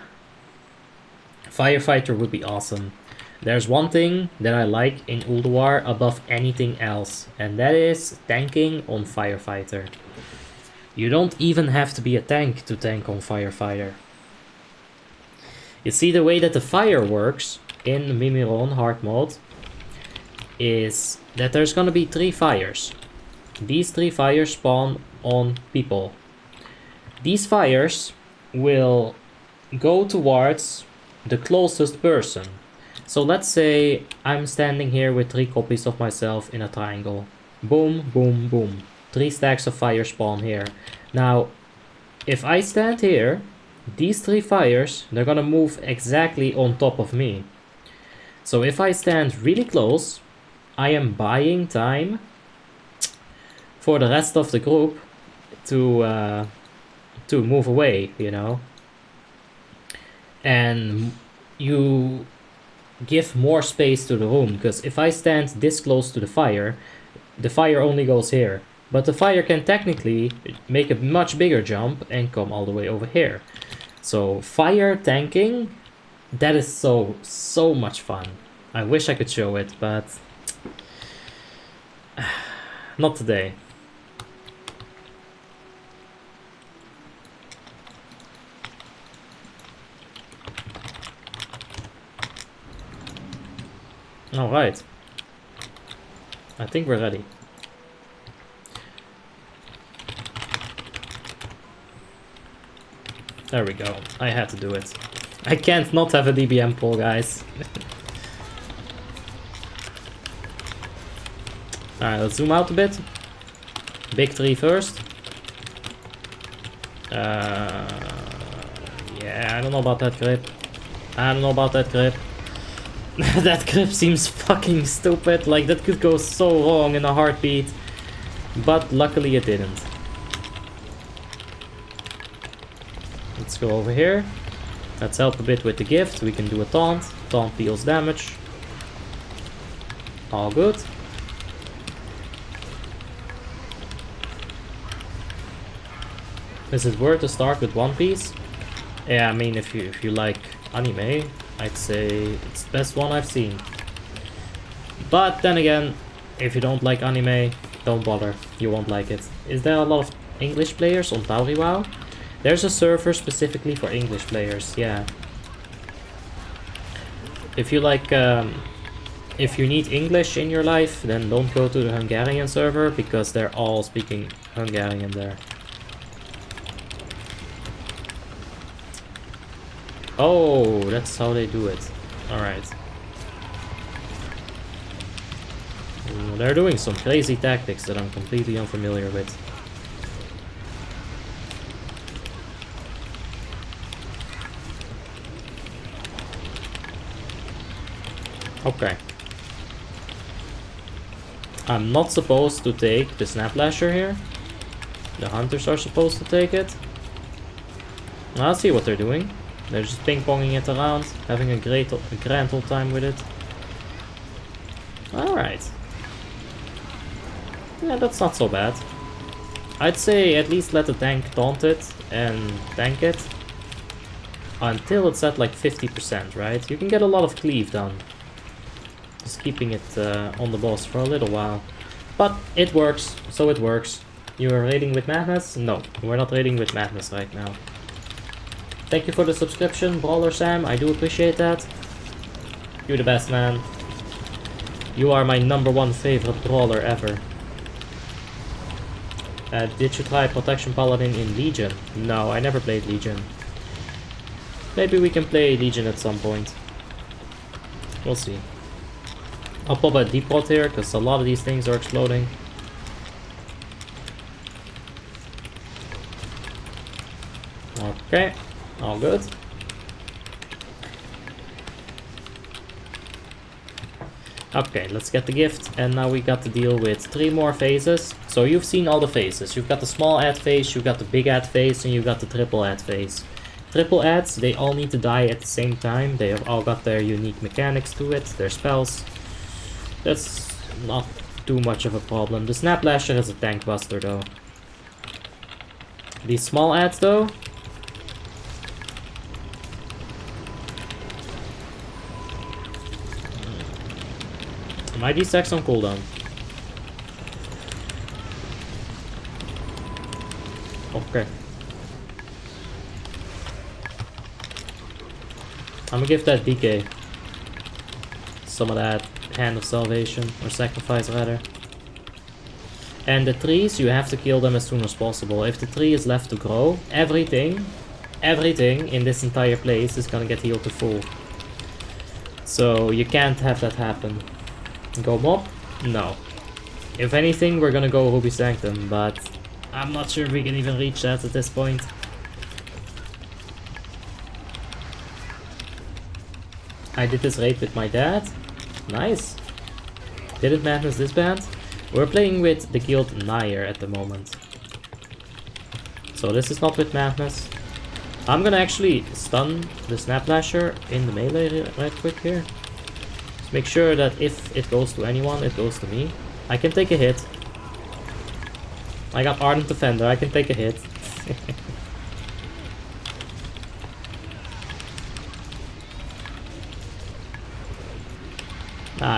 Firefighter would be awesome. There's one thing that I like in Ulduar above anything else, and that is tanking on Firefighter. You don't even have to be a tank to tank on Firefighter. You see, the way that the fire works in Mimiron hard mode is that there's gonna be 3 fires. These 3 fires spawn on people. These fires will go towards the closest person. So let's say I'm standing here with 3 copies of myself in a triangle. Boom, boom, boom. 3 stacks of fire spawn here. Now, if I stand here, these 3 fires, they're gonna move exactly on top of me. So if I stand really close, I am buying time for the rest of the group to move away, you know. And you give more space to the room, because if I stand this close to the fire only goes here. But the fire can technically make a much bigger jump and come all the way over here. So fire tanking, that is so much fun. I wish I could show it, but not today. Alright. I think we're ready. There we go. I had to do it. I can't not have a DBM pull, guys. Alright, let's zoom out a bit. Big tree first. Yeah, I don't know about that grip. I don't know about that grip. That grip seems fucking stupid. Like, that could go so wrong in a heartbeat. But luckily it didn't. Let's go over here. Let's help a bit with the gift. We can do a taunt. Taunt deals damage. All good. Is it worth to start with One Piece? Yeah, I mean, if you like anime, I'd say it's the best one I've seen. But then again, if you don't like anime, don't bother. You won't like it. Is there a lot of English players on Tauri WoW? There's a server specifically for English players, yeah. If you like, if you need English in your life, then don't go to the Hungarian server, because they're all speaking Hungarian there. Oh, that's how they do it. Alright. They're doing some crazy tactics that I'm completely unfamiliar with. Okay. I'm not supposed to take the Snap Lasher here. The hunters are supposed to take it. I'll see what they're doing. They're just ping-ponging it around, having a grand old time with it. Alright. Yeah, that's not so bad. I'd say at least let the tank taunt it and tank it until it's at like 50%, right? You can get a lot of cleave done. Just keeping it on the boss for a little while. But it works, so it works. You are raiding with Madness? No, we're not raiding with Madness right now. Thank you for the subscription, Brawler Sam. I do appreciate that. You're the best, man. You are my #1 favorite brawler ever. Did you try Protection Paladin in Legion? No, I never played Legion. Maybe we can play Legion at some point. We'll see. I'll pop a depot here, because a lot of these things are exploding. Okay. All good. Okay, let's get the gift, and now we got to deal with 3 more phases. So you've seen all the phases. You've got the small ad phase, you've got the big ad phase, and you've got the triple ad phase. Triple ads, they all need to die at the same time. They have all got their unique mechanics to it, their spells. That's not too much of a problem. The Snap Lasher is a tank buster though. These small ads though, my D-stacks on cooldown. Okay. I'm gonna give that DK some of that Hand of Salvation, or Sacrifice rather. And the trees, you have to kill them as soon as possible. If the tree is left to grow, everything in this entire place is gonna get healed to full. So you can't have that happen. Go mob? No. If anything, we're gonna go Ruby Sanctum, but I'm not sure if we can even reach that at this point. I did this raid with my dad. Nice. Didn't Madness this bad? We're playing with the guild NAYR at the moment. So this is not with Madness. I'm gonna actually stun the Snap Lasher in the melee right quick here. Make sure that if it goes to anyone, it goes to me. I can take a hit. I got Ardent Defender, I can take a hit.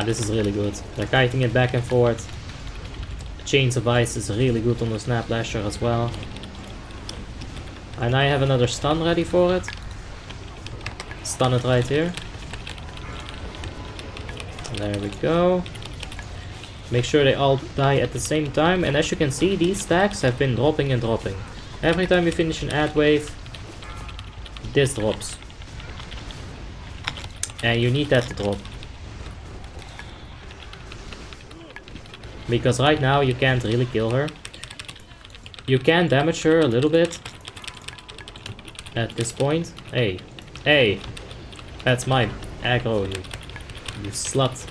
This is really good. They're kiting it back and forth. Chains of Ice is really good on the Snap Lasher as well. And I have another stun ready for it. Stun it right here. There we go. Make sure they all die at the same time, and as you can see, these stacks have been dropping and dropping. Every time you finish an ad wave, this drops. And you need that to drop. Because right now you can't really kill her. You can damage her a little bit. At this point. Hey. Hey! That's my aggro, you slut.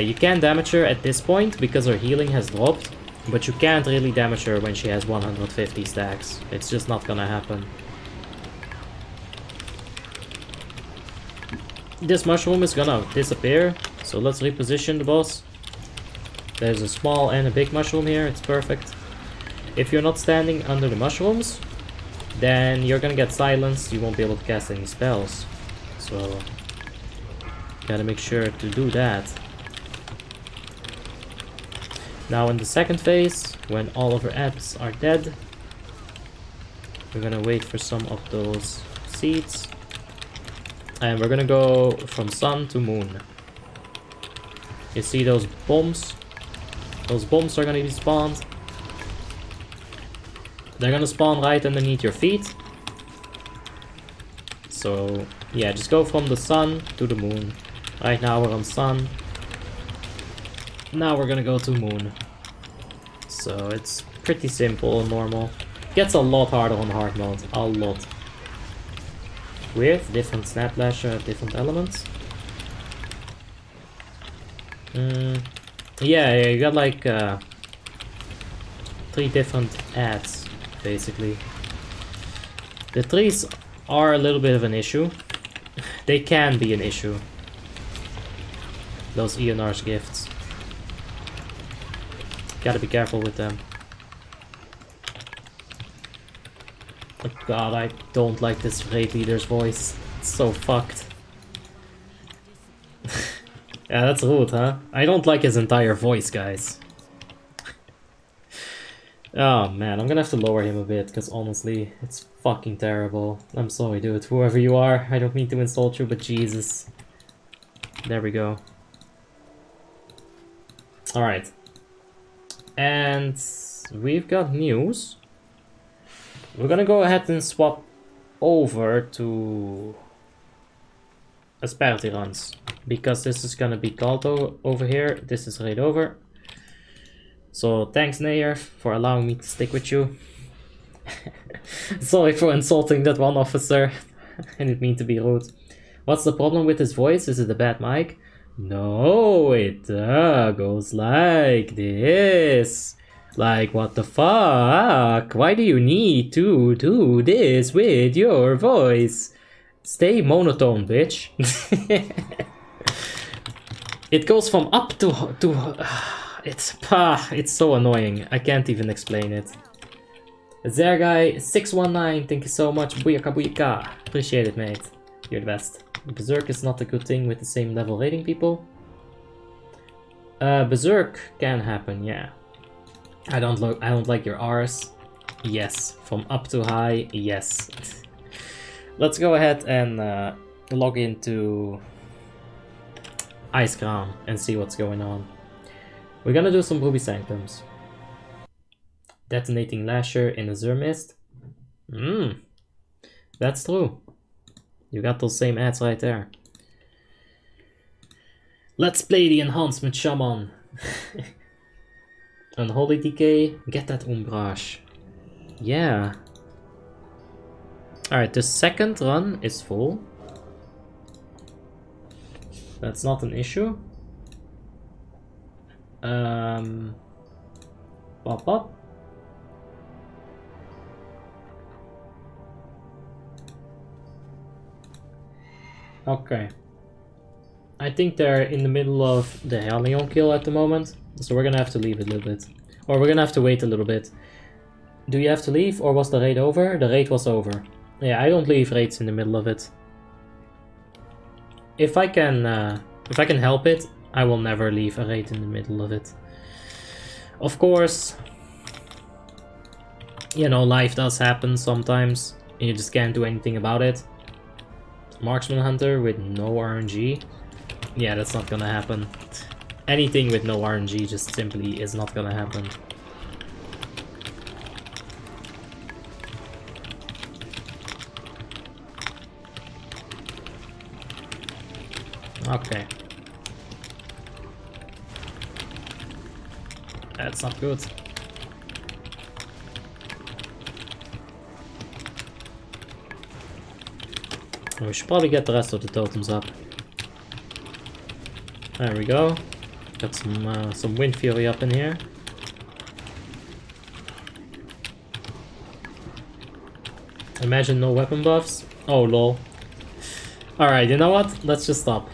You can damage her at this point because her healing has dropped. But you can't really damage her when she has 150 stacks. It's just not gonna happen. This mushroom is gonna disappear. So let's reposition the boss. There's a small and a big mushroom here. It's perfect. If you're not standing under the mushrooms, then you're gonna get silenced. You won't be able to cast any spells. So gotta make sure to do that. Now in the second phase, when all of our apps are dead, we're gonna wait for some of those seeds. And we're gonna go from sun to moon. You see those bombs? Those bombs are gonna be spawned. They're gonna spawn right underneath your feet. So yeah, just go from the sun to the moon. Right now we're on sun. Now we're gonna go to moon. So it's pretty simple and normal. Gets a lot harder on hard mode. A lot. With different snap lasher, different elements. Yeah, you got like 3 different ads, basically. The trees are a little bit of an issue. They can be an issue. Those ENR's gifts. Gotta be careful with them. Oh god, I don't like this raid leader's voice. It's so fucked. Yeah, that's rude, huh? I don't like his entire voice, guys. Oh man, I'm gonna have to lower him a bit, because honestly, it's fucking terrible. I'm sorry, dude. Whoever you are, I don't mean to insult you, but Jesus. There we go. Alright. And we've got news. We're gonna go ahead and swap over to Asperity runs. Because this is gonna be called over here. This is right over. So thanks NAYR for allowing me to stick with you. Sorry for insulting that one officer. I didn't mean to be rude. What's the problem with his voice? Is it a bad mic? No, it goes like this. Like, what the fuck? Why do you need to do this with your voice? Stay monotone, bitch. It goes from up to it's so annoying. I can't even explain it. Zerguy619, thank you so much. Booyaka booyaka. Appreciate it, mate. You're the best. Berserk is not a good thing with the same level rating people. Berserk can happen, yeah. I don't like your R's. Yes. From up to high, yes. Let's go ahead and log into Icecrown and see what's going on. We're gonna do some Ruby Sanctums. Detonating Lasher in Azure Mist. That's true. You got those same ads right there. Let's play the Enhancement Shaman. Unholy Decay. Get that Umbrage. Yeah. Alright, the second run is full. That's not an issue. Pop up. Okay. I think they're in the middle of the Hellion kill at the moment, so we're gonna have to leave it a little bit. Or we're gonna have to wait a little bit. Do you have to leave, or was the raid over? The raid was over. Yeah, I don't leave raids in the middle of it. If I can help it, I will never leave a raid in the middle of it. Of course, you know, life does happen sometimes, and you just can't do anything about it. Marksman Hunter with no RNG. Yeah, that's not gonna happen. Anything with no RNG just simply is not gonna happen. Okay. That's not good. We should probably get the rest of the totems up. There we go. Got some Wind Fury up in here. Imagine no weapon buffs. Oh lol. Alright, you know what? Let's just stop.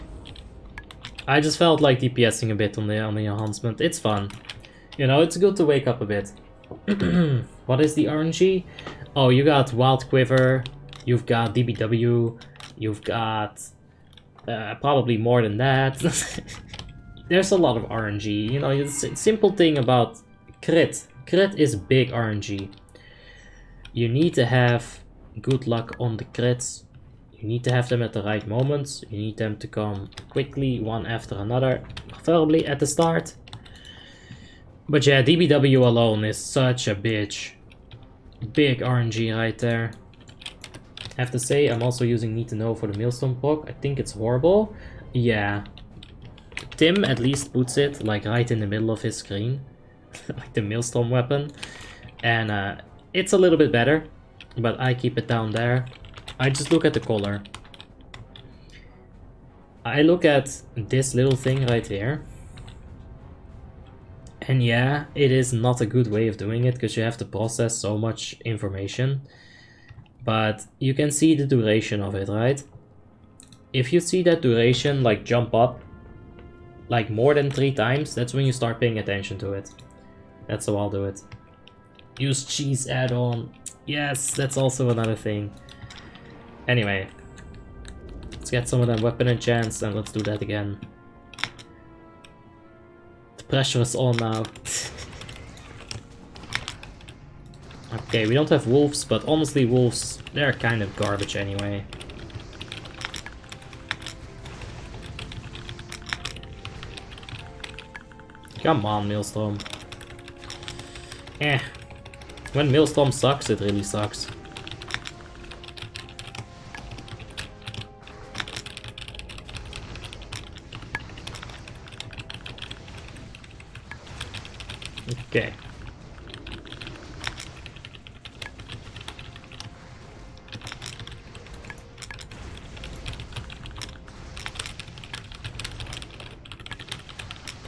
I just felt like DPSing a bit on the enhancement. It's fun. You know, it's good to wake up a bit. What is the RNG? Oh, you got Wild Quiver, you've got DBW, you've got probably more than that. There's a lot of RNG. You know, it's a simple thing about crit. Crit is big RNG. You need to have good luck on the crits. You need to have them at the right moments. You need them to come quickly, one after another, preferably at the start. But yeah, DBW alone is such a bitch. Big RNG right there. I have to say, I'm also using Need to Know for the Maelstrom proc. I think it's horrible. Yeah. Tim at least puts it like right in the middle of his screen. Like the Maelstrom weapon. And it's a little bit better. But I keep it down there. I just look at the color. I look at this little thing right here. And yeah, it is not a good way of doing it because you have to process so much information. But you can see the duration of it, right? If you see that duration like jump up like more than 3 times, that's when you start paying attention to it. That's how I'll do it. Use cheese add-on. Yes, that's also another thing. Anyway, let's get some of that weapon enchants and let's do that again. The pressure is on now. Okay, we don't have wolves, but honestly wolves, they're kind of garbage anyway. Come on, Maelstrom. When Maelstrom sucks, it really sucks. Okay.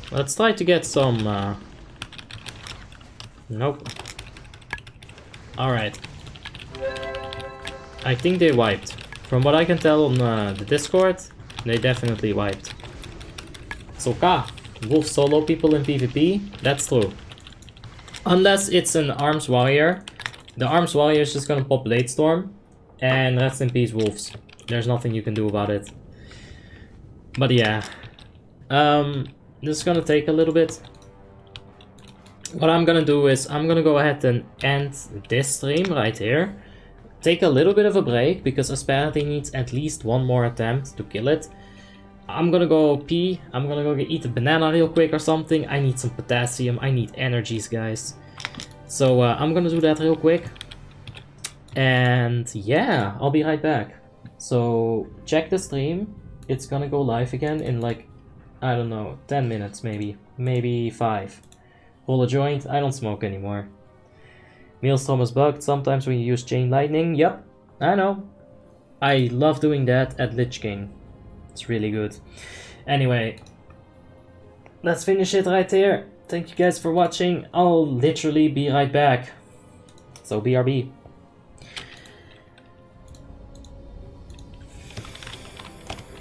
Let's try to get some... Nope. Alright. I think they wiped. From what I can tell on the Discord, they definitely wiped. So wolf solo people in PvP? That's true. Unless it's an Arms Warrior. The Arms Warrior is just gonna pop Blade Storm. And rest in peace wolves. There's nothing you can do about it. But yeah. This is gonna take a little bit. What I'm gonna do is I'm gonna go ahead and end this stream right here. Take a little bit of a break because Asperity needs at least one more attempt to kill it. I'm gonna go pee. I'm gonna go eat a banana real quick or something. I need some potassium. I need energies, guys. So I'm gonna do that real quick. And yeah, I'll be right back. So check the stream. It's gonna go live again in like, I don't know, 10 minutes maybe. Maybe 5. Roll a joint. I don't smoke anymore. Maelstrom is bugged sometimes when you use Chain Lightning. Yep, I know. I love doing that at Lich King. It's really good. Anyway, let's finish it right here. Thank you guys for watching. I'll literally be right back. So BRB.